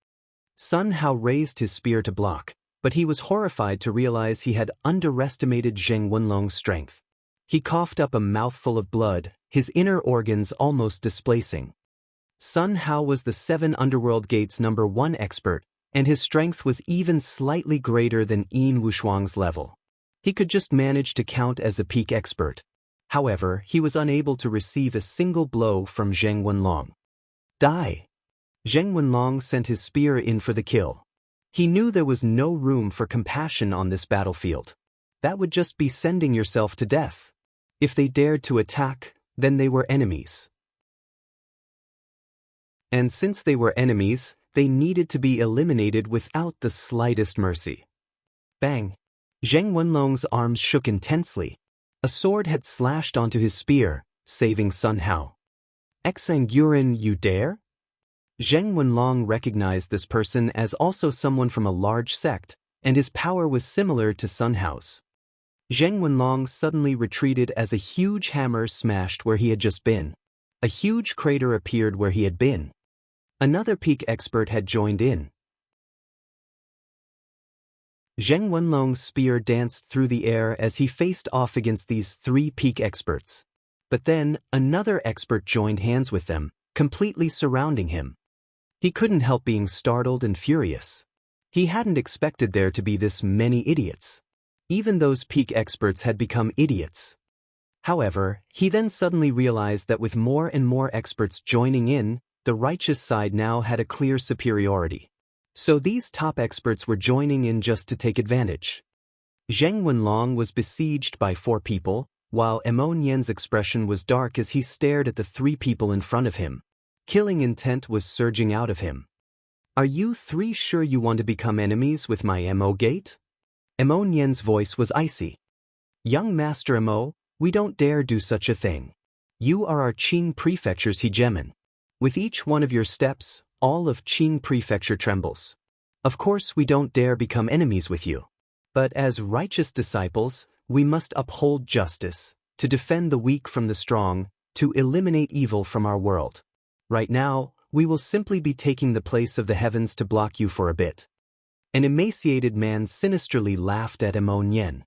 Sun Hao raised his spear to block, but he was horrified to realize he had underestimated Zheng Wenlong's strength. He coughed up a mouthful of blood, his inner organs almost displacing. Sun Hao was the 7 underworld gates #1 expert, and his strength was even slightly greater than Yin Wushuang's level. He could just manage to count as a peak expert. However, he was unable to receive a single blow from Zheng Wenlong. "Die!" Zheng Wenlong sent his spear in for the kill. He knew there was no room for compassion on this battlefield. That would just be sending yourself to death. If they dared to attack, then they were enemies. And since they were enemies, they needed to be eliminated without the slightest mercy. Bang! Zheng Wenlong's arms shook intensely. A sword had slashed onto his spear, saving Sun Hao. Exangurin, you dare? Zheng Wenlong recognized this person as also someone from a large sect, and his power was similar to Sun Hao's. Zheng Wenlong suddenly retreated as a huge hammer smashed where he had just been. A huge crater appeared where he had been. Another peak expert had joined in. Zheng Wenlong's spear danced through the air as he faced off against these 3 peak experts. But then, another expert joined hands with them, completely surrounding him. He couldn't help being startled and furious. He hadn't expected there to be this many idiots. Even those peak experts had become idiots. However, he then suddenly realized that with more and more experts joining in, the righteous side now had a clear superiority. So these top experts were joining in just to take advantage. Zheng Wenlong was besieged by 4 people, while Emon Yen's expression was dark as he stared at the 3 people in front of him. Killing intent was surging out of him. Are you 3 sure you want to become enemies with my Mo gate? Emon Yen's voice was icy. Young Master Mo, we don't dare do such a thing. You are our Qing Prefecture's hegemon. With each one of your steps, all of Qing Prefecture trembles. Of course we don't dare become enemies with you. But as righteous disciples, we must uphold justice, to defend the weak from the strong, to eliminate evil from our world. Right now, we will simply be taking the place of the heavens to block you for a bit. An emaciated man sinisterly laughed at Emon Yen.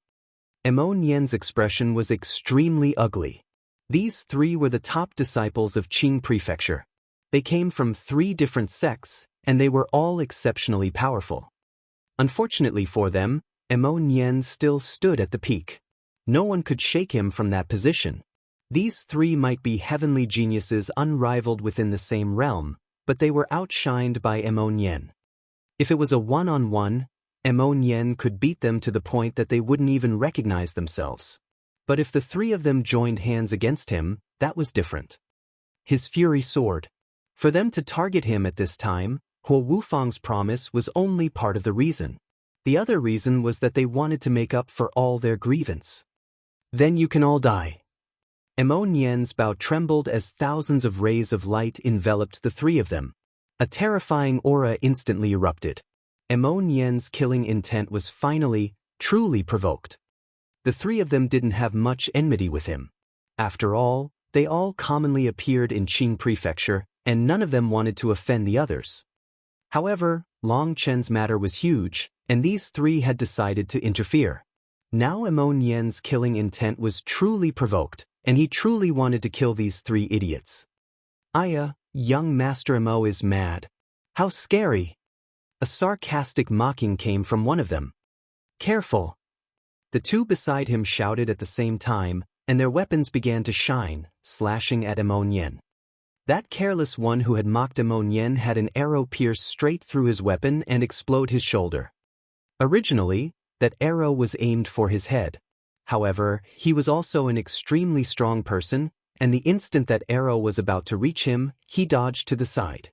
Emon Yen's expression was extremely ugly. These 3 were the top disciples of Qing Prefecture. They came from 3 different sects, and they were all exceptionally powerful. Unfortunately for them, Emon Yen still stood at the peak. No one could shake him from that position. These 3 might be heavenly geniuses unrivaled within the same realm, but they were outshined by Emon Yen. If it was a one-on-one, Emon Yen could beat them to the point that they wouldn't even recognize themselves. But if the 3 of them joined hands against him, that was different. His fury soared. For them to target him at this time, Huo Wufang's promise was only part of the reason. The other reason was that they wanted to make up for all their grievance. Then you can all die. Emon Yen's bow trembled as thousands of rays of light enveloped the 3 of them. A terrifying aura instantly erupted. Emon Yen's killing intent was finally, truly provoked. The 3 of them didn't have much enmity with him. After all, they all commonly appeared in Qing Prefecture, and none of them wanted to offend the others. However, Long Chen's matter was huge, and these 3 had decided to interfere. Now Emon Yen's killing intent was truly provoked, and he truly wanted to kill these 3 idiots. Aya, young Master Mo is mad. How scary! A sarcastic mocking came from one of them. Careful! The 2 beside him shouted at the same time, and their weapons began to shine, slashing at Emon Yen. That careless one who had mocked Emon Yen had an arrow pierce straight through his weapon and explode his shoulder. Originally, that arrow was aimed for his head. However, he was also an extremely strong person, and the instant that arrow was about to reach him, he dodged to the side.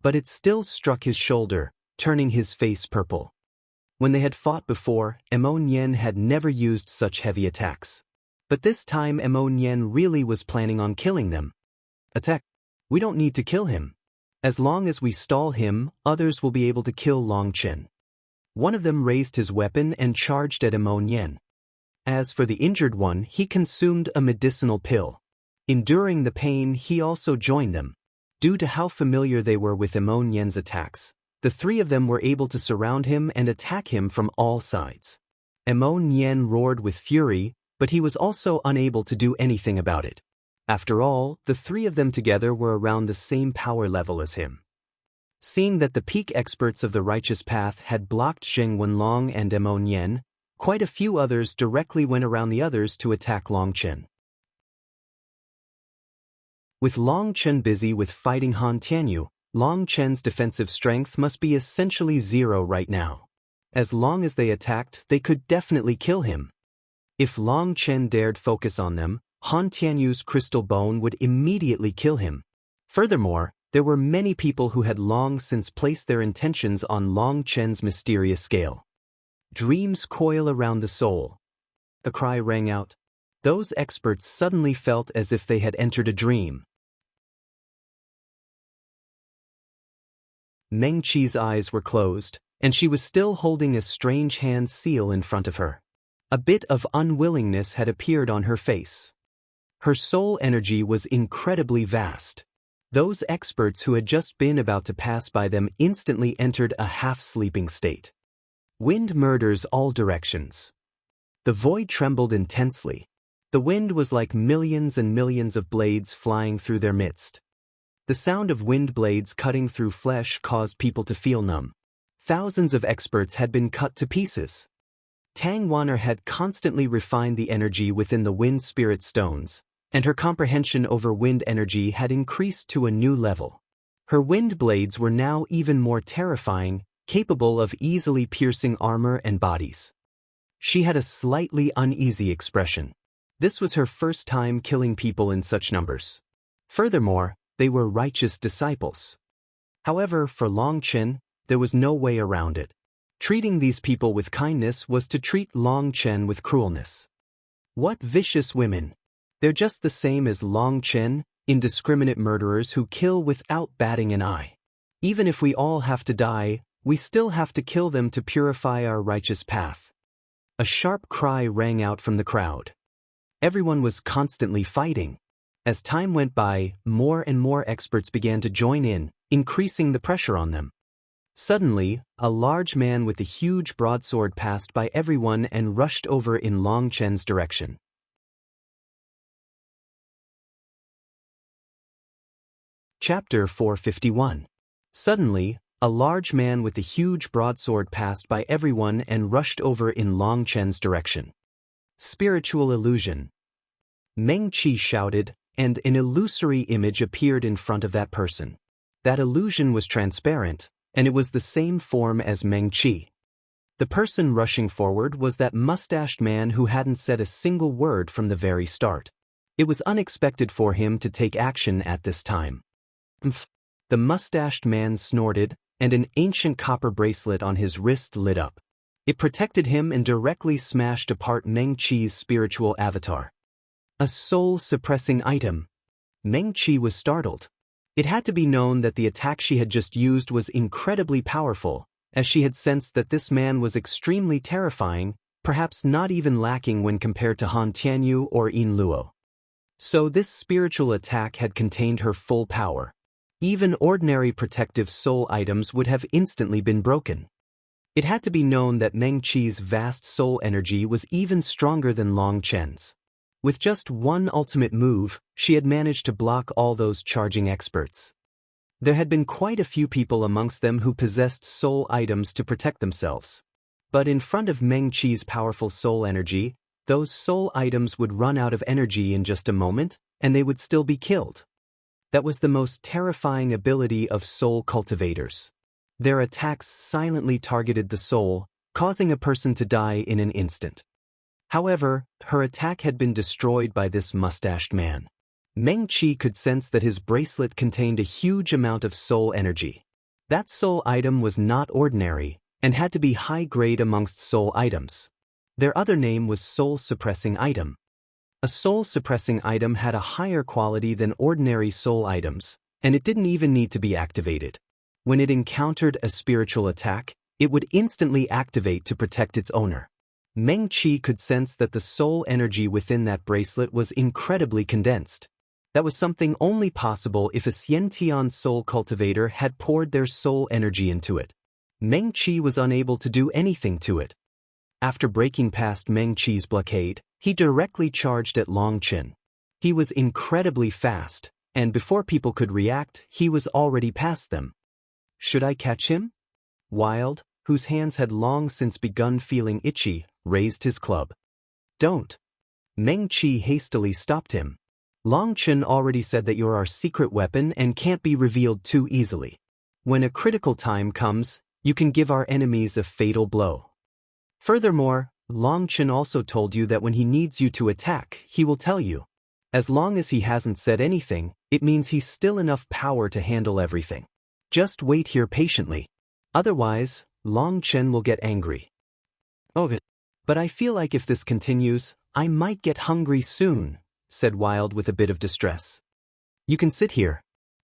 But it still struck his shoulder, turning his face purple. When they had fought before, Emon Yen had never used such heavy attacks. But this time Emon Yen really was planning on killing them. Attack! We don't need to kill him. As long as we stall him, others will be able to kill Long Chen. One of them raised his weapon and charged at Emon Yen. As for the injured one, he consumed a medicinal pill. Enduring the pain, he also joined them. Due to how familiar they were with Emon Yen's attacks, the 3 of them were able to surround him and attack him from all sides. Emon Yen roared with fury, but he was also unable to do anything about it. After all, the 3 of them together were around the same power level as him. Seeing that the peak experts of the righteous path had blocked Zheng Wenlong and Emon Yen, quite a few others directly went around the others to attack Long Chen. With Long Chen busy with fighting Han Tianyu, Long Chen's defensive strength must be essentially 0 right now. As long as they attacked, they could definitely kill him. If Long Chen dared focus on them, Han Tianyu's crystal bone would immediately kill him. Furthermore, there were many people who had long since placed their intentions on Long Chen's mysterious scale. Dreams coil around the soul. A cry rang out. Those experts suddenly felt as if they had entered a dream. Meng Qi's eyes were closed, and she was still holding a strange hand seal in front of her. A bit of unwillingness had appeared on her face. Her soul energy was incredibly vast. Those experts who had just been about to pass by them instantly entered a half-sleeping state. Wind murders all directions. The void trembled intensely. The wind was like millions and millions of blades flying through their midst. The sound of wind blades cutting through flesh caused people to feel numb. Thousands of experts had been cut to pieces. Tang Wanner had constantly refined the energy within the wind spirit stones, and her comprehension over wind energy had increased to a new level. Her wind blades were now even more terrifying, capable of easily piercing armor and bodies. She had a slightly uneasy expression. This was her first time killing people in such numbers. Furthermore, they were righteous disciples. However, for Long Chen, there was no way around it. Treating these people with kindness was to treat Long Chen with cruelness. What vicious women! They're just the same as Long Chen, indiscriminate murderers who kill without batting an eye. Even if we all have to die, we still have to kill them to purify our righteous path. A sharp cry rang out from the crowd. Everyone was constantly fighting. As time went by, more and more experts began to join in, increasing the pressure on them. Suddenly, a large man with a huge broadsword passed by everyone and rushed over in Long Chen's direction. Chapter 451. Suddenly, a large man with a huge broadsword passed by everyone and rushed over in Long Chen's direction. Spiritual illusion. Meng Qi shouted, and an illusory image appeared in front of that person. That illusion was transparent, and it was the same form as Meng Qi. The person rushing forward was that mustached man who hadn't said a single word from the very start. It was unexpected for him to take action at this time. The mustached man snorted, and an ancient copper bracelet on his wrist lit up. It protected him and directly smashed apart Meng Qi's spiritual avatar. A soul-suppressing item. Meng Qi was startled. It had to be known that the attack she had just used was incredibly powerful, as she had sensed that this man was extremely terrifying, perhaps not even lacking when compared to Han Tianyu or Yin Luo. So this spiritual attack had contained her full power. Even ordinary protective soul items would have instantly been broken. It had to be known that Meng Qi's vast soul energy was even stronger than Long Chen's. With just one ultimate move, she had managed to block all those charging experts. There had been quite a few people amongst them who possessed soul items to protect themselves. But in front of Meng Qi's powerful soul energy, those soul items would run out of energy in just a moment, and they would still be killed. That was the most terrifying ability of soul cultivators. Their attacks silently targeted the soul, causing a person to die in an instant. However, her attack had been destroyed by this mustached man. Meng Qi could sense that his bracelet contained a huge amount of soul energy. That soul item was not ordinary, and had to be high-grade amongst soul items. Their other name was soul-suppressing item. A soul-suppressing item had a higher quality than ordinary soul items, and it didn't even need to be activated. When it encountered a spiritual attack, it would instantly activate to protect its owner. Meng Qi could sense that the soul energy within that bracelet was incredibly condensed. That was something only possible if a Xiantian soul cultivator had poured their soul energy into it. Meng Qi was unable to do anything to it. After breaking past Meng Qi's blockade, he directly charged at Long Chen. He was incredibly fast, and before people could react, he was already past them. Should I catch him? Wild, whose hands had long since begun feeling itchy, raised his club. Don't. Meng Qi hastily stopped him. Long Chen already said that you're our secret weapon and can't be revealed too easily. When a critical time comes, you can give our enemies a fatal blow. Furthermore, Long Chen also told you that when he needs you to attack, he will tell you. As long as he hasn't said anything, it means he's still enough power to handle everything. Just wait here patiently. Otherwise, Long Chen will get angry. Okay. But I feel like if this continues, I might get hungry soon, said Wild with a bit of distress. You can sit here.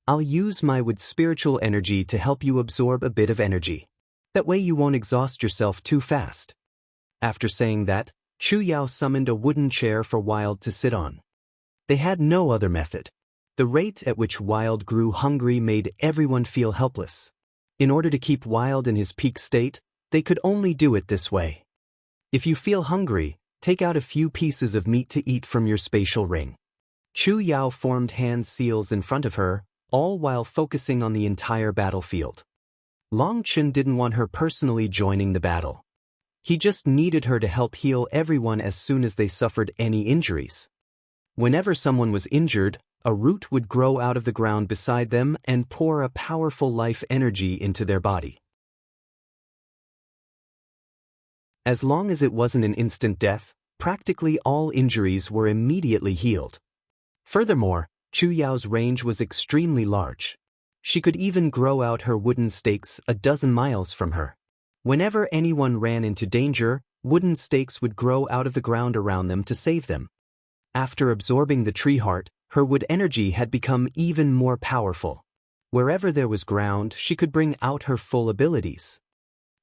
I'll use my wood spiritual energy to help you absorb a bit of energy. That way you won't exhaust yourself too fast. After saying that, Chu Yao summoned a wooden chair for Wild to sit on. They had no other method. The rate at which Wild grew hungry made everyone feel helpless. In order to keep Wild in his peak state, they could only do it this way. If you feel hungry, take out a few pieces of meat to eat from your spatial ring. Chu Yao formed hand seals in front of her, all while focusing on the entire battlefield. Long Chen didn't want her personally joining the battle. He just needed her to help heal everyone as soon as they suffered any injuries. Whenever someone was injured, a root would grow out of the ground beside them and pour a powerful life energy into their body. As long as it wasn't an instant death, practically all injuries were immediately healed. Furthermore, Chu Yao's range was extremely large. She could even grow out her wooden stakes a dozen miles from her. Whenever anyone ran into danger, wooden stakes would grow out of the ground around them to save them. After absorbing the tree heart, her wood energy had become even more powerful. Wherever there was ground, she could bring out her full abilities.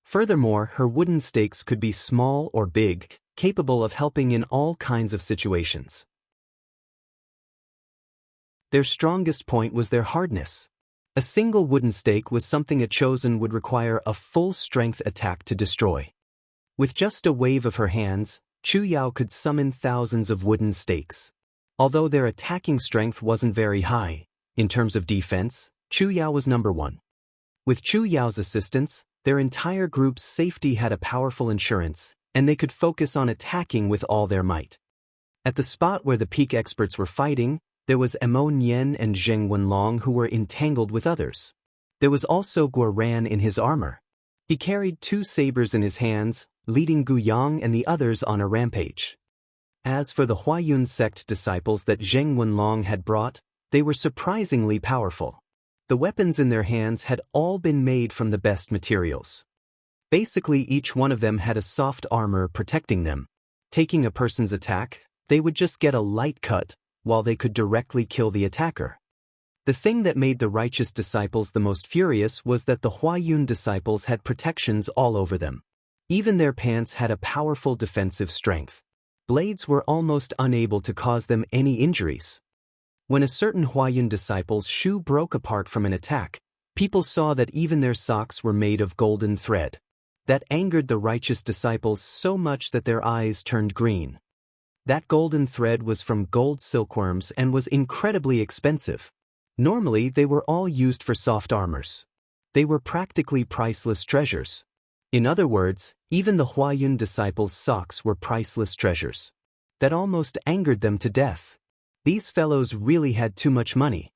Furthermore, her wooden stakes could be small or big, capable of helping in all kinds of situations. Their strongest point was their hardness. A single wooden stake was something a chosen would require a full-strength attack to destroy. With just a wave of her hands, Chu Yao could summon thousands of wooden stakes. Although their attacking strength wasn't very high, in terms of defense, Chu Yao was number one. With Chu Yao's assistance, their entire group's safety had a powerful insurance, and they could focus on attacking with all their might. At the spot where the peak experts were fighting, there was Mo Nian and Zheng Wenlong who were entangled with others. There was also Guo Ran in his armor. He carried 2 sabers in his hands, leading Gu Yang and the others on a rampage. As for the Huayun sect disciples that Zheng Wenlong had brought, they were surprisingly powerful. The weapons in their hands had all been made from the best materials. Basically, each one of them had a soft armor protecting them. Taking a person's attack, they would just get a light cut, while they could directly kill the attacker. The thing that made the righteous disciples the most furious was that the Huayun disciples had protections all over them. Even their pants had a powerful defensive strength. Blades were almost unable to cause them any injuries. When a certain Huayun disciple's shoe broke apart from an attack, people saw that even their socks were made of golden thread. That angered the righteous disciples so much that their eyes turned green. That golden thread was from gold silkworms and was incredibly expensive. Normally, they were all used for soft armors. They were practically priceless treasures. In other words, even the Huayun disciples' socks were priceless treasures. That almost angered them to death. These fellows really had too much money.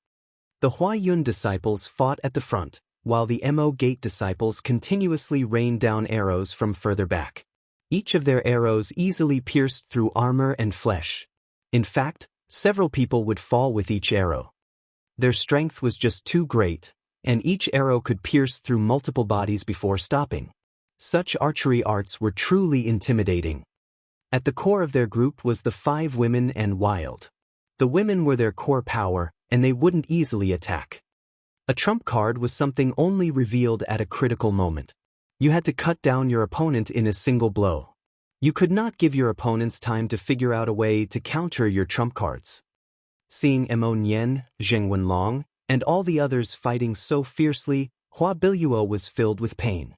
The Huayun disciples fought at the front, while the Mo Gate disciples continuously rained down arrows from further back. Each of their arrows easily pierced through armor and flesh. In fact, several people would fall with each arrow. Their strength was just too great, and each arrow could pierce through multiple bodies before stopping. Such archery arts were truly intimidating. At the core of their group was the 5 women and Wild. The women were their core power, and they wouldn't easily attack. A trump card was something only revealed at a critical moment. You had to cut down your opponent in a single blow. You could not give your opponents time to figure out a way to counter your trump cards. Seeing Mo Nian, Zheng Wenlong, and all the others fighting so fiercely, Hua Biluo was filled with pain.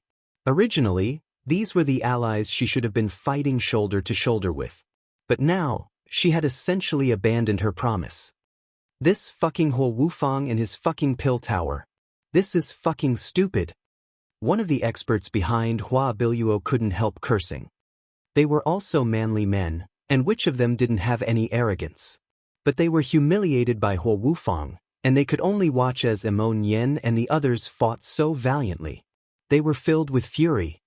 Originally, these were the allies she should have been fighting shoulder to shoulder with. But now, she had essentially abandoned her promise. This fucking Huo Wufang and his fucking pill tower. This is fucking stupid. One of the experts behind Hua Biluo couldn't help cursing. They were also manly men, and which of them didn't have any arrogance? But they were humiliated by Huo Wufang, and they could only watch as Emon Yen and the others fought so valiantly. They were filled with fury.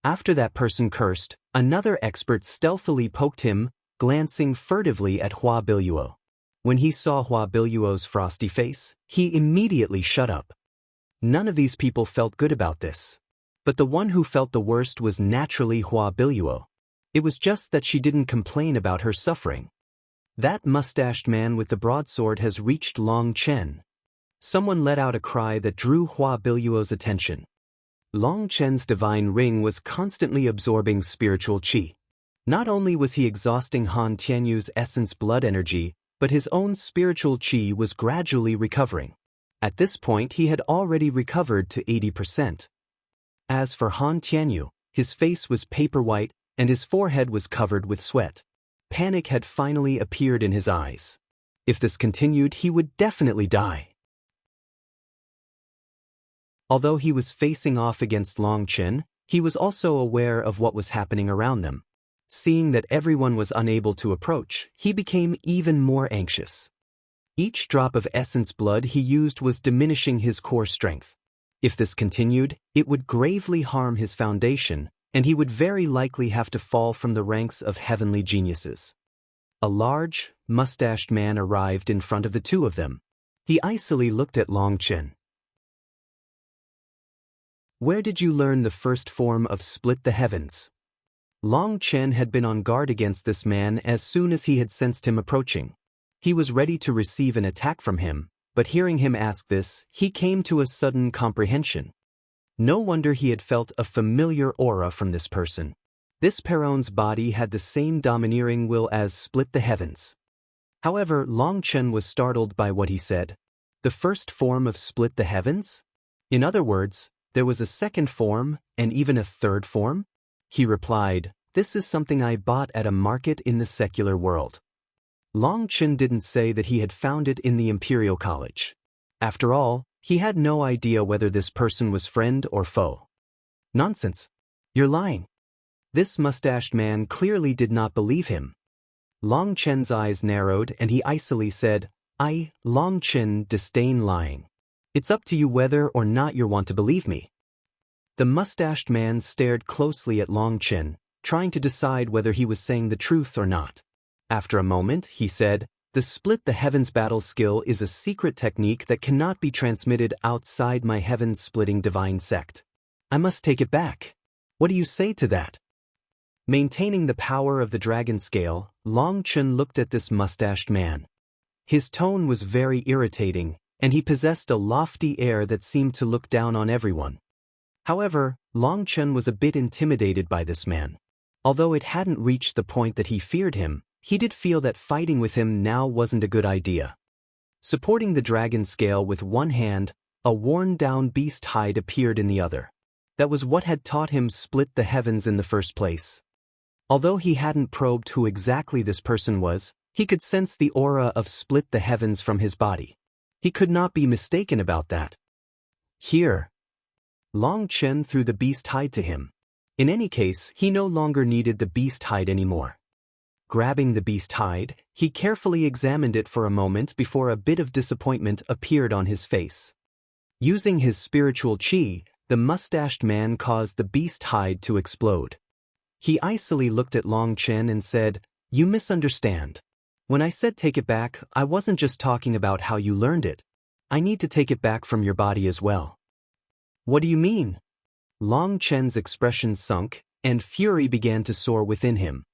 After that person cursed, another expert stealthily poked him, glancing furtively at Hua Biluo. When he saw Hua Biluo's frosty face, he immediately shut up. None of these people felt good about this. But the one who felt the worst was naturally Hua Biluo. It was just that she didn't complain about her suffering. That mustached man with the broadsword has reached Long Chen. Someone let out a cry that drew Hua Biluo's attention. Long Chen's divine ring was constantly absorbing spiritual qi. Not only was he exhausting Han Tianyu's essence blood energy, but his own spiritual qi was gradually recovering. At this point he had already recovered to 80%. As for Han Tianyu, his face was paper white, and his forehead was covered with sweat. Panic had finally appeared in his eyes. If this continued, he would definitely die. Although he was facing off against Long Chen, he was also aware of what was happening around them. Seeing that everyone was unable to approach, he became even more anxious. Each drop of essence blood he used was diminishing his core strength. If this continued, it would gravely harm his foundation, and he would very likely have to fall from the ranks of heavenly geniuses. A large, mustached man arrived in front of the two of them. He icily looked at Long Chen. "Where did you learn the first form of split the heavens?" Long Chen had been on guard against this man as soon as he had sensed him approaching. He was ready to receive an attack from him, but hearing him ask this, he came to a sudden comprehension. No wonder he had felt a familiar aura from this person. This Perron's body had the same domineering will as split the heavens. However, Long Chen was startled by what he said. The first form of split the heavens? In other words, there was a second form, and even a third form? He replied, "This is something I bought at a market in the secular world." Long Chen didn't say that he had found it in the Imperial College. After all, he had no idea whether this person was friend or foe. "Nonsense. You're lying." This mustached man clearly did not believe him. Long Chen's eyes narrowed and he icily said, "I, Long Chen, disdain lying. It's up to you whether or not you want to believe me." The mustached man stared closely at Long Chen, trying to decide whether he was saying the truth or not. After a moment, he said, "The split the heavens battle skill is a secret technique that cannot be transmitted outside my heaven-splitting divine sect. I must take it back. What do you say to that?" Maintaining the power of the dragon scale, Long Chen looked at this mustached man. His tone was very irritating, and he possessed a lofty air that seemed to look down on everyone. However, Long Chen was a bit intimidated by this man. Although it hadn't reached the point that he feared him, he did feel that fighting with him now wasn't a good idea. Supporting the dragon scale with one hand, a worn-down beast hide appeared in the other. That was what had taught him split the heavens in the first place. Although he hadn't probed who exactly this person was, he could sense the aura of split the heavens from his body. He could not be mistaken about that. "Here." Long Chen threw the beast hide to him. In any case, he no longer needed the beast hide anymore. Grabbing the beast hide, he carefully examined it for a moment before a bit of disappointment appeared on his face. Using his spiritual qi, the mustached man caused the beast hide to explode. He icily looked at Long Chen and said, "You misunderstand. When I said take it back, I wasn't just talking about how you learned it. I need to take it back from your body as well." "What do you mean?" Long Chen's expression sunk, and fury began to soar within him.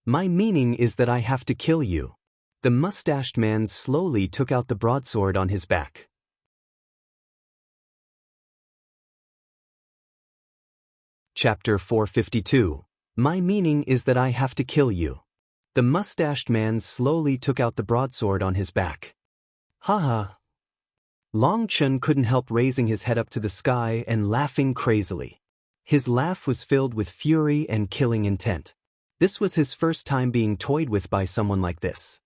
"My meaning is that I have to kill you." The mustached man slowly took out the broadsword on his back. Chapter 452. My meaning is that I have to kill you. The mustached man slowly took out the broadsword on his back. "Haha." Long Chen couldn't help raising his head up to the sky and laughing crazily. His laugh was filled with fury and killing intent. This was his first time being toyed with by someone like this.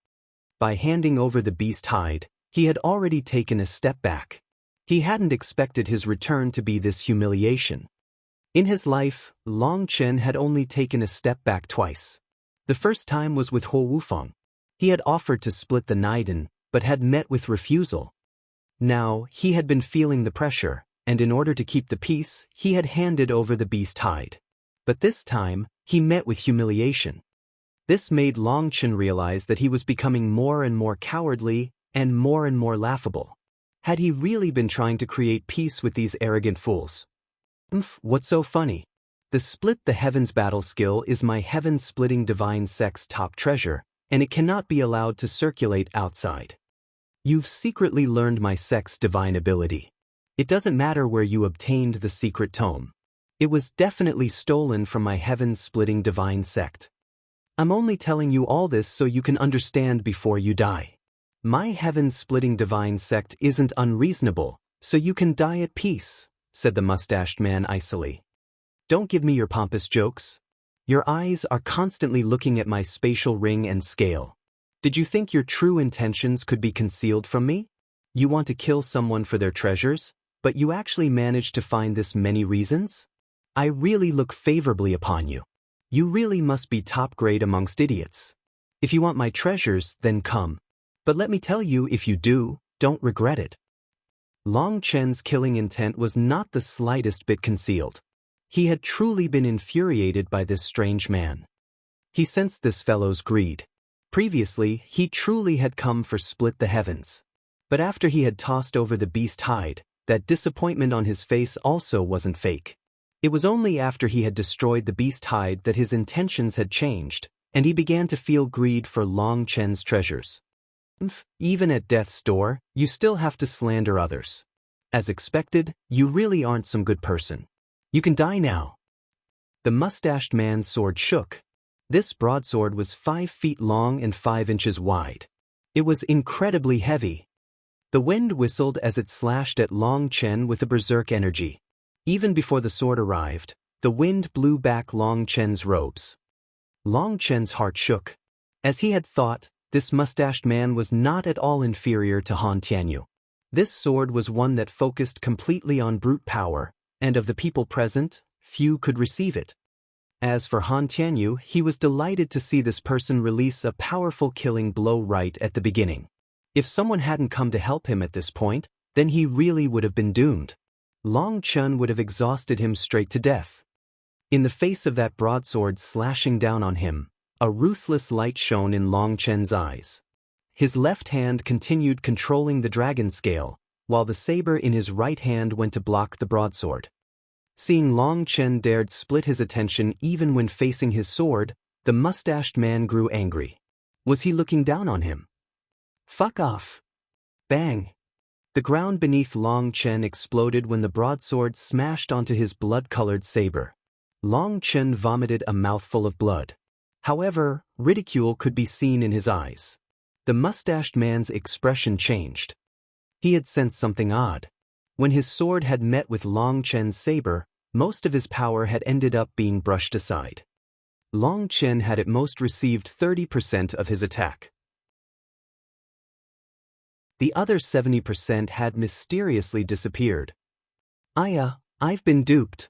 By handing over the beast hide, he had already taken a step back. He hadn't expected his return to be this humiliation. In his life, Long Chen had only taken a step back twice. The first time was with Ho Wufeng. He had offered to split the Naiden, but had met with refusal. Now, he had been feeling the pressure, and in order to keep the peace, he had handed over the beast hide. But this time, he met with humiliation. This made Long Chen realize that he was becoming more and more cowardly and more laughable. Had he really been trying to create peace with these arrogant fools? What's so funny? The Split the Heavens battle skill is my heaven-splitting divine sex top treasure, and it cannot be allowed to circulate outside. You've secretly learned my sex divine ability. It doesn't matter where you obtained the secret tome. It was definitely stolen from my heaven-splitting divine sect. I'm only telling you all this so you can understand before you die. My heaven-splitting divine sect isn't unreasonable, so you can die at peace, said the mustached man icily. Don't give me your pompous jokes. Your eyes are constantly looking at my spatial ring and scale. Did you think your true intentions could be concealed from me? You want to kill someone for their treasures, but you actually managed to find this many reasons? I really look favorably upon you. You really must be top grade amongst idiots. If you want my treasures, then come. But let me tell you, if you do, don't regret it. Long Chen's killing intent was not the slightest bit concealed. He had truly been infuriated by this strange man. He sensed this fellow's greed. Previously, he truly had come for Split the Heavens. But after he had tossed over the beast hide, that disappointment on his face also wasn't fake. It was only after he had destroyed the beast hide that his intentions had changed, and he began to feel greed for Long Chen's treasures. Even at death's door, you still have to slander others. As expected, you really aren't some good person. You can die now. The mustached man's sword shook. This broadsword was 5 feet long and 5 inches wide. It was incredibly heavy. The wind whistled as it slashed at Long Chen with a berserk energy. Even before the sword arrived, the wind blew back Long Chen's robes. Long Chen's heart shook. As he had thought, this mustached man was not at all inferior to Han Tianyu. This sword was one that focused completely on brute power, and of the people present, few could receive it. As for Han Tianyu, he was delighted to see this person release a powerful killing blow right at the beginning. If someone hadn't come to help him at this point, then he really would have been doomed. Long Chen would have exhausted him straight to death. In the face of that broadsword slashing down on him, a ruthless light shone in Long Chen's eyes. His left hand continued controlling the dragon scale, while the saber in his right hand went to block the broadsword. Seeing Long Chen dared split his attention even when facing his sword, the mustached man grew angry. Was he looking down on him? Fuck off. Bang. The ground beneath Long Chen exploded when the broadsword smashed onto his blood-colored saber. Long Chen vomited a mouthful of blood. However, ridicule could be seen in his eyes. The mustached man's expression changed. He had sensed something odd. When his sword had met with Long Chen's saber, most of his power had ended up being brushed aside. Long Chen had at most received 30% of his attack. The other 70% had mysteriously disappeared. I've been duped.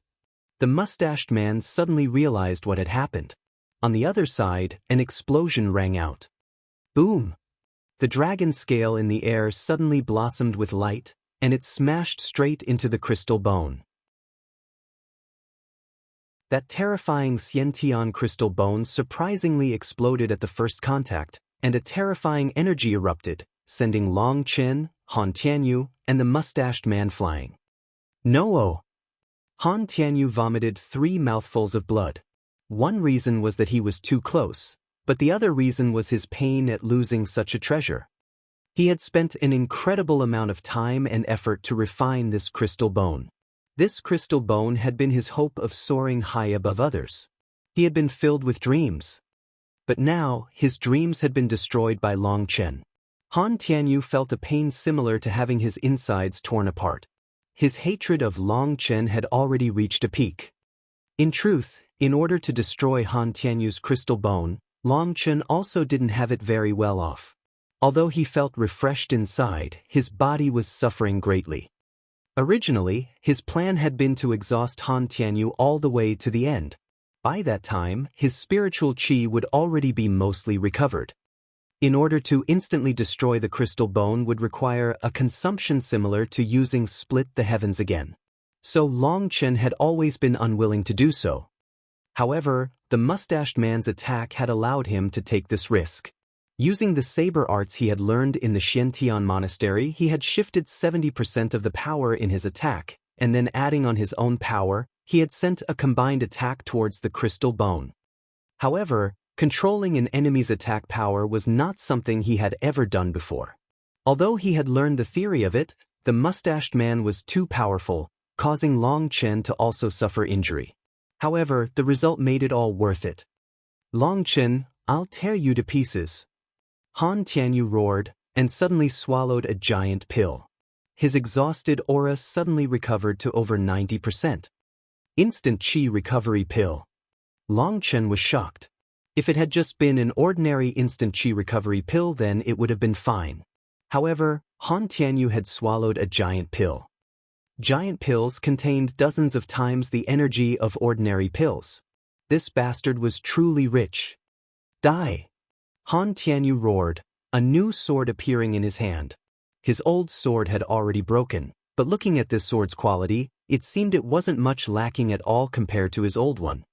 The mustached man suddenly realized what had happened. On the other side, an explosion rang out. Boom! The dragon scale in the air suddenly blossomed with light, and it smashed straight into the crystal bone. That terrifying Xiantian crystal bone surprisingly exploded at the first contact, and a terrifying energy erupted, sending Long Chen, Han Tianyu, and the mustached man flying. No! Han Tianyu vomited 3 mouthfuls of blood. One reason was that he was too close, but the other reason was his pain at losing such a treasure. He had spent an incredible amount of time and effort to refine this crystal bone. This crystal bone had been his hope of soaring high above others. He had been filled with dreams. But now, his dreams had been destroyed by Long Chen. Han Tianyu felt a pain similar to having his insides torn apart. His hatred of Long Chen had already reached a peak. In truth, in order to destroy Han Tianyu's crystal bone, Long Chen also didn't have it very well off. Although he felt refreshed inside, his body was suffering greatly. Originally, his plan had been to exhaust Han Tianyu all the way to the end. By that time, his spiritual qi would already be mostly recovered. In order to instantly destroy the crystal bone would require a consumption similar to using Split the Heavens again. So Long Chen had always been unwilling to do so. However, the mustached man's attack had allowed him to take this risk. Using the saber arts he had learned in the Xiantian monastery, he had shifted 70% of the power in his attack, and then adding on his own power, he had sent a combined attack towards the crystal bone. However, controlling an enemy's attack power was not something he had ever done before. Although he had learned the theory of it, the mustached man was too powerful, causing Long Chen to also suffer injury. However, the result made it all worth it. "Long Chen, I'll tear you to pieces." Han Tianyu roared, and suddenly swallowed a giant pill. His exhausted aura suddenly recovered to over 90%. Instant chi recovery pill. Long Chen was shocked. If it had just been an ordinary instant chi recovery pill, then it would have been fine. However, Han Tianyu had swallowed a giant pill. Giant pills contained dozens of times the energy of ordinary pills. This bastard was truly rich. "Die!" Han Tianyu roared, a new sword appearing in his hand. His old sword had already broken, but looking at this sword's quality, it seemed it wasn't much lacking at all compared to his old one.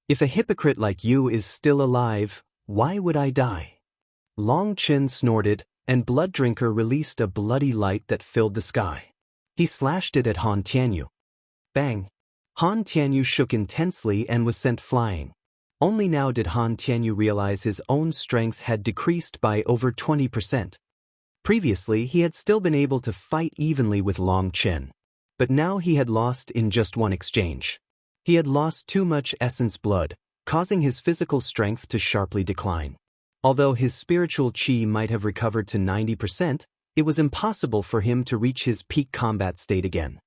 "If a hypocrite like you is still alive, why would I die?" Long Chen snorted, and Blood Drinker released a bloody light that filled the sky. He slashed it at Han Tianyu. Bang! Han Tianyu shook intensely and was sent flying. Only now did Han Tianyu realize his own strength had decreased by over 20%. Previously, he had still been able to fight evenly with Long Chen. But now he had lost in just one exchange. He had lost too much essence blood, causing his physical strength to sharply decline. Although his spiritual chi might have recovered to 90%, it was impossible for him to reach his peak combat state again.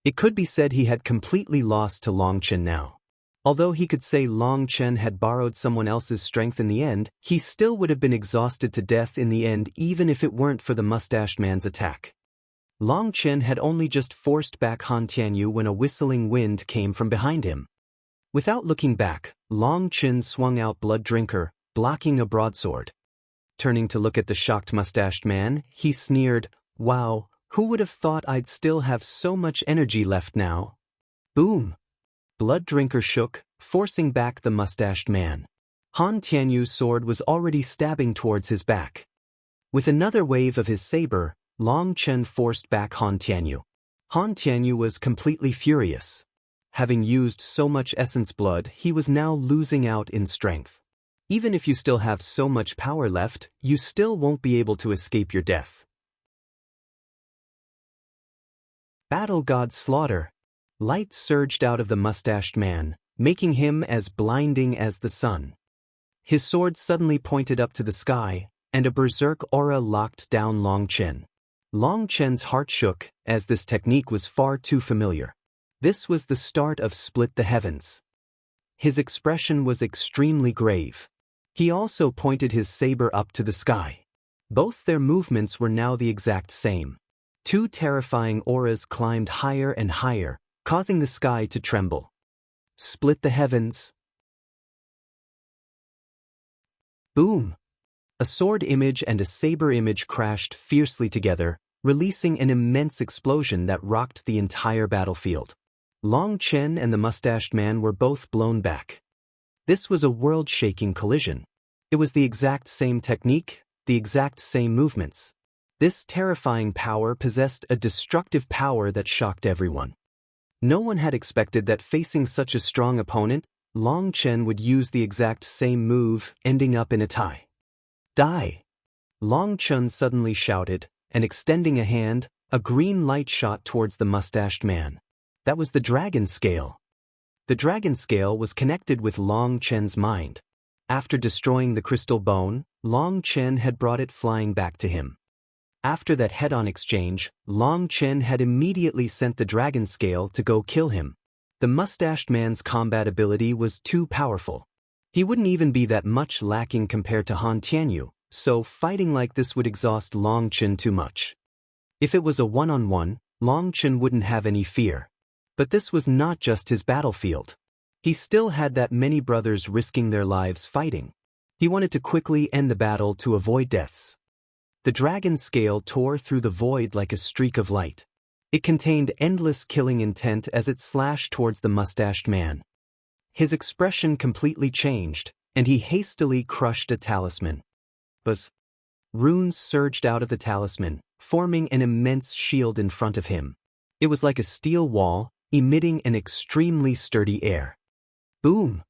It could be said he had completely lost to Long Chen now. Although he could say Long Chen had borrowed someone else's strength in the end, he still would have been exhausted to death in the end even if it weren't for the mustached man's attack. Long Chen had only just forced back Han Tianyu when a whistling wind came from behind him. Without looking back, Long Chen swung out Blood Drinker, blocking a broadsword. Turning to look at the shocked mustached man, he sneered, "Wow, who would have thought I'd still have so much energy left now?" Boom! Blood Drinker shook, forcing back the mustached man. Han Tianyu's sword was already stabbing towards his back. With another wave of his saber, Long Chen forced back Han Tianyu. Han Tianyu was completely furious. Having used so much essence blood, he was now losing out in strength. Even if you still have so much power left, you still won't be able to escape your death. Battle God Slaughter. Light surged out of the mustached man, making him as blinding as the sun. His sword suddenly pointed up to the sky, and a berserk aura locked down Long Chen. Long Chen's heart shook, as this technique was far too familiar. This was the start of Split the Heavens. His expression was extremely grave. He also pointed his saber up to the sky. Both their movements were now the exact same. Two terrifying auras climbed higher and higher, causing the sky to tremble. Split the heavens. Boom! A sword image and a saber image crashed fiercely together, releasing an immense explosion that rocked the entire battlefield. Long Chen and the mustached man were both blown back. This was a world-shaking collision. It was the exact same technique, the exact same movements. This terrifying power possessed a destructive power that shocked everyone. No one had expected that facing such a strong opponent, Long Chen would use the exact same move, ending up in a tie. Die! Long Chen suddenly shouted, and extending a hand, a green light shot towards the mustached man. That was the dragon scale. The dragon scale was connected with Long Chen's mind. After destroying the crystal bone, Long Chen had brought it flying back to him. After that head-on exchange, Long Chen had immediately sent the dragon scale to go kill him. The mustached man's combat ability was too powerful. He wouldn't even be that much lacking compared to Han Tianyu, so fighting like this would exhaust Long Chen too much. If it was a one-on-one, Long Chen wouldn't have any fear. But this was not just his battlefield. He still had that many brothers risking their lives fighting. He wanted to quickly end the battle to avoid deaths. The dragon's scale tore through the void like a streak of light. It contained endless killing intent as it slashed towards the mustached man. His expression completely changed, and he hastily crushed a talisman. Buzz. Runes surged out of the talisman, forming an immense shield in front of him. It was like a steel wall, emitting an extremely sturdy air. Boom!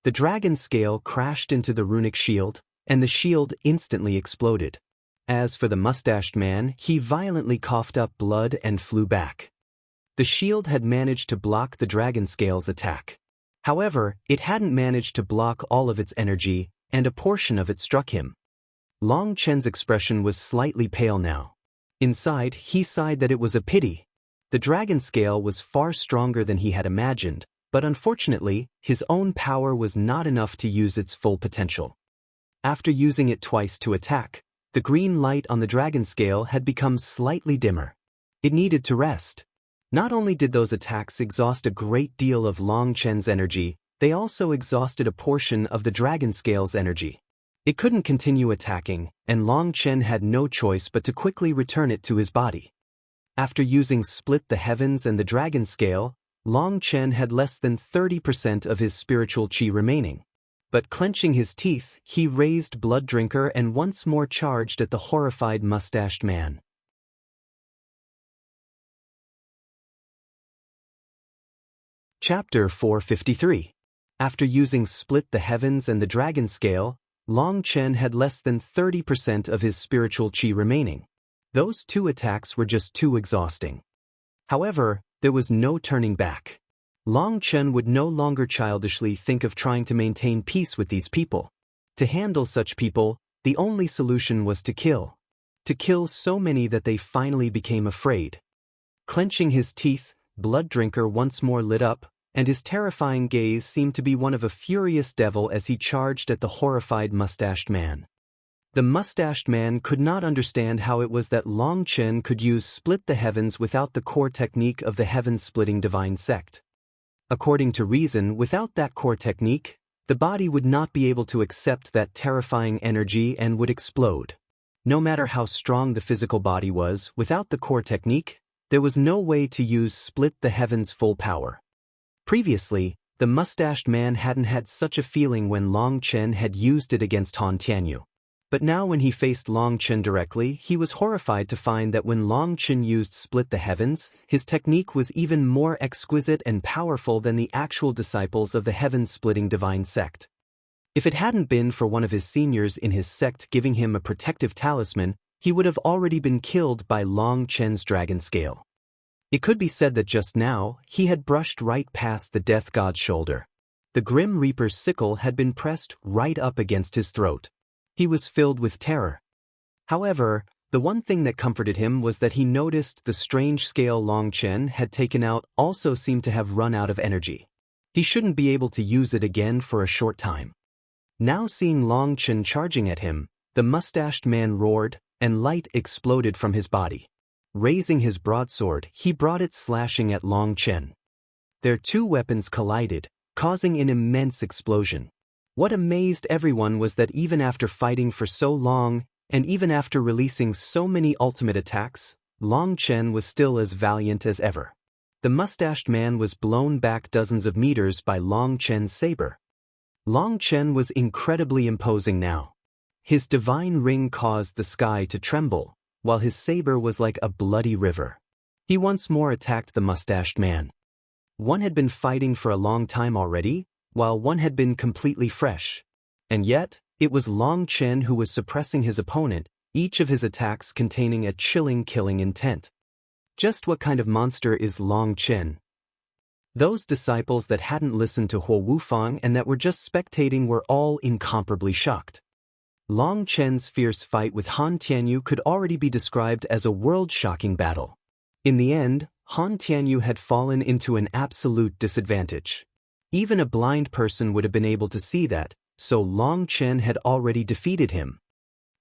The dragon's scale crashed into the runic shield, and the shield instantly exploded. As for the mustached man, he violently coughed up blood and flew back. The shield had managed to block the dragon scale's attack. However, it hadn't managed to block all of its energy, and a portion of it struck him. Long Chen's expression was slightly pale now. Inside, he sighed that it was a pity. The dragon scale was far stronger than he had imagined, but unfortunately, his own power was not enough to use its full potential. After using it twice to attack, the green light on the dragon scale had become slightly dimmer. It needed to rest. Not only did those attacks exhaust a great deal of Long Chen's energy, they also exhausted a portion of the dragon scale's energy. It couldn't continue attacking, and Long Chen had no choice but to quickly return it to his body. After using Split the Heavens and the dragon scale, Long Chen had less than 30% of his spiritual qi remaining. But clenching his teeth, he raised Blood Drinker and once more charged at the horrified mustached man. Chapter 453. After using Split the Heavens and the dragon scale, Long Chen had less than 30% of his spiritual qi remaining. Those two attacks were just too exhausting. However, there was no turning back. Long Chen would no longer childishly think of trying to maintain peace with these people. To handle such people, the only solution was to kill. To kill so many that they finally became afraid. Clenching his teeth, Blood Drinker once more lit up, and his terrifying gaze seemed to be one of a furious devil as he charged at the horrified mustached man. The mustached man could not understand how it was that Long Chen could use Split the Heavens without the core technique of the heaven-splitting divine sect. According to reason, without that core technique, the body would not be able to accept that terrifying energy and would explode. No matter how strong the physical body was, without the core technique, there was no way to use Split the Heavens' full power. Previously, the mustached man hadn't had such a feeling when Long Chen had used it against Han Tianyu. But now when he faced Long Chen directly, he was horrified to find that when Long Chen used Split the Heavens, his technique was even more exquisite and powerful than the actual disciples of the heaven-splitting divine sect. If it hadn't been for one of his seniors in his sect giving him a protective talisman, he would have already been killed by Long Chen's dragon scale. It could be said that just now, he had brushed right past the death god's shoulder. The Grim Reaper's sickle had been pressed right up against his throat. He was filled with terror. However, the one thing that comforted him was that he noticed the strange scale Long Chen had taken out also seemed to have run out of energy. He shouldn't be able to use it again for a short time. Now seeing Long Chen charging at him, the mustached man roared, and light exploded from his body. Raising his broadsword, he brought it slashing at Long Chen. Their two weapons collided, causing an immense explosion. What amazed everyone was that even after fighting for so long, and even after releasing so many ultimate attacks, Long Chen was still as valiant as ever. The mustached man was blown back dozens of meters by Long Chen's saber. Long Chen was incredibly imposing now. His divine ring caused the sky to tremble, while his saber was like a bloody river. He once more attacked the mustached man. One had been fighting for a long time already, while one had been completely fresh. And yet, it was Long Chen who was suppressing his opponent, each of his attacks containing a chilling killing intent. Just what kind of monster is Long Chen? Those disciples that hadn't listened to Huo Wufang and that were just spectating were all incomparably shocked. Long Chen's fierce fight with Han Tianyu could already be described as a world-shocking battle. In the end, Han Tianyu had fallen into an absolute disadvantage. Even a blind person would have been able to see that, so Long Chen had already defeated him.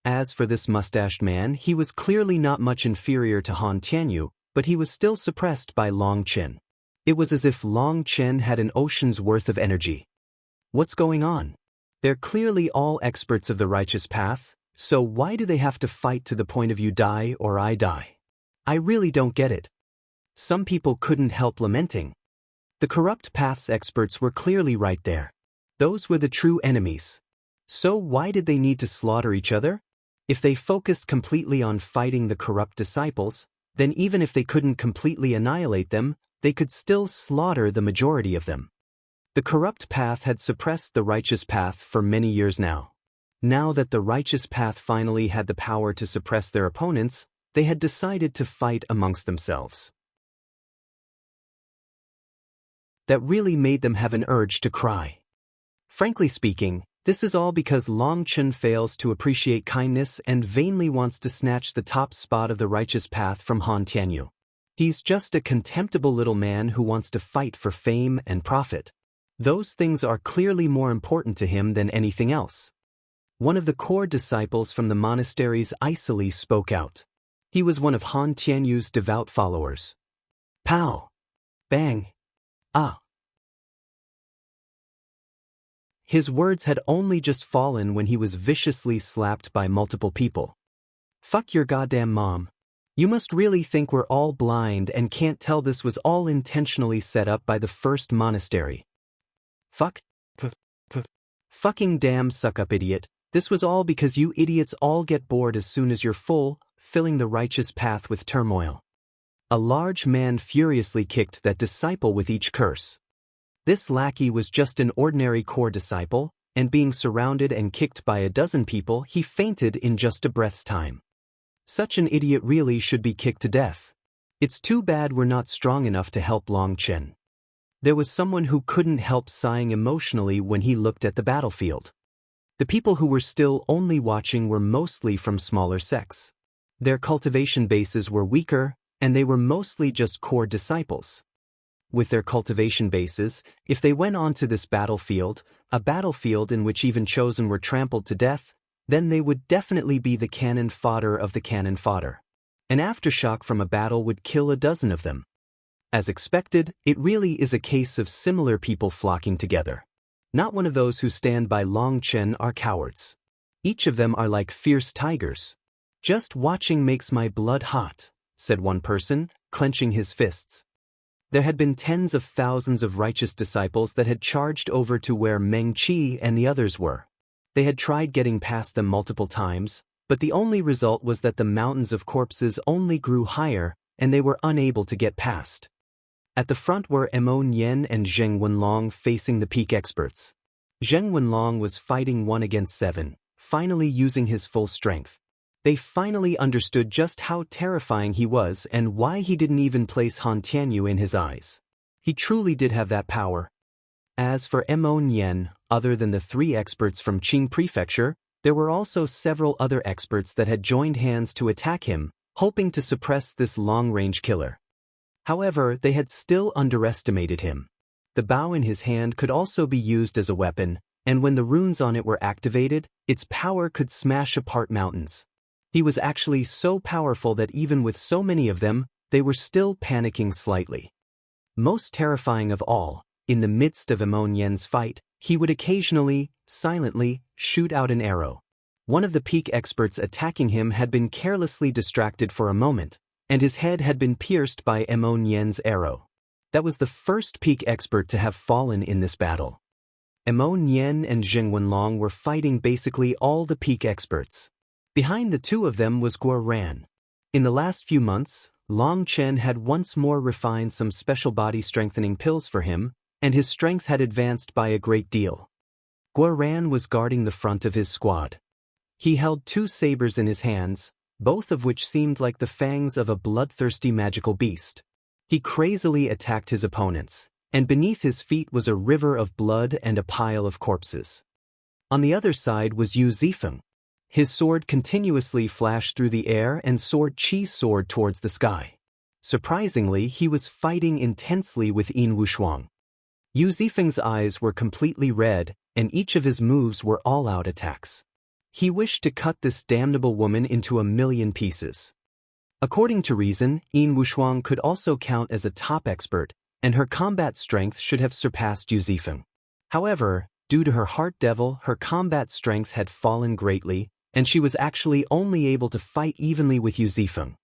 As for this mustached man, he was clearly not much inferior to Han Tianyu, but he was still suppressed by Long Chen. It was as if Long Chen had an ocean's worth of energy. What's going on? They're clearly all experts of the righteous path, so why do they have to fight to the point of you die or I die? I really don't get it. Some people couldn't help lamenting. The corrupt path's experts were clearly right there. Those were the true enemies. So why did they need to slaughter each other? If they focused completely on fighting the corrupt disciples, then even if they couldn't completely annihilate them, they could still slaughter the majority of them. The corrupt path had suppressed the righteous path for many years now. Now that the righteous path finally had the power to suppress their opponents, they had decided to fight amongst themselves. That really made them have an urge to cry. Frankly speaking, this is all because Long Chen fails to appreciate kindness and vainly wants to snatch the top spot of the righteous path from Han Tianyu. He's just a contemptible little man who wants to fight for fame and profit. Those things are clearly more important to him than anything else. One of the core disciples from the monasteries icily spoke out. He was one of Han Tianyu's devout followers. Pow! Bang! Ah! His words had only just fallen when he was viciously slapped by multiple people. Fuck your goddamn mom. You must really think we're all blind and can't tell this was all intentionally set up by the first monastery. Fucking damn suck-up idiot. This was all because you idiots all get bored as soon as you're full, filling the righteous path with turmoil. A large man furiously kicked that disciple with each curse. This lackey was just an ordinary core disciple, and being surrounded and kicked by a dozen people, he fainted in just a breath's time. Such an idiot really should be kicked to death. It's too bad we're not strong enough to help Long Chen. There was someone who couldn't help sighing emotionally when he looked at the battlefield. The people who were still only watching were mostly from smaller sects. Their cultivation bases were weaker, and they were mostly just core disciples. With their cultivation bases, if they went onto this battlefield, a battlefield in which even chosen were trampled to death, then they would definitely be the cannon fodder of the cannon fodder. An aftershock from a battle would kill a dozen of them. As expected, it really is a case of similar people flocking together. Not one of those who stand by Long Chen are cowards. Each of them are like fierce tigers. Just watching makes my blood hot, said one person, clenching his fists. There had been tens of thousands of righteous disciples that had charged over to where Meng Qi and the others were. They had tried getting past them multiple times, but the only result was that the mountains of corpses only grew higher, and they were unable to get past. At the front were Mo Nian and Zheng Wenlong facing the peak experts. Zheng Wenlong was fighting 1 against 7, finally using his full strength. They finally understood just how terrifying he was and why he didn't even place Han Tianyu in his eyes. He truly did have that power. As for Mo Nian, other than the 3 experts from Qing Prefecture, there were also several other experts that had joined hands to attack him, hoping to suppress this long-range killer. However, they had still underestimated him. The bow in his hand could also be used as a weapon, and when the runes on it were activated, its power could smash apart mountains. He was actually so powerful that even with so many of them, they were still panicking slightly. Most terrifying of all, in the midst of Mo Nian's fight, he would occasionally, silently, shoot out an arrow. One of the peak experts attacking him had been carelessly distracted for a moment, and his head had been pierced by Mo Nian's arrow. That was the first peak expert to have fallen in this battle. Mo Nian and Zheng Wenlong were fighting basically all the peak experts. Behind the 2 of them was Guo Ran. In the last few months, Long Chen had once more refined some special body-strengthening pills for him, and his strength had advanced by a great deal. Guo Ran was guarding the front of his squad. He held 2 sabers in his hands, both of which seemed like the fangs of a bloodthirsty magical beast. He crazily attacked his opponents, and beneath his feet was a river of blood and a pile of corpses. On the other side was Yu Zifeng. His sword continuously flashed through the air and Sword Qi soared towards the sky. Surprisingly, he was fighting intensely with Yin Wushuang. Yu Zifeng's eyes were completely red, and each of his moves were all-out attacks. He wished to cut this damnable woman into 1,000,000 pieces. According to reason, Yin Wushuang could also count as a top expert, and her combat strength should have surpassed Yu Zifeng. However, Due to her heart devil, her combat strength had fallen greatly, and she was actually only able to fight evenly with Yu Zifeng.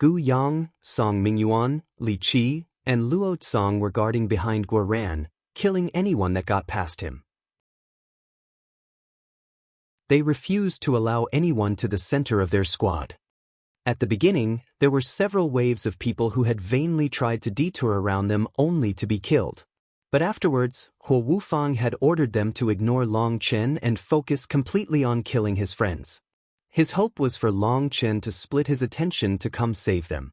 Gu Yang, Song Mingyuan, Li Qi, and Luo Tsang were guarding behind Guoran, killing anyone that got past him. They refused to allow anyone to the center of their squad. At the beginning, there were several waves of people who had vainly tried to detour around them only to be killed. But afterwards, Huo Wufang had ordered them to ignore Long Chen and focus completely on killing his friends. His hope was for Long Chen to split his attention to come save them.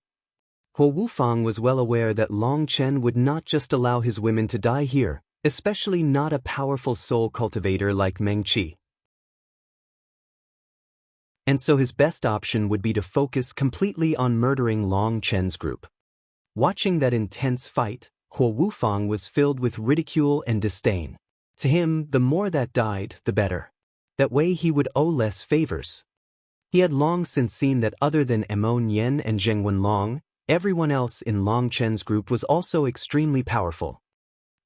Huo Wufang was well aware that Long Chen would not just allow his women to die here, especially not a powerful soul cultivator like Meng Qi. And so his best option would be to focus completely on murdering Long Chen's group. Watching that intense fight, Huo Wufang was filled with ridicule and disdain. To him, the more that died, the better. That way he would owe less favors. He had long since seen that other than Emon Yen and Zheng Wenlong, everyone else in Long Chen's group was also extremely powerful.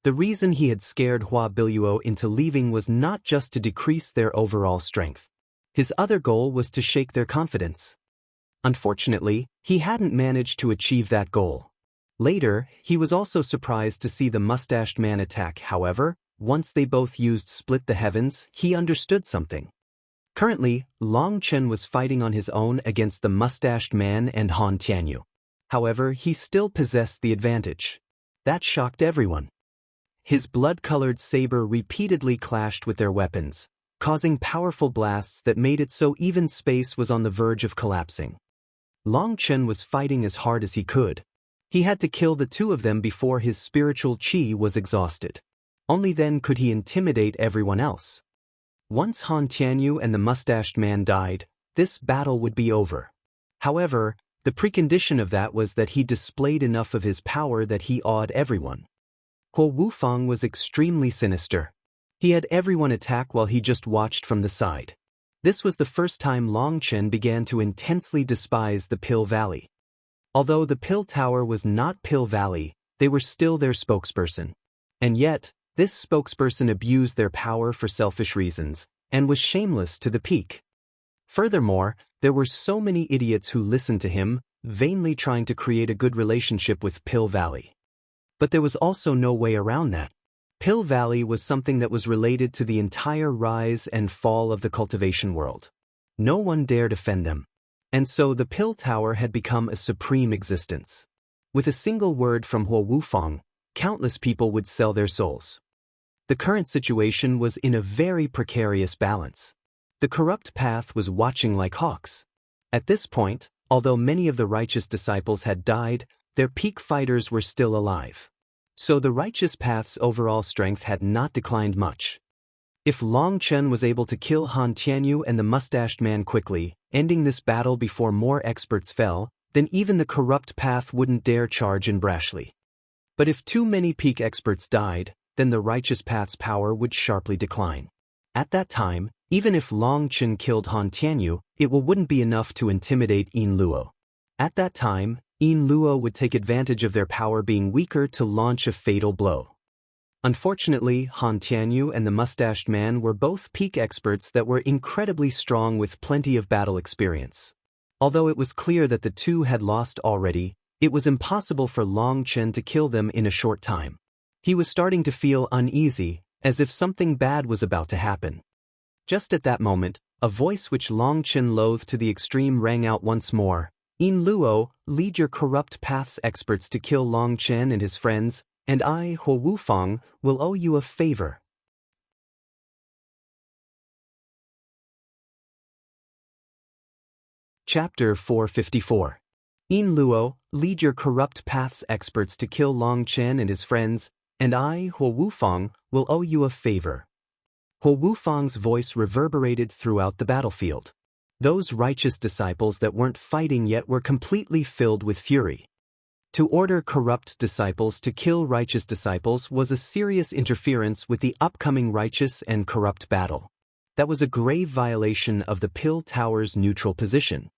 The reason he had scared Hua Biluo into leaving was not just to decrease their overall strength. His other goal was to shake their confidence. Unfortunately, he hadn't managed to achieve that goal. Later, he was also surprised to see the mustached man attack. However, once they both used Split the Heavens, he understood something. Currently, Long Chen was fighting on his own against the mustached man and Han Tianyu. However, he still possessed the advantage. That shocked everyone. His blood-colored saber repeatedly clashed with their weapons, causing powerful blasts that made it so even space was on the verge of collapsing. Long Chen was fighting as hard as he could. He had to kill the two of them before his spiritual qi was exhausted. Only then could he intimidate everyone else. Once Han Tianyu and the mustached man died, this battle would be over. However, the precondition of that was that he displayed enough of his power that he awed everyone. Huo Wufang was extremely sinister. He had everyone attack while he just watched from the side. This was the first time Long Chen began to intensely despise the Pill Valley. Although the Pill Tower was not Pill Valley, they were still their spokesperson. And yet, this spokesperson abused their power for selfish reasons, and was shameless to the peak. Furthermore, there were so many idiots who listened to him, vainly trying to create a good relationship with Pill Valley. But there was also no way around that. Pill Valley was something that was related to the entire rise and fall of the cultivation world. No one dared offend them. And so the Pill Tower had become a supreme existence. With a single word from Huo Wufang, countless people would sell their souls. The current situation was in a very precarious balance. The corrupt path was watching like hawks. At this point, although many of the righteous disciples had died, their peak fighters were still alive. So the righteous path's overall strength had not declined much. If Long Chen was able to kill Han Tianyu and the mustached man quickly, ending this battle before more experts fell, then even the corrupt path wouldn't dare charge in brashly. But if too many peak experts died, then the righteous path's power would sharply decline. At that time, even if Long Chen killed Han Tianyu, it wouldn't be enough to intimidate Yin Luo. At that time, Yin Luo would take advantage of their power being weaker to launch a fatal blow. Unfortunately, Han Tianyu and the mustached man were both peak experts that were incredibly strong with plenty of battle experience. Although it was clear that the two had lost already, it was impossible for Long Chen to kill them in a short time. He was starting to feel uneasy, as if something bad was about to happen. Just at that moment, a voice which Long Chen loathed to the extreme rang out once more. Yin Luo, lead your corrupt path's experts to kill Long Chen and his friends, and I, Huo Wufang, will owe you a favor. Chapter 454. Yin Luo, lead your corrupt path's experts to kill Long Chen and his friends, and I, Huo Wufang, will owe you a favor. Huo Wufang's voice reverberated throughout the battlefield. Those righteous disciples that weren't fighting yet were completely filled with fury. To order corrupt disciples to kill righteous disciples was a serious interference with the upcoming righteous and corrupt battle. That was a grave violation of the Pill Tower's neutral position.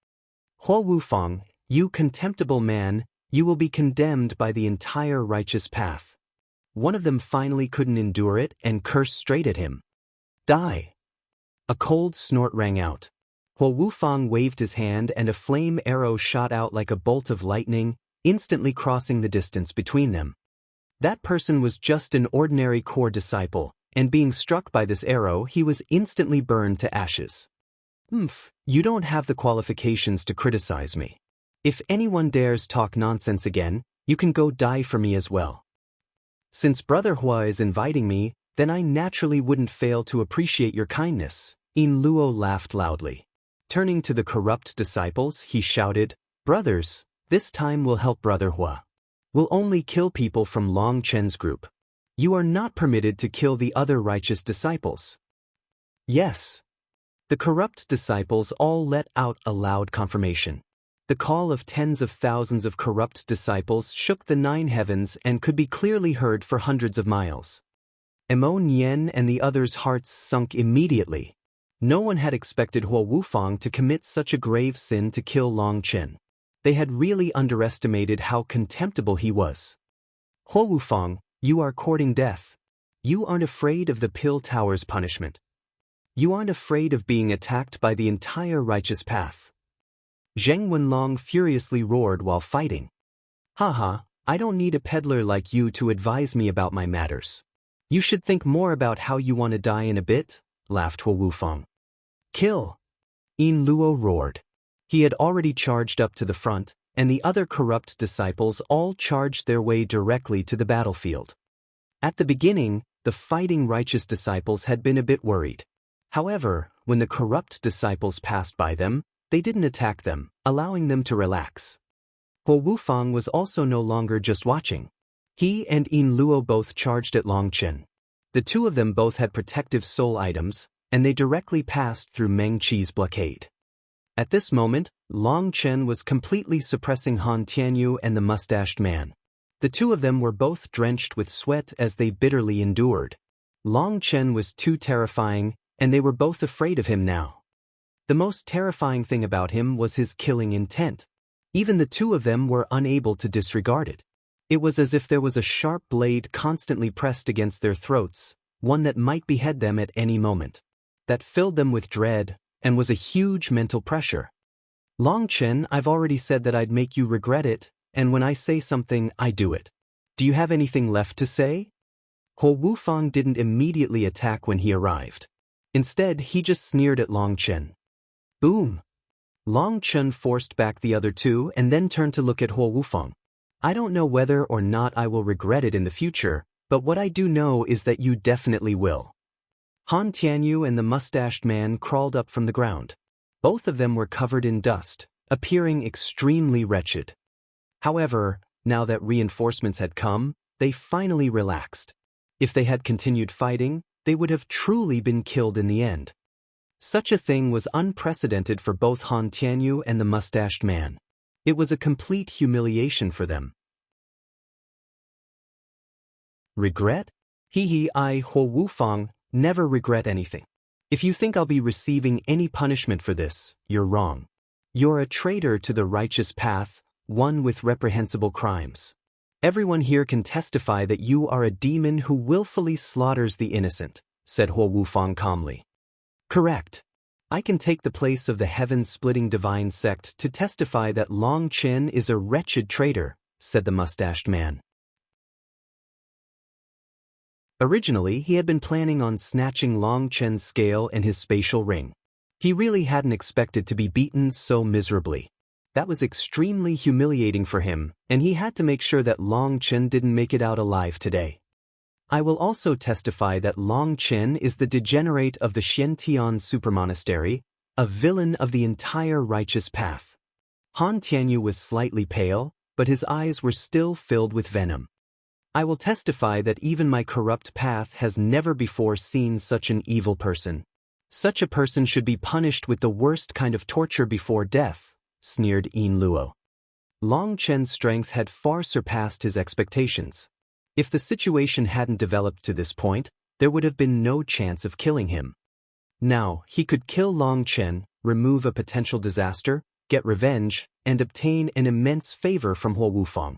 Huo Wufang, you contemptible man, you will be condemned by the entire righteous path. one of them finally couldn't endure it and cursed straight at him. Die! A cold snort rang out. Huo Wufang waved his hand and a flame arrow shot out like a bolt of lightning, instantly crossing the distance between them. That person was just an ordinary core disciple, and being struck by this arrow he was instantly burned to ashes. You don't have the qualifications to criticize me. If anyone dares talk nonsense again, you can go die for me as well. Since Brother Hua is inviting me, then I naturally wouldn't fail to appreciate your kindness. Yin Luo laughed loudly. Turning to the corrupt disciples, he shouted, Brothers, this time we'll help Brother Hua. We'll only kill people from Long Chen's group. You are not permitted to kill the other righteous disciples. Yes. The corrupt disciples all let out a loud confirmation. The call of tens of thousands of corrupt disciples shook the 9 heavens and could be clearly heard for hundreds of miles. Mo Nian and the others' hearts sunk immediately. No one had expected Huo Wufang to commit such a grave sin to kill Long Chen. They had really underestimated how contemptible he was. Huo Wufang, you are courting death. You aren't afraid of the Pill Tower's punishment. You aren't afraid of being attacked by the entire righteous path. Zheng Wenlong furiously roared while fighting. Haha, I don't need a peddler like you to advise me about my matters. You should think more about how you want to die in a bit, laughed Huo Wufang. Kill! Yin Luo roared. He had already charged up to the front, and the other corrupt disciples all charged their way directly to the battlefield. At the beginning, the fighting righteous disciples had been a bit worried. However, when the corrupt disciples passed by them, they didn't attack them, allowing them to relax. Huo Wufang was also no longer just watching. He and Yin Luo both charged at Long Chen. The two of them both had protective soul items, and they directly passed through Meng Qi's blockade. At this moment, Long Chen was completely suppressing Han Tianyu and the mustached man. The two of them were both drenched with sweat as they bitterly endured. Long Chen was too terrifying, and they were both afraid of him now. The most terrifying thing about him was his killing intent. Even the two of them were unable to disregard it. It was as if there was a sharp blade constantly pressed against their throats, one that might behead them at any moment. That filled them with dread, and was a huge mental pressure. Long Chen, I've already said that I'd make you regret it, and when I say something, I do it. Do you have anything left to say? Huo Wufang didn't immediately attack when he arrived. Instead, he just sneered at Long Chen. Boom! Long Chen forced back the other two and then turned to look at Huo Wufang. I don't know whether or not I will regret it in the future, but what I do know is that you definitely will. Han Tianyu and the mustached man crawled up from the ground. Both of them were covered in dust, appearing extremely wretched. However, now that reinforcements had come, they finally relaxed. If they had continued fighting, they would have truly been killed in the end. Such a thing was unprecedented for both Han Tianyu and the mustached man. It was a complete humiliation for them. Regret? I, Huo Wufang, never regret anything. If you think I'll be receiving any punishment for this, you're wrong. You're a traitor to the righteous path, one with reprehensible crimes. Everyone here can testify that you are a demon who willfully slaughters the innocent, said Huo Wufang calmly. Correct. I can take the place of the heaven-splitting divine sect to testify that Long Chen is a wretched traitor, said the mustached man. Originally, he had been planning on snatching Long Chen's scale and his spatial ring. He really hadn't expected to be beaten so miserably. That was extremely humiliating for him, and he had to make sure that Long Chen didn't make it out alive today. I will also testify that Long Chen is the degenerate of the Xiantian Supermonastery, a villain of the entire righteous path. Han Tianyu was slightly pale, but his eyes were still filled with venom. I will testify that even my corrupt path has never before seen such an evil person. Such a person should be punished with the worst kind of torture before death, sneered Yin Luo. Long Chen's strength had far surpassed his expectations. If the situation hadn't developed to this point, there would have been no chance of killing him. Now, he could kill Long Chen, remove a potential disaster, get revenge, and obtain an immense favor from Huo Wufang.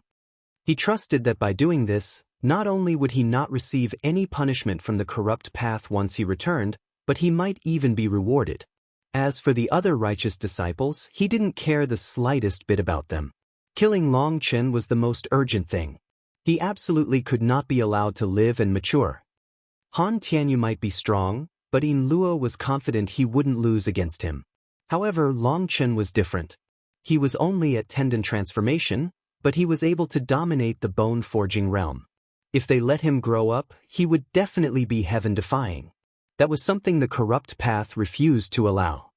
He trusted that by doing this, Not only would he not receive any punishment from the corrupt path once he returned, but he might even be rewarded. As for the other righteous disciples, he didn't care the slightest bit about them. Killing Long Chen was the most urgent thing. He absolutely could not be allowed to live and mature. Han Tianyu might be strong, but Yin Luo was confident he wouldn't lose against him. However, Long Chen was different. He was only at tendon transformation, but he was able to dominate the bone-forging realm. If they let him grow up, he would definitely be heaven-defying. That was something the corrupt path refused to allow.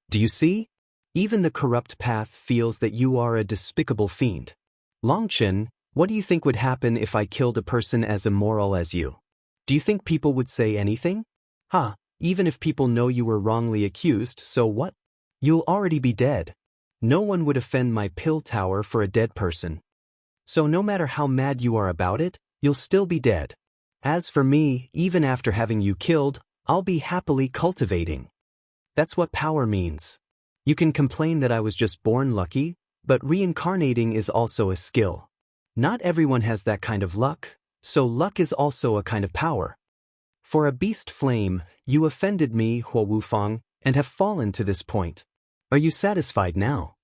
Do you see? Even the corrupt path feels that you are a despicable fiend. Long Chen, what do you think would happen if I killed a person as immoral as you? Do you think people would say anything? Even if people know you were wrongly accused, so what? You'll already be dead. No one would offend my pill tower for a dead person. So no matter how mad you are about it, you'll still be dead. As for me, even after having you killed, I'll be happily cultivating. That's what power means. You can complain that I was just born lucky, but reincarnating is also a skill. Not everyone has that kind of luck, so luck is also a kind of power. For a beast flame, you offended me, Huo Wufang, and have fallen to this point. Are you satisfied now?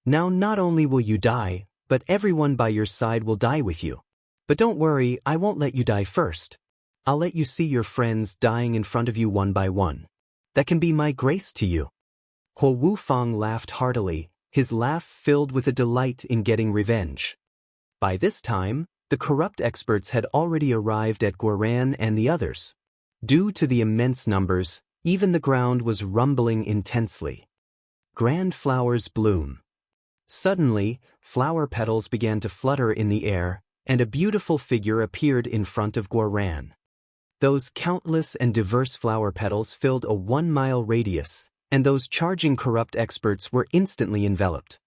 Now not only will you die, but everyone by your side will die with you. But don't worry, I won't let you die first. I'll let you see your friends dying in front of you one by one. That can be my grace to you. Huo Wufang laughed heartily, his laugh filled with a delight in getting revenge. By this time, the corrupt experts had already arrived at Guoran and the others. Due to the immense numbers, even the ground was rumbling intensely. Grand flowers bloom. Suddenly, flower petals began to flutter in the air, and a beautiful figure appeared in front of Guoran. Those countless and diverse flower petals filled a 1-mile radius, and those charging corrupt experts were instantly enveloped.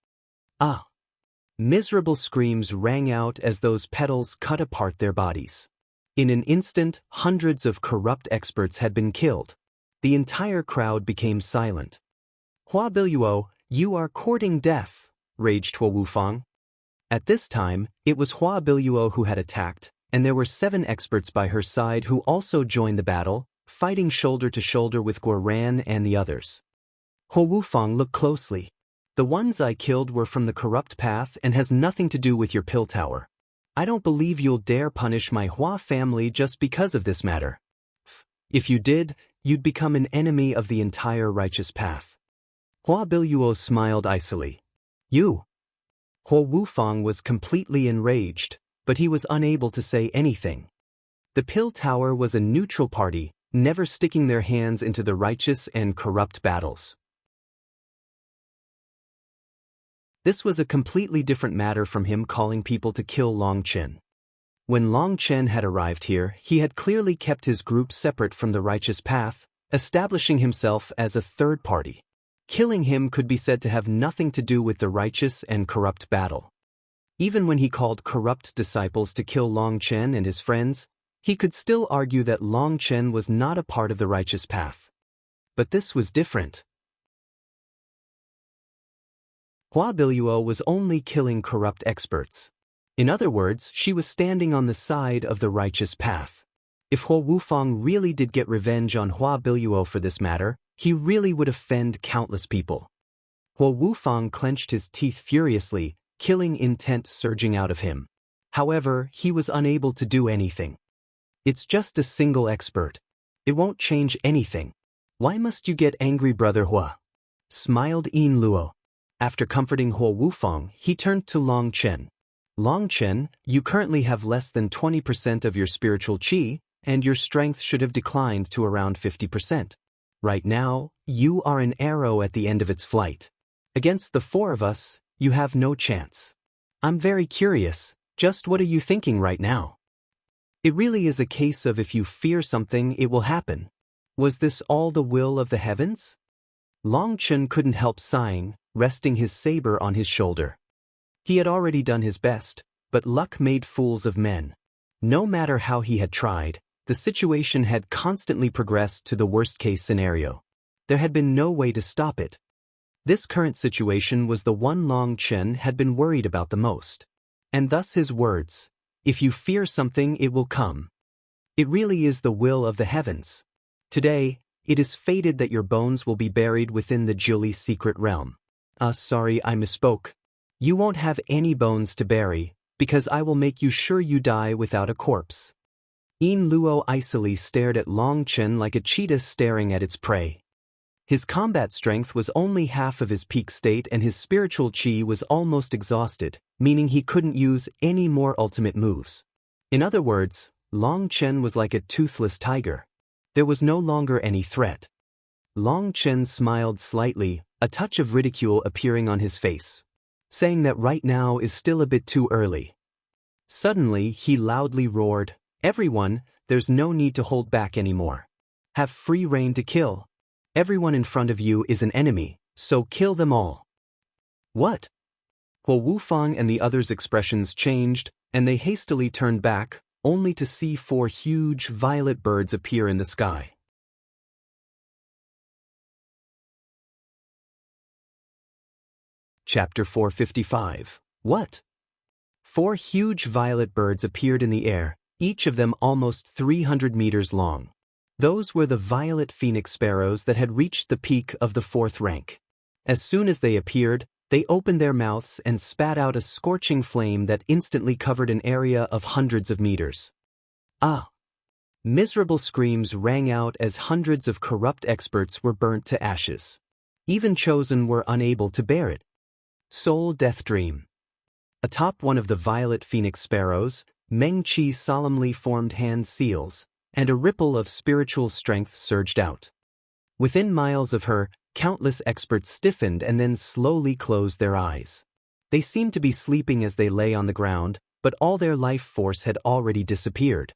Miserable screams rang out as those petals cut apart their bodies. In an instant, hundreds of corrupt experts had been killed. The entire crowd became silent. Hua Biluo, you are courting death, raged Huo Wufang. At this time, it was Hua Biluo who had attacked, and there were 7 experts by her side who also joined the battle, fighting shoulder to shoulder with Guoran and the others. Huo Wufang looked closely. The ones I killed were from the corrupt path and has nothing to do with your pill tower. I don't believe you'll dare punish my Hua family just because of this matter. If you did, you'd become an enemy of the entire righteous path. Hua Biluo smiled icily. You? Huo Wufang was completely enraged, but he was unable to say anything. The pill tower was a neutral party, never sticking their hands into the righteous and corrupt battles. This was a completely different matter from him calling people to kill Long Chen. When Long Chen had arrived here, he had clearly kept his group separate from the righteous path, establishing himself as a third party. Killing him could be said to have nothing to do with the righteous and corrupt battle. Even when he called corrupt disciples to kill Long Chen and his friends, he could still argue that Long Chen was not a part of the righteous path. But this was different. Hua Biluo was only killing corrupt experts. In other words, she was standing on the side of the righteous path. If Huo Wufang really did get revenge on Hua Biluo for this matter, he really would offend countless people. Huo Wufang clenched his teeth furiously, killing intent surging out of him. However, he was unable to do anything. It's just a single expert. It won't change anything. Why must you get angry, Brother Hua? Smiled Yin Luo. After comforting Huo Wufang, he turned to Long Chen. Long Chen, you currently have less than 20% of your spiritual qi, and your strength should have declined to around 50%. Right now, you are an arrow at the end of its flight. Against the 4 of us, you have no chance. I'm very curious, just what are you thinking right now? It really is a case of if you fear something, it will happen. Was this all the will of the heavens? Long Chen couldn't help sighing, resting his saber on his shoulder. He had already done his best, but luck made fools of men. No matter how he had tried, the situation had constantly progressed to the worst-case scenario. There had been no way to stop it. This current situation was the one Long Chen had been worried about the most. And thus his words, If you fear something, it will come. It really is the will of the heavens. Today, it is fated that your bones will be buried within the Juli's secret realm. Sorry, I misspoke. You won't have any bones to bury, because I will make you sure you die without a corpse. Yin Luo icily stared at Long Chen like a cheetah staring at its prey. His combat strength was only half of his peak state and his spiritual chi was almost exhausted, meaning he couldn't use any more ultimate moves. In other words, Long Chen was like a toothless tiger. There was no longer any threat. Long Chen smiled slightly, a touch of ridicule appearing on his face, saying that right now is still a bit too early. Suddenly, he loudly roared, "Everyone, there's no need to hold back anymore. Have free rein to kill. Everyone in front of you is an enemy, so kill them all." What? Huo Wufang and the others' expressions changed, and they hastily turned back, only to see 4 huge violet birds appear in the sky. Chapter 455. What? 4 huge violet birds appeared in the air, each of them almost 300 meters long. Those were the violet phoenix sparrows that had reached the peak of the 4th rank. As soon as they appeared, they opened their mouths and spat out a scorching flame that instantly covered an area of hundreds of meters. Ah! Miserable screams rang out as hundreds of corrupt experts were burnt to ashes. Even chosen were unable to bear it. Soul Death Dream. Atop one of the violet phoenix sparrows, Meng Qi solemnly formed hand seals, and a ripple of spiritual strength surged out. Within miles of her, countless experts stiffened and then slowly closed their eyes. They seemed to be sleeping as they lay on the ground, but all their life force had already disappeared.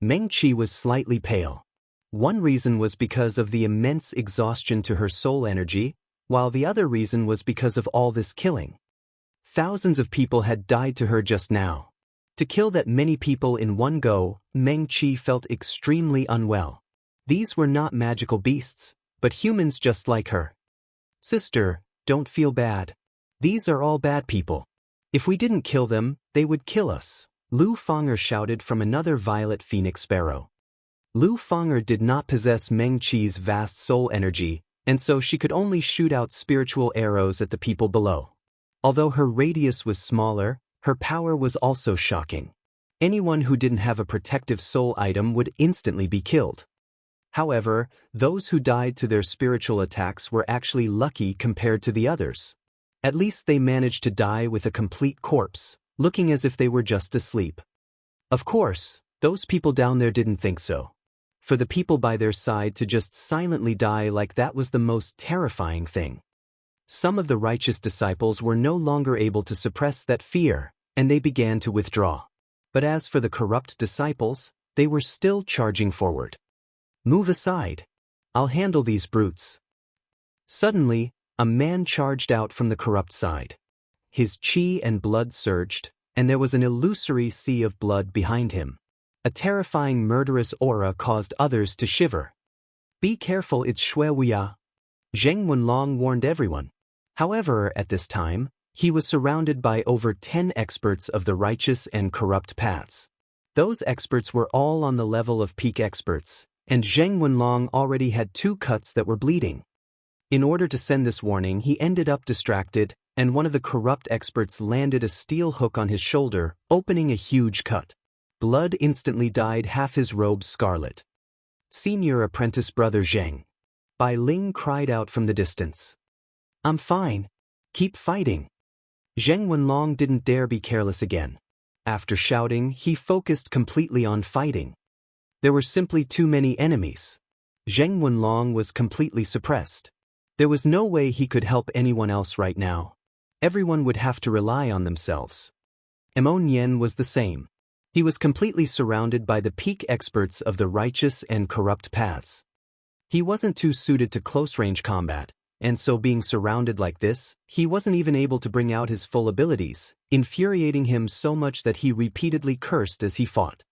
Meng Qi was slightly pale. One reason was because of the immense exhaustion to her soul energy, while the other reason was because of all this killing. Thousands of people had died to her just now. To kill that many people in one go, Meng Qi felt extremely unwell. These were not magical beasts, but humans just like her. "Sister, don't feel bad. These are all bad people. If we didn't kill them, they would kill us," Lu Fanger shouted from another violet phoenix sparrow. Lu Fanger did not possess Meng Qi's vast soul energy, and so she could only shoot out spiritual arrows at the people below. Although her radius was smaller, her power was also shocking. Anyone who didn't have a protective soul item would instantly be killed. However, those who died to their spiritual attacks were actually lucky compared to the others. At least they managed to die with a complete corpse, looking as if they were just asleep. Of course, those people down there didn't think so. For the people by their side to just silently die like that was the most terrifying thing. Some of the righteous disciples were no longer able to suppress that fear, and they began to withdraw. But as for the corrupt disciples, they were still charging forward. "Move aside. I'll handle these brutes." Suddenly, a man charged out from the corrupt side. His chi and blood surged, and there was an illusory sea of blood behind him. A terrifying murderous aura caused others to shiver. "Be careful, it's Shui Wuya," Zheng Wenlong warned everyone. However, at this time, he was surrounded by over 10 experts of the righteous and corrupt paths. Those experts were all on the level of peak experts, and Zheng Wenlong already had 2 cuts that were bleeding. In order to send this warning, he ended up distracted, and one of the corrupt experts landed a steel hook on his shoulder, opening a huge cut. Blood instantly dyed half his robe scarlet. "Senior apprentice brother Zheng." Bai Ling cried out from the distance. "I'm fine. Keep fighting." Zheng Wenlong didn't dare be careless again. After shouting, he focused completely on fighting. There were simply too many enemies. Zheng Wenlong was completely suppressed. There was no way he could help anyone else right now. Everyone would have to rely on themselves. Mo Nian was the same. He was completely surrounded by the peak experts of the righteous and corrupt paths. He wasn't too suited to close-range combat, and so being surrounded like this, he wasn't even able to bring out his full abilities, infuriating him so much that he repeatedly cursed as he fought.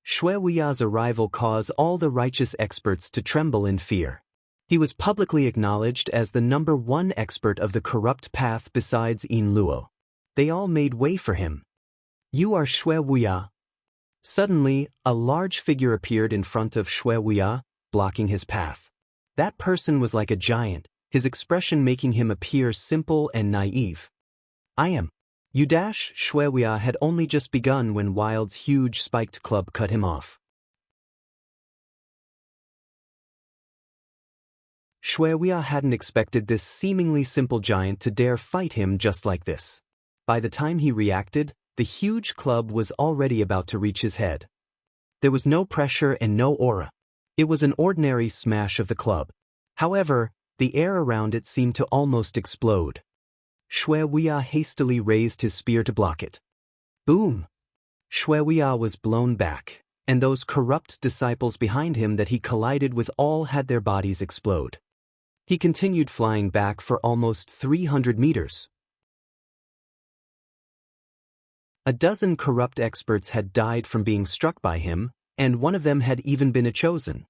Shui Wuya's arrival caused all the righteous experts to tremble in fear. He was publicly acknowledged as the #1 expert of the corrupt path besides Yin Luo. They all made way for him. "You are Shui Wuya, Suddenly, a large figure appeared in front of Xue Wuya, blocking his path. That person was like a giant, his expression making him appear simple and naive. I am. Xue Wuya had only just begun when Wild's huge spiked club cut him off. Xue Wuya hadn't expected this seemingly simple giant to dare fight him just like this. By the time he reacted, the huge club was already about to reach his head. There was no pressure and no aura. It was an ordinary smash of the club. However, the air around it seemed to almost explode. Xue Wuya hastily raised his spear to block it. Boom! Xue Wuya was blown back, and those corrupt disciples behind him that he collided with all had their bodies explode. He continued flying back for almost 300 meters. A dozen corrupt experts had died from being struck by him, and one of them had even been a chosen.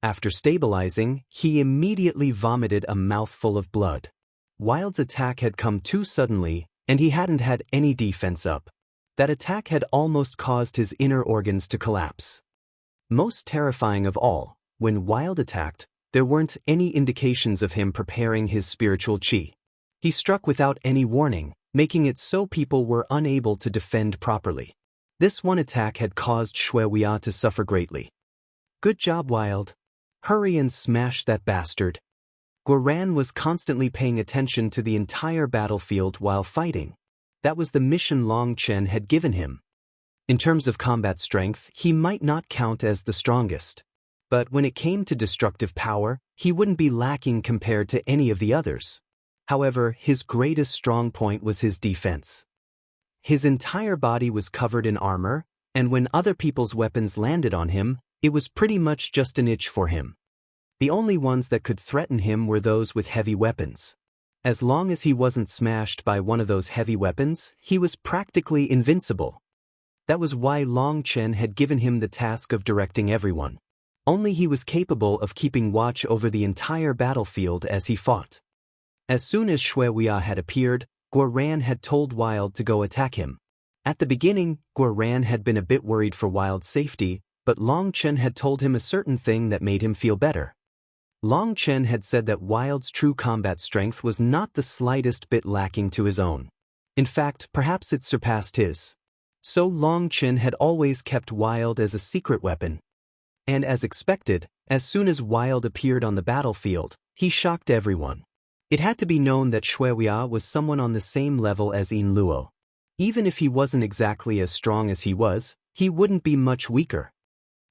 After stabilizing, he immediately vomited a mouthful of blood. Wild's attack had come too suddenly, and he hadn't had any defense up. That attack had almost caused his inner organs to collapse. Most terrifying of all, when Wild attacked, there weren't any indications of him preparing his spiritual qi. He struck without any warning, making it so people were unable to defend properly. This one attack had caused Xue Wuya to suffer greatly. Good job, Wild. Hurry and smash that bastard. Guoran was constantly paying attention to the entire battlefield while fighting. That was the mission Long Chen had given him. In terms of combat strength, he might not count as the strongest. But when it came to destructive power, he wouldn't be lacking compared to any of the others. However, his greatest strong point was his defense. His entire body was covered in armor, and when other people's weapons landed on him, it was pretty much just an itch for him. The only ones that could threaten him were those with heavy weapons. As long as he wasn't smashed by one of those heavy weapons, he was practically invincible. That was why Long Chen had given him the task of directing everyone. Only he was capable of keeping watch over the entire battlefield as he fought. As soon as Xue Wuya had appeared, Guoran had told Wild to go attack him. At the beginning, Guoran had been a bit worried for Wild's safety, but Long Chen had told him a certain thing that made him feel better. Long Chen had said that Wild's true combat strength was not the slightest bit lacking to his own. In fact, perhaps it surpassed his. So Long Chen had always kept Wild as a secret weapon. And as expected, as soon as Wild appeared on the battlefield, he shocked everyone. It had to be known that Xue Wuya was someone on the same level as Yin Luo. Even if he wasn't exactly as strong as he was, he wouldn't be much weaker.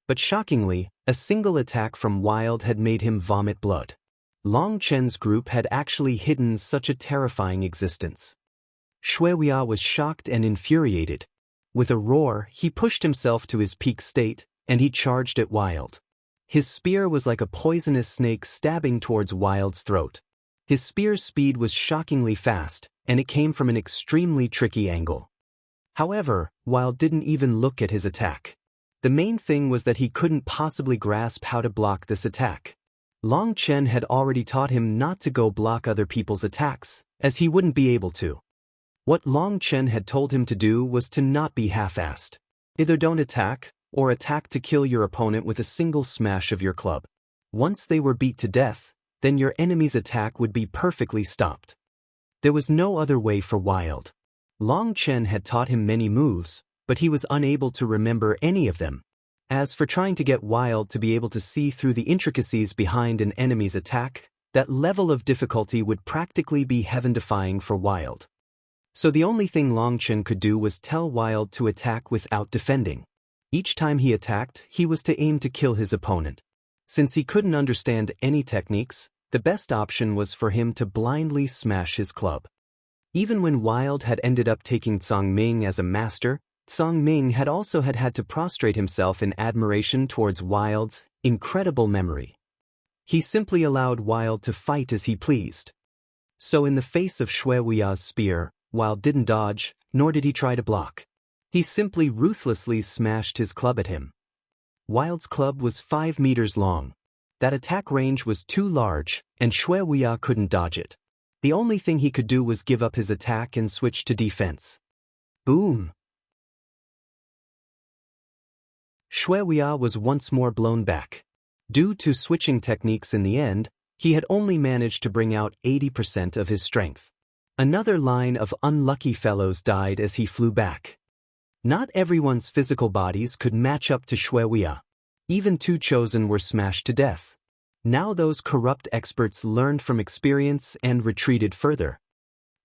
But shockingly, a single attack from Wild had made him vomit blood. Long Chen's group had actually hidden such a terrifying existence. Xue Wuya was shocked and infuriated. With a roar, he pushed himself to his peak state, and he charged at Wild. His spear was like a poisonous snake stabbing towards Wild's throat. His spear's speed was shockingly fast, and it came from an extremely tricky angle. However, Wild didn't even look at his attack. The main thing was that he couldn't possibly grasp how to block this attack. Long Chen had already taught him not to go block other people's attacks, as he wouldn't be able to. What Long Chen had told him to do was to not be half-assed. Either don't attack, or attack to kill your opponent with a single smash of your club. Once they were beat to death, then your enemy's attack would be perfectly stopped. There was no other way for Wild. Long Chen had taught him many moves, but he was unable to remember any of them. As for trying to get Wild to be able to see through the intricacies behind an enemy's attack, that level of difficulty would practically be heaven-defying for Wild. So the only thing Long Chen could do was tell Wild to attack without defending. Each time he attacked, he was to aim to kill his opponent. Since he couldn't understand any techniques, the best option was for him to blindly smash his club. Even when Wild had ended up taking Zhang Ming as a master, Zhang Ming had also had to prostrate himself in admiration towards Wild's incredible memory. He simply allowed Wild to fight as he pleased. So in the face of Xue Wuya's spear, Wild didn't dodge, nor did he try to block. He simply ruthlessly smashed his club at him. Wild's club was 5 meters long. That attack range was too large, and Xue Wuya couldn't dodge it. The only thing he could do was give up his attack and switch to defense. Boom! Shui Wia was once more blown back. Due to switching techniques in the end, he had only managed to bring out 80% of his strength. Another line of unlucky fellows died as he flew back. Not everyone's physical bodies could match up to Shui Wia. Even two chosen were smashed to death. Now those corrupt experts learned from experience and retreated further.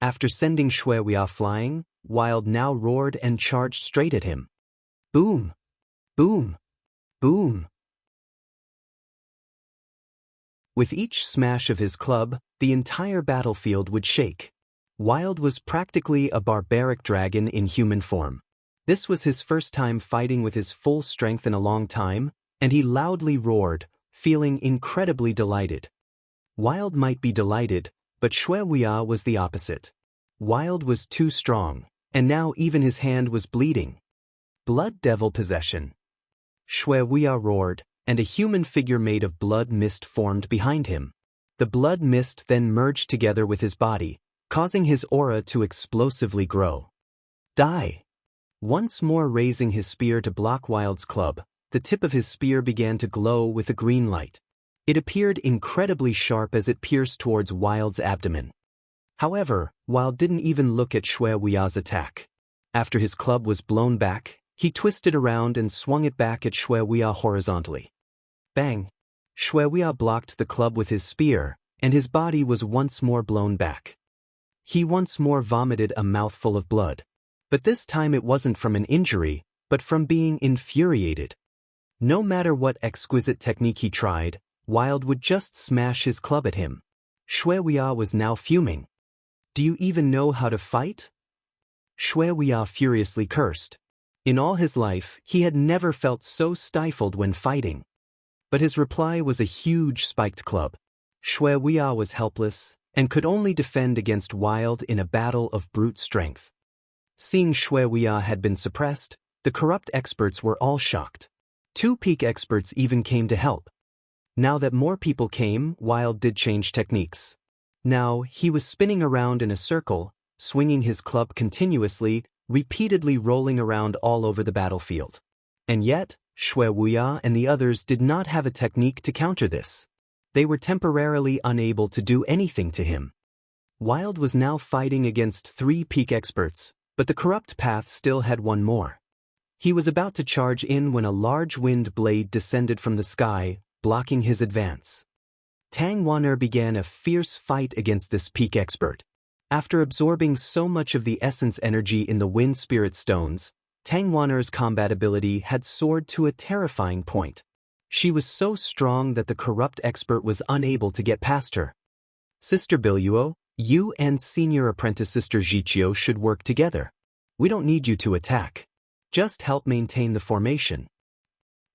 After sending Shui Wia flying, Wild now roared and charged straight at him. Boom! Boom! Boom! With each smash of his club, the entire battlefield would shake. Wild was practically a barbaric dragon in human form. This was his first time fighting with his full strength in a long time, and he loudly roared, feeling incredibly delighted. Wild might be delighted, but Shui Wia was the opposite. Wild was too strong, and now even his hand was bleeding. Blood devil possession. Shui Wia roared, and a human figure made of blood mist formed behind him. The blood mist then merged together with his body, causing his aura to explosively grow. Die! Once more raising his spear to block Wild's club, the tip of his spear began to glow with a green light. It appeared incredibly sharp as it pierced towards Wild's abdomen. However, Wild didn't even look at Shui Wia's attack. After his club was blown back, he twisted around and swung it back at Shui Wia horizontally. Bang! Shui Wia blocked the club with his spear, and his body was once more blown back. He once more vomited a mouthful of blood. But this time it wasn't from an injury, but from being infuriated. No matter what exquisite technique he tried, Wild would just smash his club at him. Shui Wia was now fuming. Do you even know how to fight? Shui Wia furiously cursed. In all his life, he had never felt so stifled when fighting. But his reply was a huge spiked club. Shui Wia was helpless, and could only defend against Wild in a battle of brute strength. Seeing Shui Wia had been suppressed, the corrupt experts were all shocked. Two peak experts even came to help. Now that more people came, Wild did change techniques. Now, he was spinning around in a circle, swinging his club continuously, repeatedly rolling around all over the battlefield. And yet, Shui Wia and the others did not have a technique to counter this. They were temporarily unable to do anything to him. Wild was now fighting against three peak experts, but the corrupt path still had one more. He was about to charge in when a large wind blade descended from the sky, blocking his advance. Tang Wan'er began a fierce fight against this peak expert. After absorbing so much of the essence energy in the wind spirit stones, Tang Wan'er's combat ability had soared to a terrifying point. She was so strong that the corrupt expert was unable to get past her. Sister Biluo, you and senior apprentice Sister Jiqiu should work together. We don't need you to attack. Just help maintain the formation.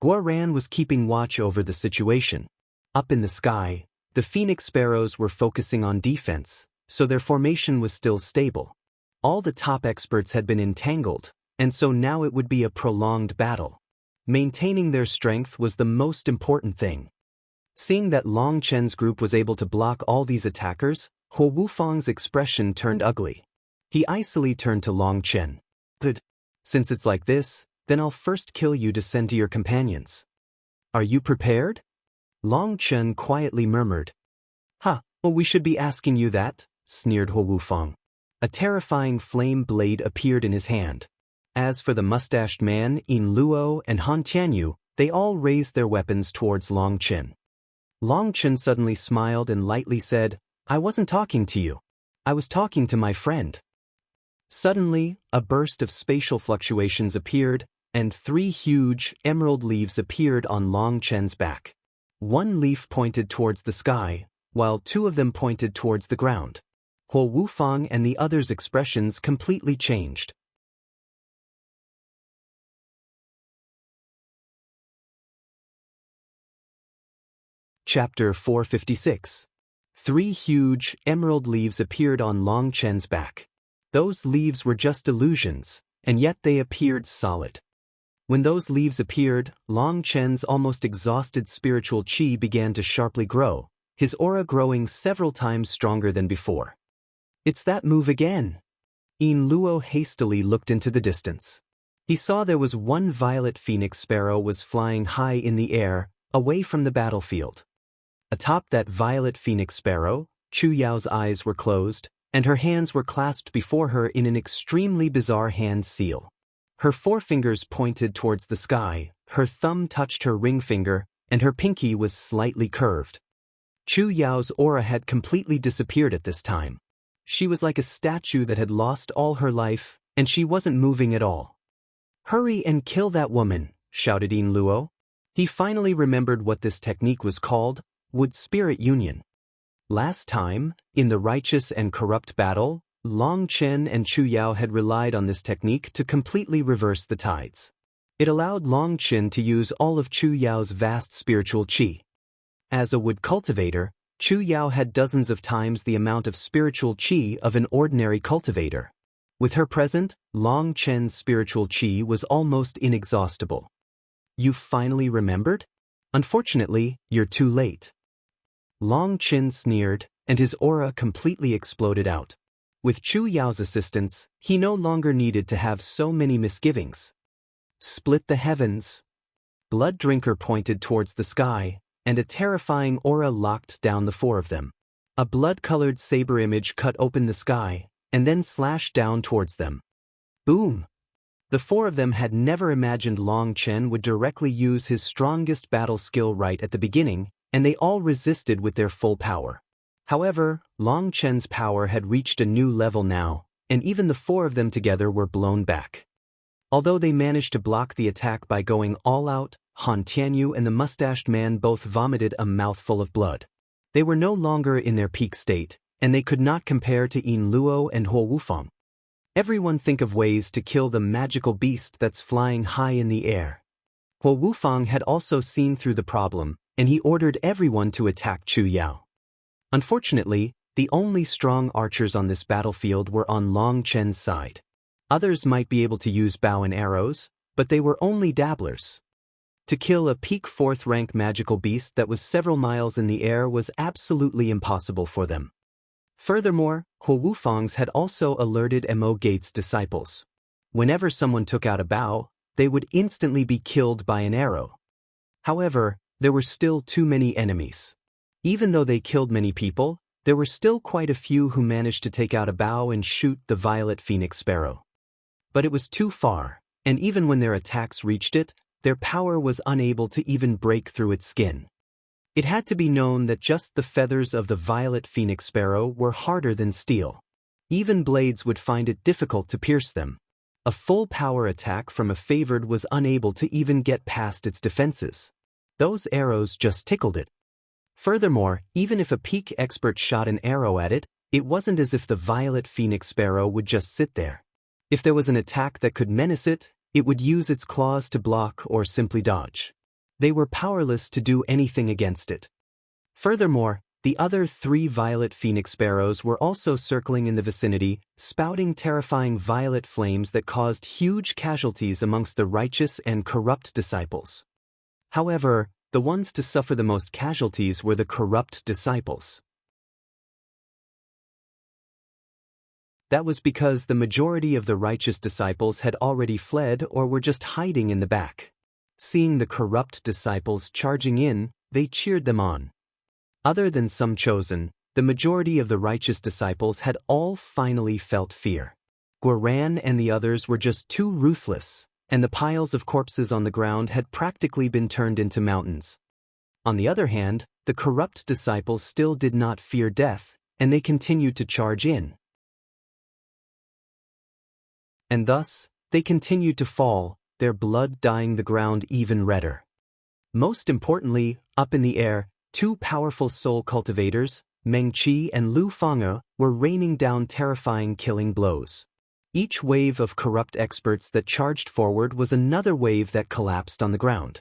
Guo Ran was keeping watch over the situation. Up in the sky, the Phoenix Sparrows were focusing on defense, so their formation was still stable. All the top experts had been entangled, and so now it would be a prolonged battle. Maintaining their strength was the most important thing. Seeing that Long Chen's group was able to block all these attackers, Huo Wufang's expression turned ugly. He icily turned to Long Chen. Good. Since it's like this, then I'll first kill you to send to your companions. Are you prepared? Long Chen quietly murmured. Ha, well we should be asking you that, sneered Huo Wufang. A terrifying flame blade appeared in his hand. As for the mustached man, Yin Luo and Han Tianyu, they all raised their weapons towards Long Chen. Long Chen suddenly smiled and lightly said, I wasn't talking to you. I was talking to my friend. Suddenly, a burst of spatial fluctuations appeared, and three huge, emerald leaves appeared on Long Chen's back. One leaf pointed towards the sky, while two of them pointed towards the ground. Huo Wufang and the others' expressions completely changed. Chapter 456. Three huge, emerald leaves appeared on Long Chen's back. Those leaves were just illusions, and yet they appeared solid. When those leaves appeared, Long Chen's almost exhausted spiritual qi began to sharply grow, his aura growing several times stronger than before. It's that move again. Yin Luo hastily looked into the distance. He saw there was one violet phoenix sparrow was flying high in the air, away from the battlefield. Atop that violet phoenix sparrow, Chu Yao's eyes were closed, and her hands were clasped before her in an extremely bizarre hand seal. Her forefingers pointed towards the sky, her thumb touched her ring finger, and her pinky was slightly curved. Chu Yao's aura had completely disappeared at this time. She was like a statue that had lost all her life, and she wasn't moving at all. "Hurry and kill that woman," shouted Yin Luo. He finally remembered what this technique was called, Wood Spirit Union. Last time, in the righteous and corrupt battle, Long Chen and Chu Yao had relied on this technique to completely reverse the tides. It allowed Long Chen to use all of Chu Yao's vast spiritual qi. As a wood cultivator, Chu Yao had dozens of times the amount of spiritual qi of an ordinary cultivator. With her present, Long Chen's spiritual qi was almost inexhaustible. "You finally remembered? Unfortunately, you're too late." Long Chen sneered, and his aura completely exploded out. With Chu Yao's assistance, he no longer needed to have so many misgivings. "Split the heavens." Blood Drinker pointed towards the sky, and a terrifying aura locked down the four of them. A blood-colored saber image cut open the sky, and then slashed down towards them. Boom! The four of them had never imagined Long Chen would directly use his strongest battle skill right at the beginning, and they all resisted with their full power. However, Long Chen's power had reached a new level now, and even the four of them together were blown back. Although they managed to block the attack by going all out, Han Tianyu and the mustached man both vomited a mouthful of blood. They were no longer in their peak state, and they could not compare to Yin Luo and Huo Wufang. Everyone think of ways to kill the magical beast that's flying high in the air. Huo Wufang had also seen through the problem, and he ordered everyone to attack Chu Yao. Unfortunately, the only strong archers on this battlefield were on Long Chen's side. Others might be able to use bow and arrows, but they were only dabblers. To kill a peak 4th rank magical beast that was several miles in the air was absolutely impossible for them. Furthermore, Huo Wufang's had also alerted Mo Gate's disciples. Whenever someone took out a bow, they would instantly be killed by an arrow. However, there were still too many enemies. Even though they killed many people, there were still quite a few who managed to take out a bow and shoot the violet phoenix sparrow. But it was too far, and even when their attacks reached it, their power was unable to even break through its skin. It had to be known that just the feathers of the violet phoenix sparrow were harder than steel. Even blades would find it difficult to pierce them. A full power attack from a favored was unable to even get past its defenses. Those arrows just tickled it. Furthermore, even if a peak expert shot an arrow at it, it wasn't as if the violet phoenix sparrow would just sit there. If there was an attack that could menace it, it would use its claws to block or simply dodge. They were powerless to do anything against it. Furthermore, the other 3 violet phoenix sparrows were also circling in the vicinity, spouting terrifying violet flames that caused huge casualties amongst the righteous and corrupt disciples. However, the ones to suffer the most casualties were the corrupt disciples. That was because the majority of the righteous disciples had already fled or were just hiding in the back. Seeing the corrupt disciples charging in, they cheered them on. Other than some chosen, the majority of the righteous disciples had all finally felt fear. Guoran and the others were just too ruthless, and the piles of corpses on the ground had practically been turned into mountains. On the other hand, the corrupt disciples still did not fear death, and they continued to charge in. And thus, they continued to fall, their blood dyeing the ground even redder. Most importantly, up in the air, 2 powerful soul cultivators, Meng Qi and Lu Fang'e, were raining down terrifying killing blows. Each wave of corrupt experts that charged forward was another wave that collapsed on the ground.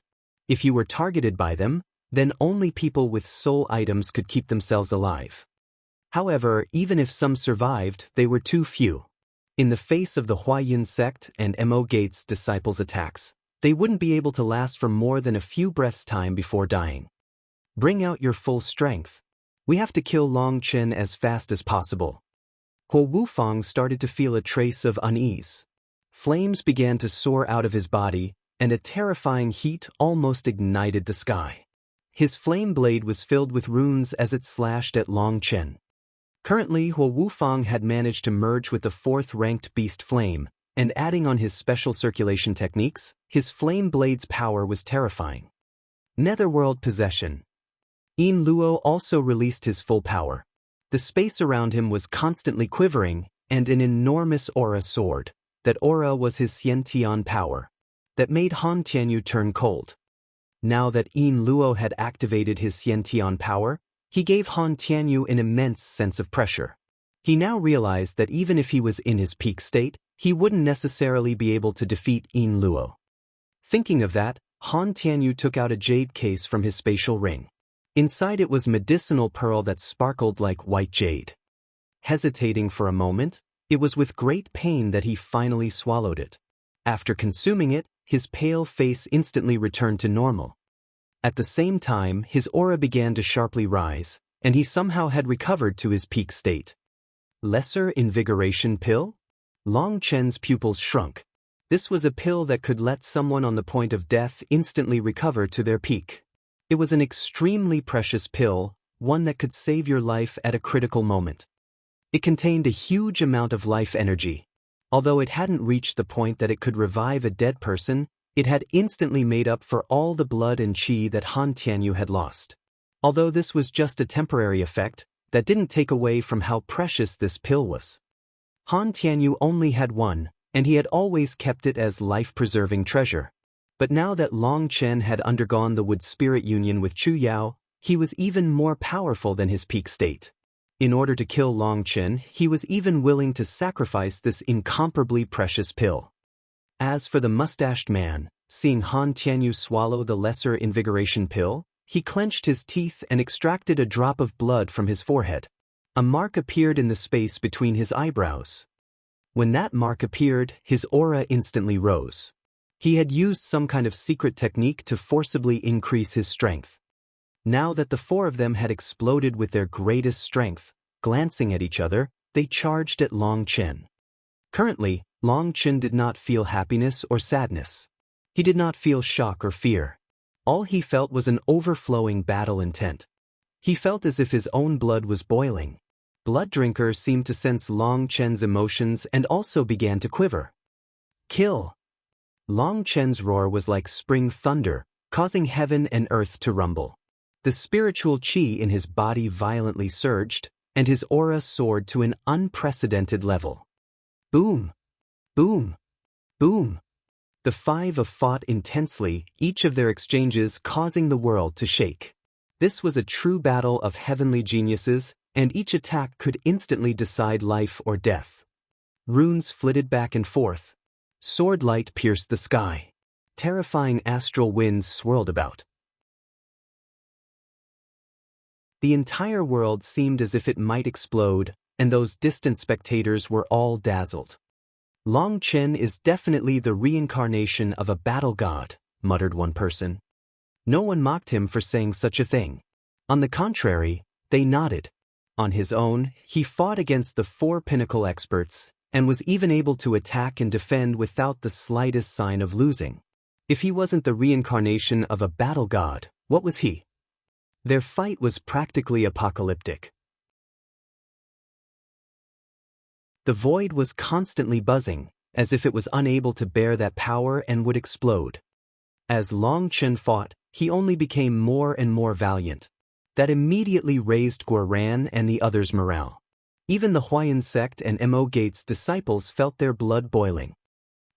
If you were targeted by them, then only people with soul items could keep themselves alive. However, even if some survived, they were too few. In the face of the Huayan sect and Mo Gate's disciples' attacks, they wouldn't be able to last for more than a few breaths' time before dying. Bring out your full strength. We have to kill Long Chen as fast as possible. Huo Wufang started to feel a trace of unease. Flames began to soar out of his body, and a terrifying heat almost ignited the sky. His flame blade was filled with runes as it slashed at Long Chen. Currently, Huo Wufang had managed to merge with the 4th-ranked beast flame, and adding on his special circulation techniques, his flame blade's power was terrifying. Netherworld possession. Yin Luo also released his full power. The space around him was constantly quivering, and an enormous aura soared. That aura was his Xiantian power. That made Han Tianyu turn cold. Now that Yin Luo had activated his Xiantian power, he gave Han Tianyu an immense sense of pressure. He now realized that even if he was in his peak state, he wouldn't necessarily be able to defeat Yin Luo. Thinking of that, Han Tianyu took out a jade case from his spatial ring. Inside it was medicinal pearl that sparkled like white jade. Hesitating for a moment, it was with great pain that he finally swallowed it. After consuming it, his pale face instantly returned to normal. At the same time, his aura began to sharply rise, and he somehow had recovered to his peak state. Lesser invigoration pill? Long Chen's pupils shrunk. This was a pill that could let someone on the point of death instantly recover to their peak. It was an extremely precious pill, one that could save your life at a critical moment. It contained a huge amount of life energy. Although it hadn't reached the point that it could revive a dead person, it had instantly made up for all the blood and qi that Han Tianyu had lost. Although this was just a temporary effect, that didn't take away from how precious this pill was. Han Tianyu only had one, and he had always kept it as life-preserving treasure. But now that Long Chen had undergone the wood spirit union with Chu Yao, he was even more powerful than his peak state. In order to kill Long Chen, he was even willing to sacrifice this incomparably precious pill. As for the mustached man, seeing Han Tianyu swallow the lesser invigoration pill, he clenched his teeth and extracted a drop of blood from his forehead. A mark appeared in the space between his eyebrows. When that mark appeared, his aura instantly rose. He had used some kind of secret technique to forcibly increase his strength. Now that the 4 of them had exploded with their greatest strength, glancing at each other, they charged at Long Chen. Currently, Long Chen did not feel happiness or sadness. He did not feel shock or fear. All he felt was an overflowing battle intent. He felt as if his own blood was boiling. Blood Drinker seemed to sense Long Chen's emotions and also began to quiver. Kill! Long Chen's roar was like spring thunder, causing heaven and earth to rumble. The spiritual qi in his body violently surged, and his aura soared to an unprecedented level. Boom! Boom! Boom! The 5 fought intensely, each of their exchanges causing the world to shake. This was a true battle of heavenly geniuses, and each attack could instantly decide life or death. Runes flitted back and forth. Sword light pierced the sky. Terrifying astral winds swirled about. The entire world seemed as if it might explode, and those distant spectators were all dazzled. Long Chen is definitely the reincarnation of a battle god, muttered one person. No one mocked him for saying such a thing. On the contrary, they nodded. On his own, he fought against the 4 pinnacle experts, and was even able to attack and defend without the slightest sign of losing. If he wasn't the reincarnation of a battle god, what was he? Their fight was practically apocalyptic. The void was constantly buzzing, as if it was unable to bear that power and would explode. As Long Chen fought, he only became more and more valiant. That immediately raised Guoran and the others' morale. Even the Huayan sect and Mo Gates' disciples felt their blood boiling.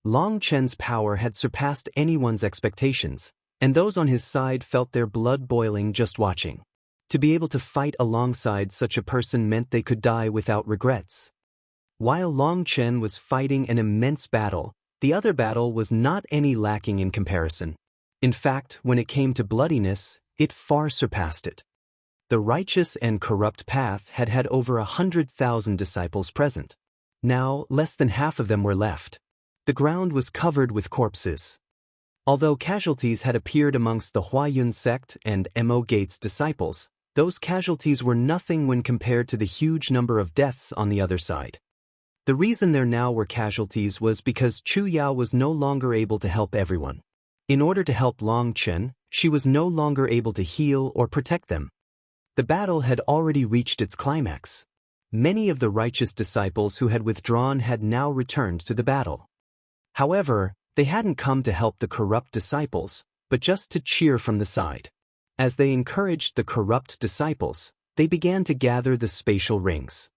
Long Chen's power had surpassed anyone's expectations, and those on his side felt their blood boiling just watching. To be able to fight alongside such a person meant they could die without regrets. While Long Chen was fighting an immense battle, the other battle was not any lacking in comparison. In fact, when it came to bloodiness, it far surpassed it. The righteous and corrupt path had had over 100,000 disciples present. Now, less than half of them were left. The ground was covered with corpses. Although casualties had appeared amongst the Huayan sect and Mo Gates' disciples, those casualties were nothing when compared to the huge number of deaths on the other side. The reason there now were casualties was because Chu Yao was no longer able to help everyone. In order to help Long Chen, she was no longer able to heal or protect them. The battle had already reached its climax. Many of the righteous disciples who had withdrawn had now returned to the battle. However, they hadn't come to help the corrupt disciples, but just to cheer from the side. As they encouraged the corrupt disciples, they began to gather the spatial rings.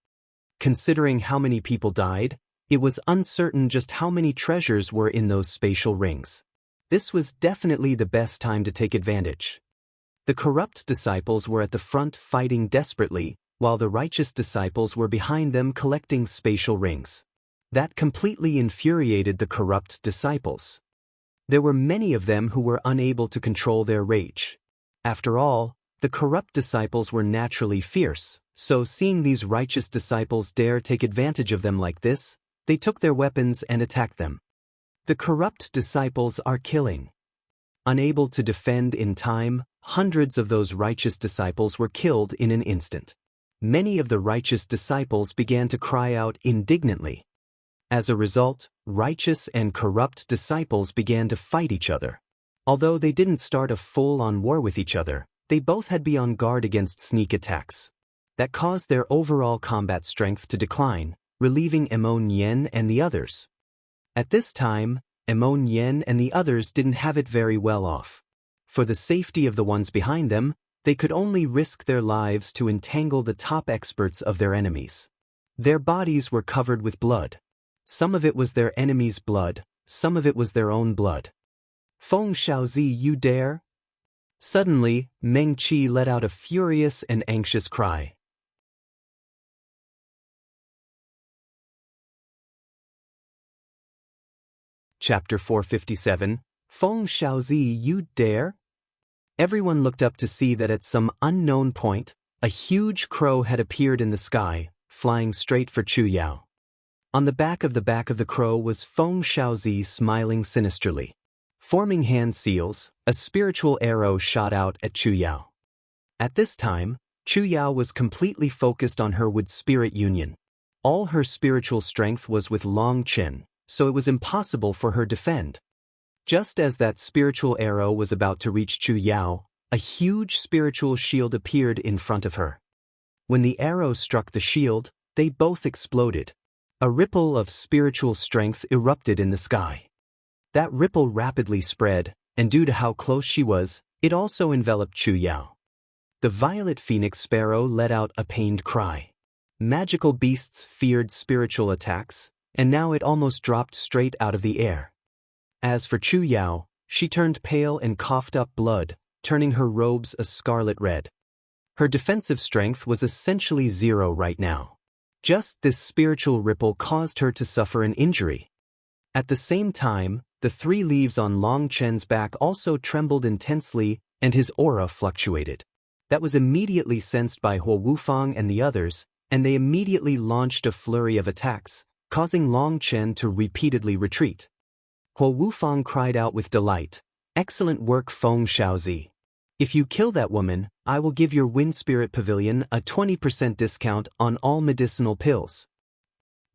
Considering how many people died, it was uncertain just how many treasures were in those spatial rings. This was definitely the best time to take advantage. The corrupt disciples were at the front fighting desperately, while the righteous disciples were behind them collecting spatial rings. That completely infuriated the corrupt disciples. There were many of them who were unable to control their rage. After all, the corrupt disciples were naturally fierce, so seeing these righteous disciples dare take advantage of them like this, they took their weapons and attacked them. The corrupt disciples are killing. Unable to defend in time, hundreds of those righteous disciples were killed in an instant. Many of the righteous disciples began to cry out indignantly. As a result, righteous and corrupt disciples began to fight each other. Although they didn't start a full-on war with each other, they both had to be on guard against sneak attacks. That caused their overall combat strength to decline, relieving Emon Yen and the others. At this time, Emon Yen and the others didn't have it very well off. For the safety of the ones behind them, they could only risk their lives to entangle the top experts of their enemies. Their bodies were covered with blood. Some of it was their enemy's blood, some of it was their own blood. Feng Xiaozi, you dare? Suddenly, Meng Qi let out a furious and anxious cry. Chapter 457, Feng Xiaozi, you dare? Everyone looked up to see that at some unknown point, a huge crow had appeared in the sky, flying straight for Chu Yao. On the back of the crow was Feng Xiaozi smiling sinisterly. Forming hand seals, a spiritual arrow shot out at Chu Yao. At this time, Chu Yao was completely focused on her with spirit union. All her spiritual strength was with Long Chen, so it was impossible for her to defend. Just as that spiritual arrow was about to reach Chu Yao, a huge spiritual shield appeared in front of her. When the arrow struck the shield, they both exploded. A ripple of spiritual strength erupted in the sky. That ripple rapidly spread, and due to how close she was, it also enveloped Chu Yao. The violet phoenix sparrow let out a pained cry. Magical beasts feared spiritual attacks, and now it almost dropped straight out of the air. As for Chu Yao, she turned pale and coughed up blood, turning her robes a scarlet red. Her defensive strength was essentially zero right now. Just this spiritual ripple caused her to suffer an injury. At the same time, the 3 leaves on Long Chen's back also trembled intensely, and his aura fluctuated. That was immediately sensed by Huo Wufang and the others, and they immediately launched a flurry of attacks, causing Long Chen to repeatedly retreat. Huo Wufang cried out with delight, "Excellent work, Feng Xiaozi. If you kill that woman, I will give your Wind Spirit Pavilion a 20% discount on all medicinal pills."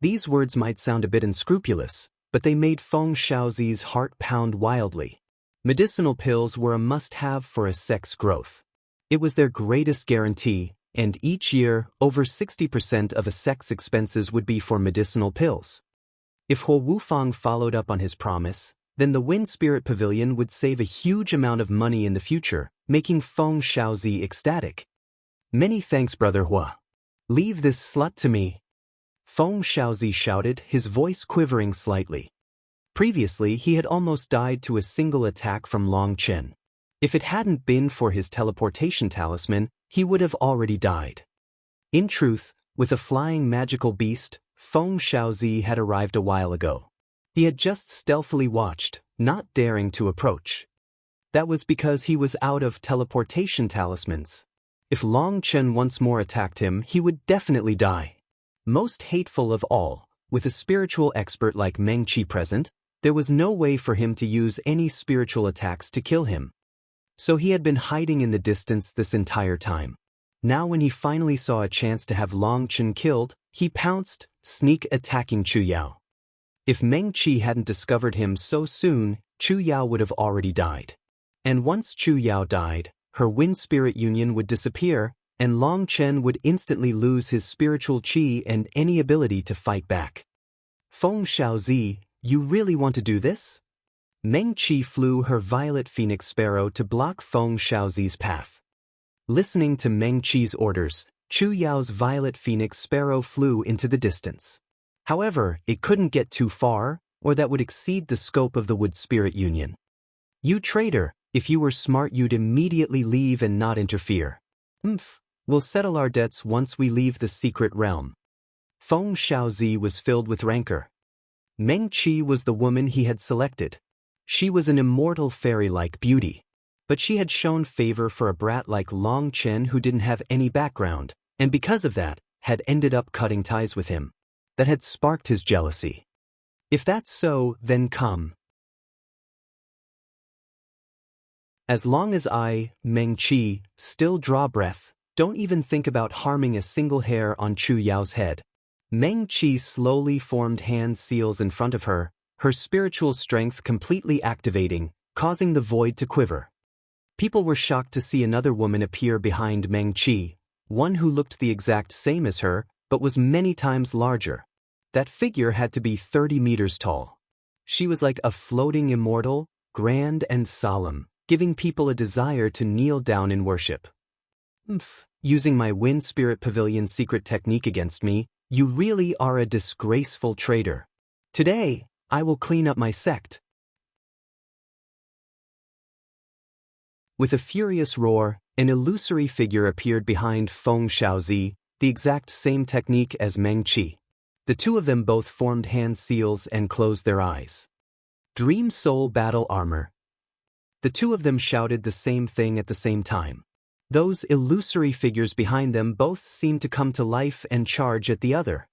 These words might sound a bit unscrupulous, but they made Feng Xiaozi's heart pound wildly. Medicinal pills were a must-have for a sect's growth. It was their greatest guarantee, and each year, over 60% of a sect's expenses would be for medicinal pills. If Huo Wufang followed up on his promise, then the Wind Spirit Pavilion would save a huge amount of money in the future, making Feng Xiaozi ecstatic. "Many thanks, Brother Hua. Leave this slut to me," Feng Xiaozi shouted, his voice quivering slightly. Previously, he had almost died to a single attack from Long Chen. If it hadn't been for his teleportation talisman, he would have already died. In truth, with a flying magical beast, Feng Xiaozi had arrived a while ago. He had just stealthily watched, not daring to approach. That was because he was out of teleportation talismans. If Long Chen once more attacked him, he would definitely die. Most hateful of all, with a spiritual expert like Meng Qi present, there was no way for him to use any spiritual attacks to kill him. So he had been hiding in the distance this entire time. Now when he finally saw a chance to have Long Chen killed, he pounced, sneak attacking Chu Yao. If Meng Qi hadn't discovered him so soon, Chu Yao would have already died. And once Chu Yao died, her wind spirit union would disappear, and Long Chen would instantly lose his spiritual qi and any ability to fight back. Feng Xiaozi, you really want to do this? Meng Qi flew her violet phoenix sparrow to block Feng Xiaozi's path. Listening to Meng Qi's orders, Chu Yao's violet phoenix sparrow flew into the distance. However, it couldn't get too far, or that would exceed the scope of the wood spirit union. You traitor, if you were smart you'd immediately leave and not interfere. We'll settle our debts once we leave the secret realm. Feng Xiaozi was filled with rancor. Meng Qi was the woman he had selected. She was an immortal fairy-like beauty. But she had shown favor for a brat like Long Chen who didn't have any background, and because of that, had ended up cutting ties with him. That had sparked his jealousy. If that's so, then come. As long as I, Meng Qi, still draw breath, don't even think about harming a single hair on Chu Yao's head. Meng Qi slowly formed hand seals in front of her, her spiritual strength completely activating, causing the void to quiver. People were shocked to see another woman appear behind Meng Qi, one who looked the exact same as her, but was many times larger. That figure had to be 30 meters tall. She was like a floating immortal, grand and solemn, giving people a desire to kneel down in worship. Using my wind spirit pavilion secret technique against me, you really are a disgraceful traitor. Today, I will clean up my sect. With a furious roar, an illusory figure appeared behind Feng Xiaozi, the exact same technique as Meng Qi. The two of them both formed hand seals and closed their eyes. Dream Soul Battle Armor. The two of them shouted the same thing at the same time. Those illusory figures behind them both seemed to come to life and charge at the other.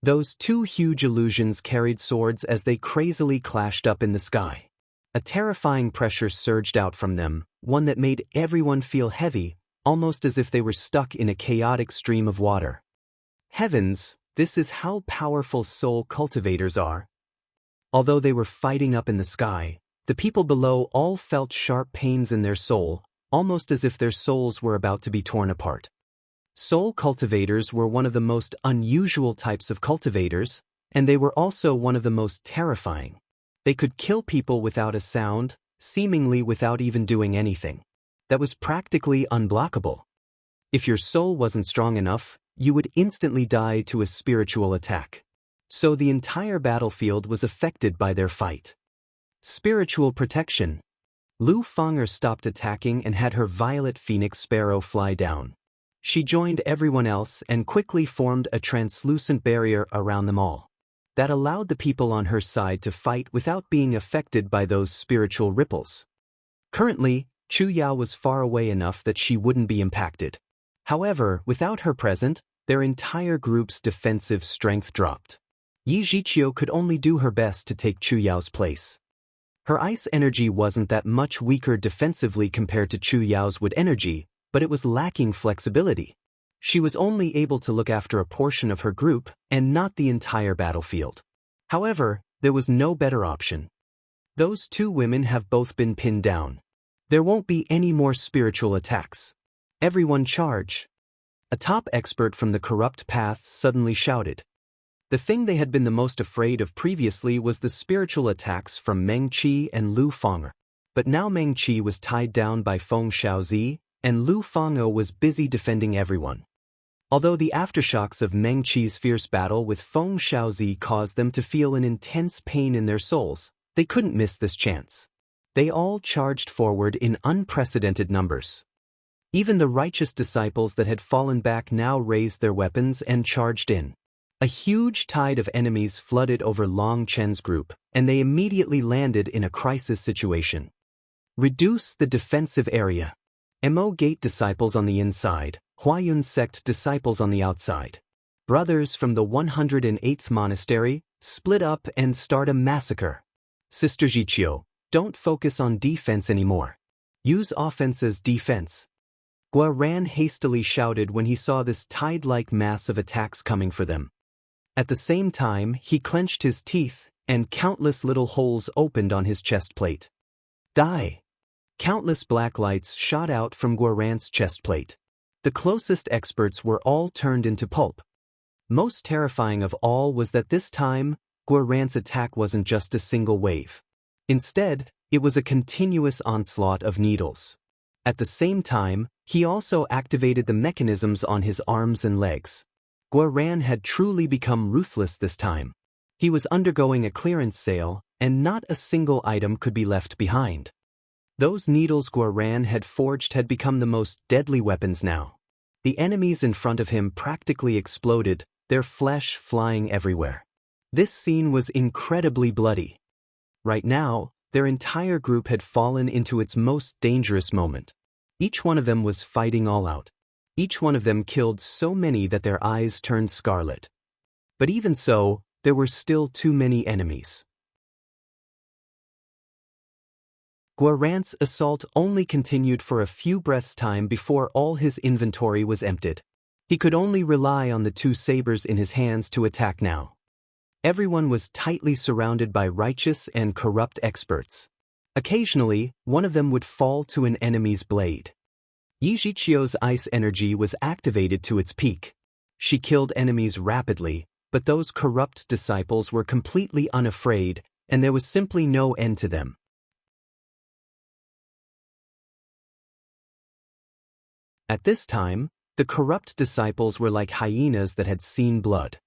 Those two huge illusions carried swords as they crazily clashed up in the sky. A terrifying pressure surged out from them, one that made everyone feel heavy, almost as if they were stuck in a chaotic stream of water. Heavens, this is how powerful soul cultivators are. Although they were fighting up in the sky, the people below all felt sharp pains in their soul, almost as if their souls were about to be torn apart. Soul cultivators were one of the most unusual types of cultivators, and they were also one of the most terrifying. They could kill people without a sound, seemingly without even doing anything. That was practically unblockable. If your soul wasn't strong enough, you would instantly die to a spiritual attack. So the entire battlefield was affected by their fight. Spiritual protection. Lu Feng'er stopped attacking and had her violet phoenix sparrow fly down. She joined everyone else and quickly formed a translucent barrier around them all. That allowed the people on her side to fight without being affected by those spiritual ripples. Currently, Chu Yao was far away enough that she wouldn't be impacted. However, without her present, their entire group's defensive strength dropped. Yi Zhiqiu could only do her best to take Chu Yao's place. Her ice energy wasn't that much weaker defensively compared to Chu Yao's wood energy, but it was lacking flexibility. She was only able to look after a portion of her group, and not the entire battlefield. However, there was no better option. Those two women have both been pinned down. There won't be any more spiritual attacks. Everyone charge. A top expert from the corrupt path suddenly shouted. The thing they had been the most afraid of previously was the spiritual attacks from Meng Qi and Lu Feng'er. But now Meng Qi was tied down by Feng Xiaozi, and Lu Feng'er was busy defending everyone. Although the aftershocks of Meng Qi's fierce battle with Feng Xiaozi caused them to feel an intense pain in their souls, they couldn't miss this chance. They all charged forward in unprecedented numbers. Even the righteous disciples that had fallen back now raised their weapons and charged in. A huge tide of enemies flooded over Long Chen's group, and they immediately landed in a crisis situation. Reduce the defensive area. Mo Gate disciples on the inside, Huayun sect disciples on the outside. Brothers from the 108th monastery, split up and start a massacre. Sister Zhiqiu, don't focus on defense anymore. Use offense as defense. Guoran hastily shouted when he saw this tide-like mass of attacks coming for them. At the same time, he clenched his teeth, and countless little holes opened on his chest plate. Die! Countless black lights shot out from Guoran's chest plate. The closest experts were all turned into pulp. Most terrifying of all was that this time, Guoran's attack wasn't just a single wave. Instead, it was a continuous onslaught of needles. At the same time, he also activated the mechanisms on his arms and legs. Guoran had truly become ruthless this time. He was undergoing a clearance sale, and not a single item could be left behind. Those needles Guoran had forged had become the most deadly weapons now. The enemies in front of him practically exploded, their flesh flying everywhere. This scene was incredibly bloody. Right now, their entire group had fallen into its most dangerous moment. Each one of them was fighting all out. Each one of them killed so many that their eyes turned scarlet. But even so, there were still too many enemies. Guoran's assault only continued for a few breaths' time before all his inventory was emptied. He could only rely on the two sabers in his hands to attack now. Everyone was tightly surrounded by righteous and corrupt experts. Occasionally, one of them would fall to an enemy's blade. Yijichio's ice energy was activated to its peak. She killed enemies rapidly, but those corrupt disciples were completely unafraid, and there was simply no end to them. At this time, the corrupt disciples were like hyenas that had seen blood.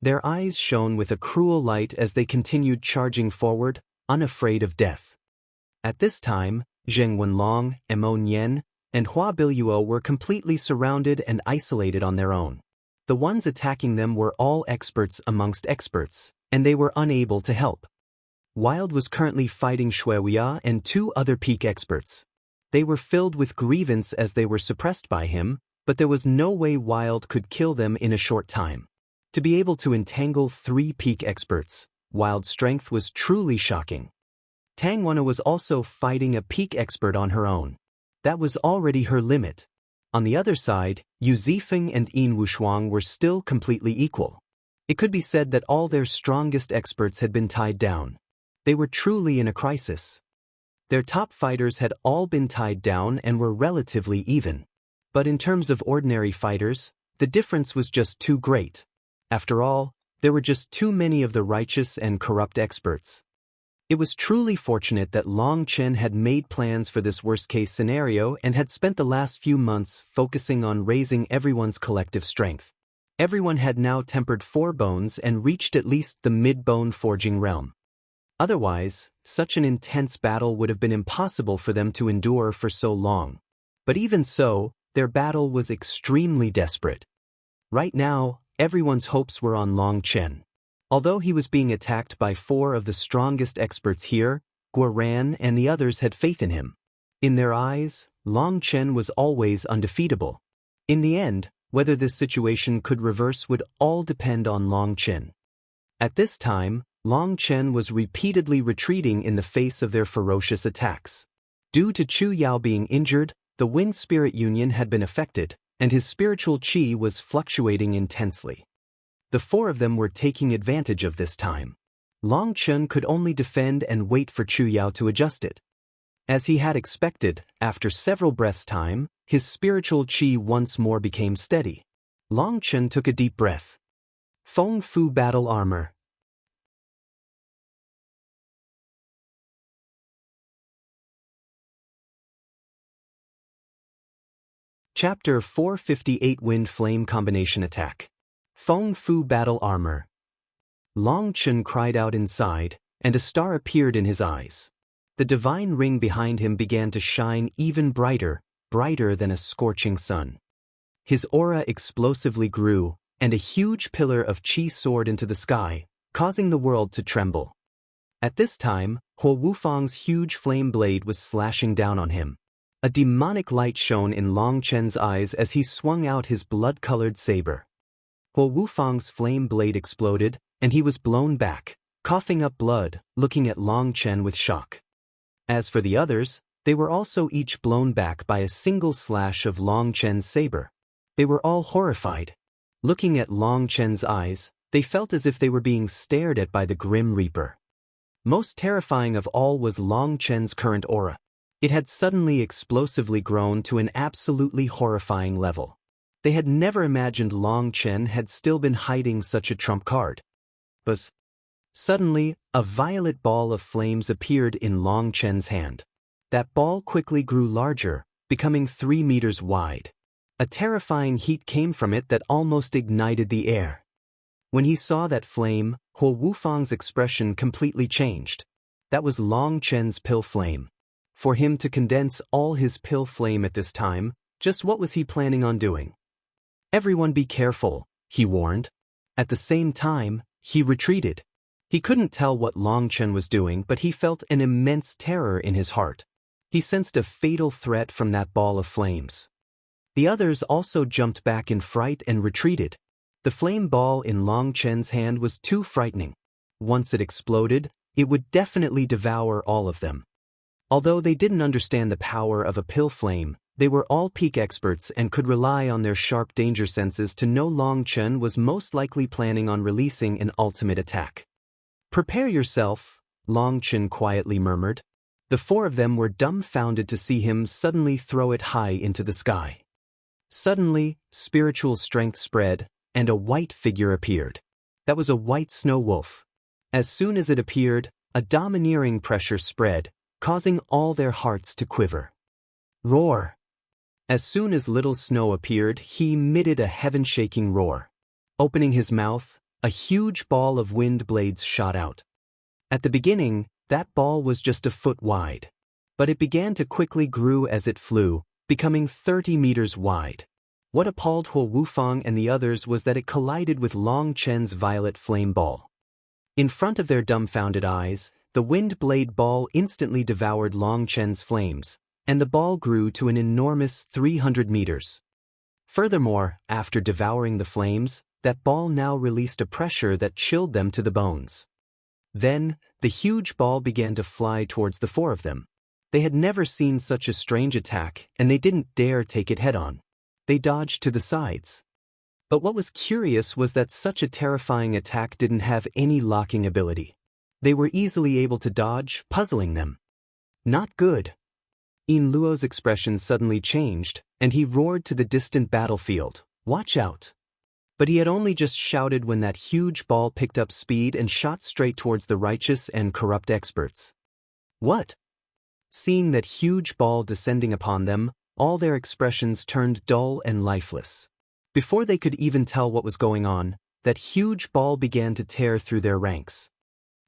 Their eyes shone with a cruel light as they continued charging forward, unafraid of death. At this time, Zheng Wenlong, Mo Nian, and Hua Biluo were completely surrounded and isolated on their own. The ones attacking them were all experts amongst experts, and they were unable to help. Wild was currently fighting Shueya and two other peak experts. They were filled with grievance as they were suppressed by him, but there was no way Wild could kill them in a short time. To be able to entangle three peak experts, Wild's strength was truly shocking. Tang Wana was also fighting a peak expert on her own. That was already her limit. On the other side, Yu Zifeng and Yin Wushuang were still completely equal. It could be said that all their strongest experts had been tied down. They were truly in a crisis. Their top fighters had all been tied down and were relatively even. But in terms of ordinary fighters, the difference was just too great. After all, there were just too many of the righteous and corrupt experts. It was truly fortunate that Long Chen had made plans for this worst-case scenario and had spent the last few months focusing on raising everyone's collective strength. Everyone had now tempered 4 bones and reached at least the mid-bone forging realm. Otherwise, such an intense battle would have been impossible for them to endure for so long. But even so, their battle was extremely desperate. Right now, everyone's hopes were on Long Chen. Although he was being attacked by 4 of the strongest experts here, Guoran and the others had faith in him. In their eyes, Long Chen was always undefeatable. In the end, whether this situation could reverse would all depend on Long Chen. At this time, Long Chen was repeatedly retreating in the face of their ferocious attacks. Due to Chu Yao being injured, the Wind Spirit Union had been affected, and his spiritual qi was fluctuating intensely. The 4 of them were taking advantage of this time. Long Chen could only defend and wait for Chu Yao to adjust it. As he had expected, after several breaths' time, his spiritual qi once more became steady. Long Chen took a deep breath. Feng Fu Battle Armor. Chapter 458 Wind Flame Combination Attack. Feng Fu Battle Armor. Long Chen cried out inside, and a star appeared in his eyes. The divine ring behind him began to shine even brighter, brighter than a scorching sun. His aura explosively grew, and a huge pillar of qi soared into the sky, causing the world to tremble. At this time, Huo Wufang's huge flame blade was slashing down on him. A demonic light shone in Long Chen's eyes as he swung out his blood-colored saber. Huo Wufang's flame blade exploded, and he was blown back, coughing up blood, looking at Long Chen with shock. As for the others, They were also each blown back by a single slash of Long Chen's saber. They were all horrified. Looking at Long Chen's eyes, they felt as if they were being stared at by the Grim Reaper. Most terrifying of all was Long Chen's current aura. It had suddenly explosively grown to an absolutely horrifying level. They had never imagined Long Chen had still been hiding such a trump card. But suddenly, a violet ball of flames appeared in Long Chen's hand. That ball quickly grew larger, becoming 3 meters wide. A terrifying heat came from it that almost ignited the air. When he saw that flame, Huo Wufang's expression completely changed. That was Long Chen's pill flame. For him to condense all his pill flame at this time, just what was he planning on doing? "Everyone be careful," he warned. At the same time, he retreated. He couldn't tell what Long Chen was doing, but he felt an immense terror in his heart. He sensed a fatal threat from that ball of flames. The others also jumped back in fright and retreated. The flame ball in Long Chen's hand was too frightening. Once it exploded, it would definitely devour all of them. Although they didn't understand the power of a pill flame, they were all peak experts and could rely on their sharp danger senses to know Long Chen was most likely planning on releasing an ultimate attack. "Prepare yourself," Long Chen quietly murmured. The 4 of them were dumbfounded to see him suddenly throw it high into the sky. Suddenly, spiritual strength spread, and a white figure appeared. That was a white snow wolf. As soon as it appeared, a domineering pressure spread, causing all their hearts to quiver. Roar! As soon as Little Snow appeared, he emitted a heaven-shaking roar. Opening his mouth, a huge ball of wind blades shot out. At the beginning, that ball was just a foot wide. But it began to quickly grow as it flew, becoming 30 meters wide. What appalled Huo Wufang and the others was that it collided with Long Chen's violet flame ball. In front of their dumbfounded eyes, the wind blade ball instantly devoured Long Chen's flames, and the ball grew to an enormous 300 meters. Furthermore, after devouring the flames, that ball now released a pressure that chilled them to the bones. Then, the huge ball began to fly towards the 4 of them. They had never seen such a strange attack, and they didn't dare take it head-on. They dodged to the sides. But what was curious was that such a terrifying attack didn't have any locking ability. They were easily able to dodge, puzzling them. Not good. Yin Luo's expression suddenly changed, and he roared to the distant battlefield, "Watch out!" But he had only just shouted when that huge ball picked up speed and shot straight towards the righteous and corrupt experts. What? Seeing that huge ball descending upon them, all their expressions turned dull and lifeless. Before they could even tell what was going on, that huge ball began to tear through their ranks.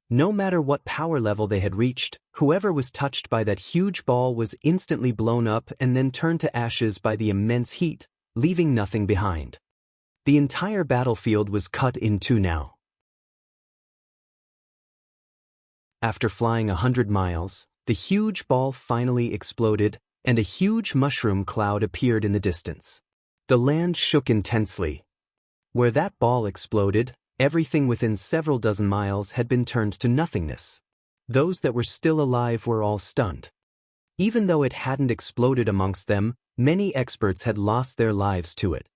No matter what power level they had reached, whoever was touched by that huge ball was instantly blown up and then turned to ashes by the immense heat, leaving nothing behind. The entire battlefield was cut in two now. After flying 100 miles, the huge ball finally exploded, and a huge mushroom cloud appeared in the distance. The land shook intensely. Where that ball exploded, everything within several dozen miles had been turned to nothingness. Those that were still alive were all stunned. Even though it hadn't exploded amongst them, many experts had lost their lives to it.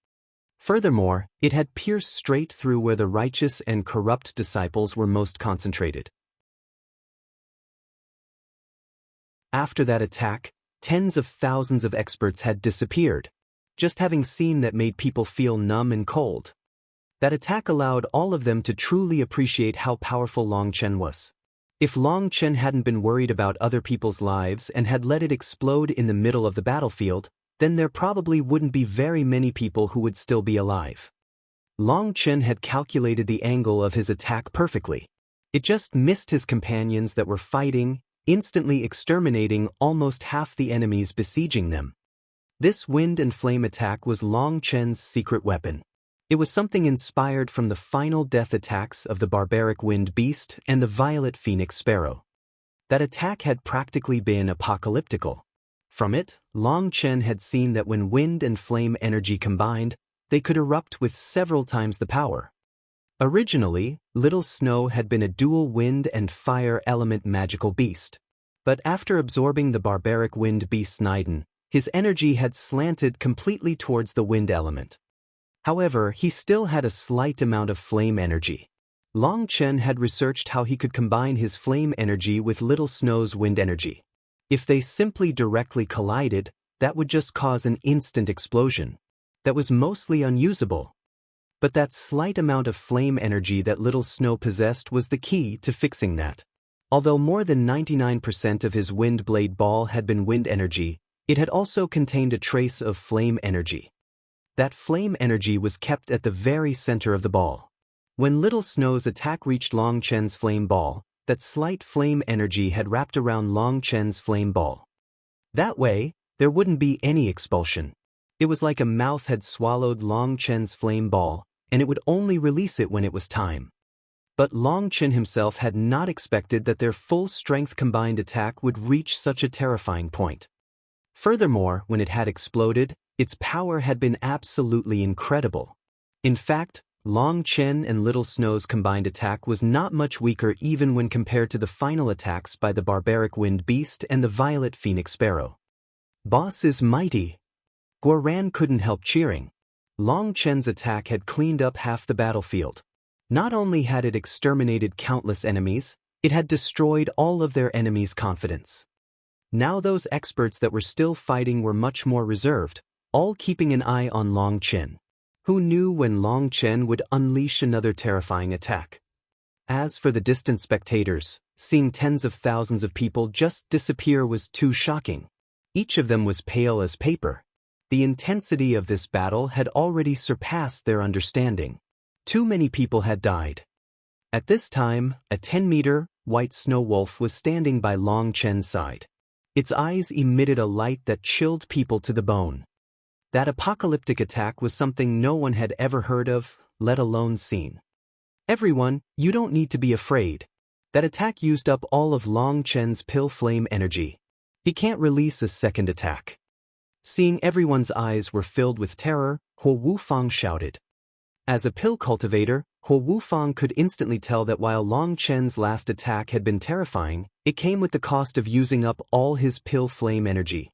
Furthermore, it had pierced straight through where the righteous and corrupt disciples were most concentrated. After that attack, tens of thousands of experts had disappeared. Just having seen that made people feel numb and cold. That attack allowed all of them to truly appreciate how powerful Long Chen was. If Long Chen hadn't been worried about other people's lives and had let it explode in the middle of the battlefield, then there probably wouldn't be very many people who would still be alive. Long Chen had calculated the angle of his attack perfectly. It just missed his companions that were fighting, instantly exterminating almost half the enemies besieging them. This wind and flame attack was Long Chen's secret weapon. It was something inspired from the final death attacks of the barbaric wind beast and the violet phoenix sparrow. That attack had practically been apocalyptical. From it, Long Chen had seen that when wind and flame energy combined, they could erupt with several times the power. Originally, Little Snow had been a dual wind and fire element magical beast. But after absorbing the barbaric wind beast Sniden, his energy had slanted completely towards the wind element. However, he still had a slight amount of flame energy. Long Chen had researched how he could combine his flame energy with Little Snow's wind energy. If they simply directly collided, that would just cause an instant explosion. That was mostly unusable. But that slight amount of flame energy that Little Snow possessed was the key to fixing that. Although more than 99% of his wind blade ball had been wind energy, it had also contained a trace of flame energy. That flame energy was kept at the very center of the ball. When Little Snow's attack reached Long Chen's flame ball, that slight flame energy had wrapped around Long Chen's flame ball. That way, there wouldn't be any expulsion. It was like a mouth had swallowed Long Chen's flame ball, and it would only release it when it was time. But Long Chen himself had not expected that their full-strength combined attack would reach such a terrifying point. Furthermore, when it had exploded, its power had been absolutely incredible. In fact, Long Chen and Little Snow's combined attack was not much weaker even when compared to the final attacks by the barbaric wind beast and the violet phoenix sparrow. Boss is mighty. Guoran couldn't help cheering. Long Chen's attack had cleaned up half the battlefield. Not only had it exterminated countless enemies, it had destroyed all of their enemies' confidence. Now those experts that were still fighting were much more reserved, all keeping an eye on Long Chen. Who knew when Long Chen would unleash another terrifying attack? As for the distant spectators, seeing tens of thousands of people just disappear was too shocking. Each of them was pale as paper. The intensity of this battle had already surpassed their understanding. Too many people had died. At this time, a 10-meter, white snow wolf was standing by Long Chen's side. Its eyes emitted a light that chilled people to the bone. That apocalyptic attack was something no one had ever heard of, let alone seen. Everyone, you don't need to be afraid. That attack used up all of Long Chen's pill flame energy. He can't release a second attack. Seeing everyone's eyes were filled with terror, Huo Wufang shouted. As a pill cultivator, Huo Wufang could instantly tell that while Long Chen's last attack had been terrifying, it came with the cost of using up all his pill flame energy.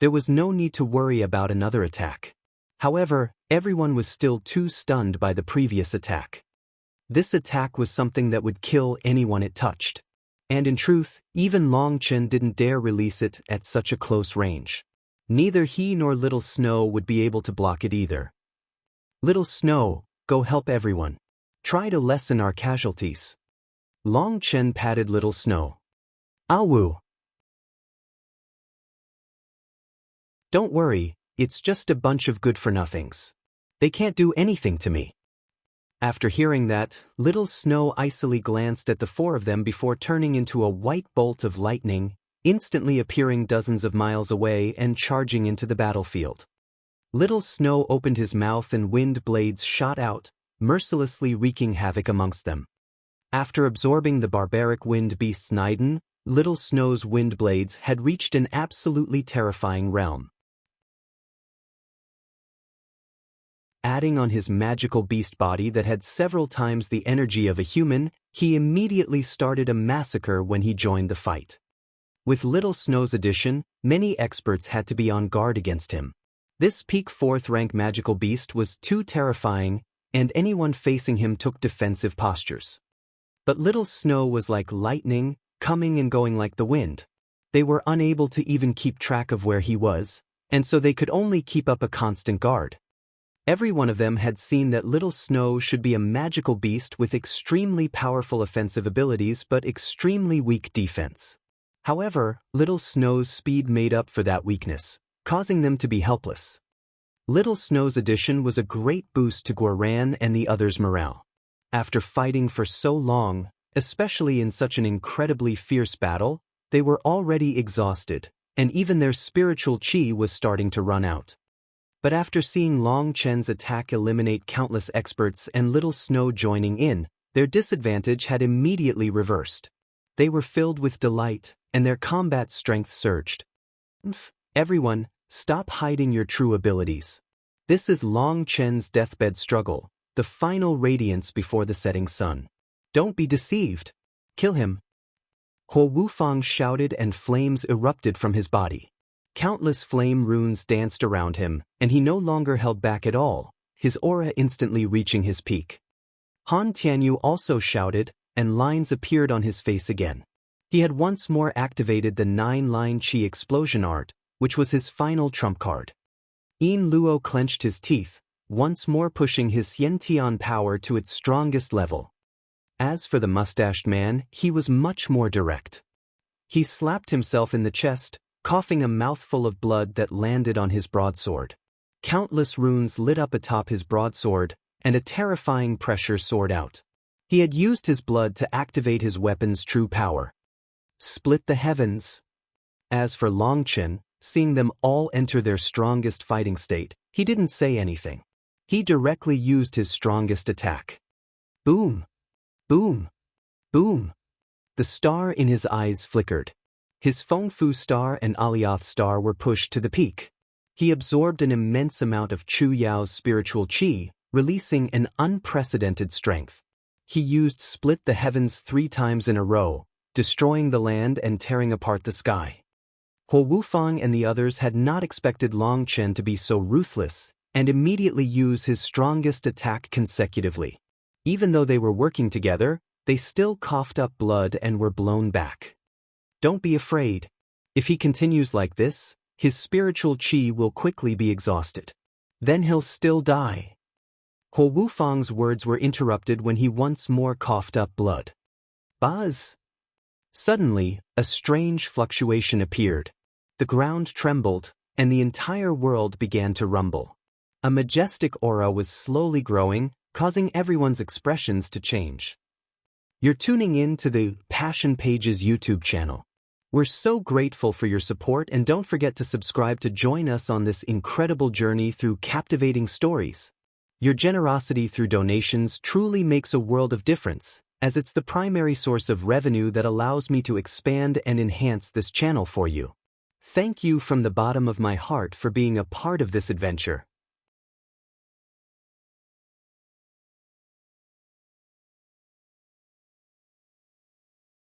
There was no need to worry about another attack. However, everyone was still too stunned by the previous attack. This attack was something that would kill anyone it touched. And in truth, even Long Chen didn't dare release it at such a close range. Neither he nor Little Snow would be able to block it either. Little Snow, go help everyone. Try to lessen our casualties. Long Chen patted Little Snow. Awu. Don't worry, it's just a bunch of good-for-nothings. They can't do anything to me. After hearing that, Little Snow icily glanced at the four of them before turning into a white bolt of lightning, instantly appearing dozens of miles away and charging into the battlefield. Little Snow opened his mouth and wind blades shot out, mercilessly wreaking havoc amongst them. After absorbing the barbaric wind beast Sniden, Little Snow's wind blades had reached an absolutely terrifying realm. Adding on his magical beast body that had several times the energy of a human, he immediately started a massacre when he joined the fight. With Little Snow's addition, many experts had to be on guard against him. This peak 4th rank magical beast was too terrifying, and anyone facing him took defensive postures. But Little Snow was like lightning, coming and going like the wind. They were unable to even keep track of where he was, and so they could only keep up a constant guard. Every one of them had seen that Little Snow should be a magical beast with extremely powerful offensive abilities but extremely weak defense. However, Little Snow's speed made up for that weakness, causing them to be helpless. Little Snow's addition was a great boost to Guoran and the others' morale. After fighting for so long, especially in such an incredibly fierce battle, they were already exhausted, and even their spiritual chi was starting to run out. But after seeing Long Chen's attack eliminate countless experts and Little Snow joining in, their disadvantage had immediately reversed. They were filled with delight, and their combat strength surged. Everyone, stop hiding your true abilities. This is Long Chen's deathbed struggle, the final radiance before the setting sun. Don't be deceived. Kill him. Huo Wufang shouted and flames erupted from his body. Countless flame runes danced around him, and he no longer held back at all, his aura instantly reaching his peak. Han Tianyu also shouted, and lines appeared on his face again. He had once more activated the 9-line Qi explosion art, which was his final trump card. Yin Luo clenched his teeth, once more pushing his Xiantian power to its strongest level. As for the mustached man, he was much more direct. He slapped himself in the chest, coughing a mouthful of blood that landed on his broadsword. Countless runes lit up atop his broadsword, and a terrifying pressure soared out. He had used his blood to activate his weapon's true power. Split the heavens. As for Longchen, seeing them all enter their strongest fighting state, he didn't say anything. He directly used his strongest attack. Boom! Boom! Boom! The star in his eyes flickered. His Fengfu star and Alioth star were pushed to the peak. He absorbed an immense amount of Chu Yao's spiritual qi, releasing an unprecedented strength. He used Split the Heavens 3 times in a row, destroying the land and tearing apart the sky. Huo Wufang and the others had not expected Longchen to be so ruthless, and immediately use his strongest attack consecutively. Even though they were working together, they still coughed up blood and were blown back. Don't be afraid. If he continues like this, his spiritual qi will quickly be exhausted. Then he'll still die. Huo Wufang's words were interrupted when he once more coughed up blood. Buzz! Suddenly, a strange fluctuation appeared. The ground trembled, and the entire world began to rumble. A majestic aura was slowly growing, causing everyone's expressions to change. You're tuning in to the Passion Pages YouTube channel. We're so grateful for your support, and don't forget to subscribe to join us on this incredible journey through captivating stories. Your generosity through donations truly makes a world of difference, as it's the primary source of revenue that allows me to expand and enhance this channel for you. Thank you from the bottom of my heart for being a part of this adventure.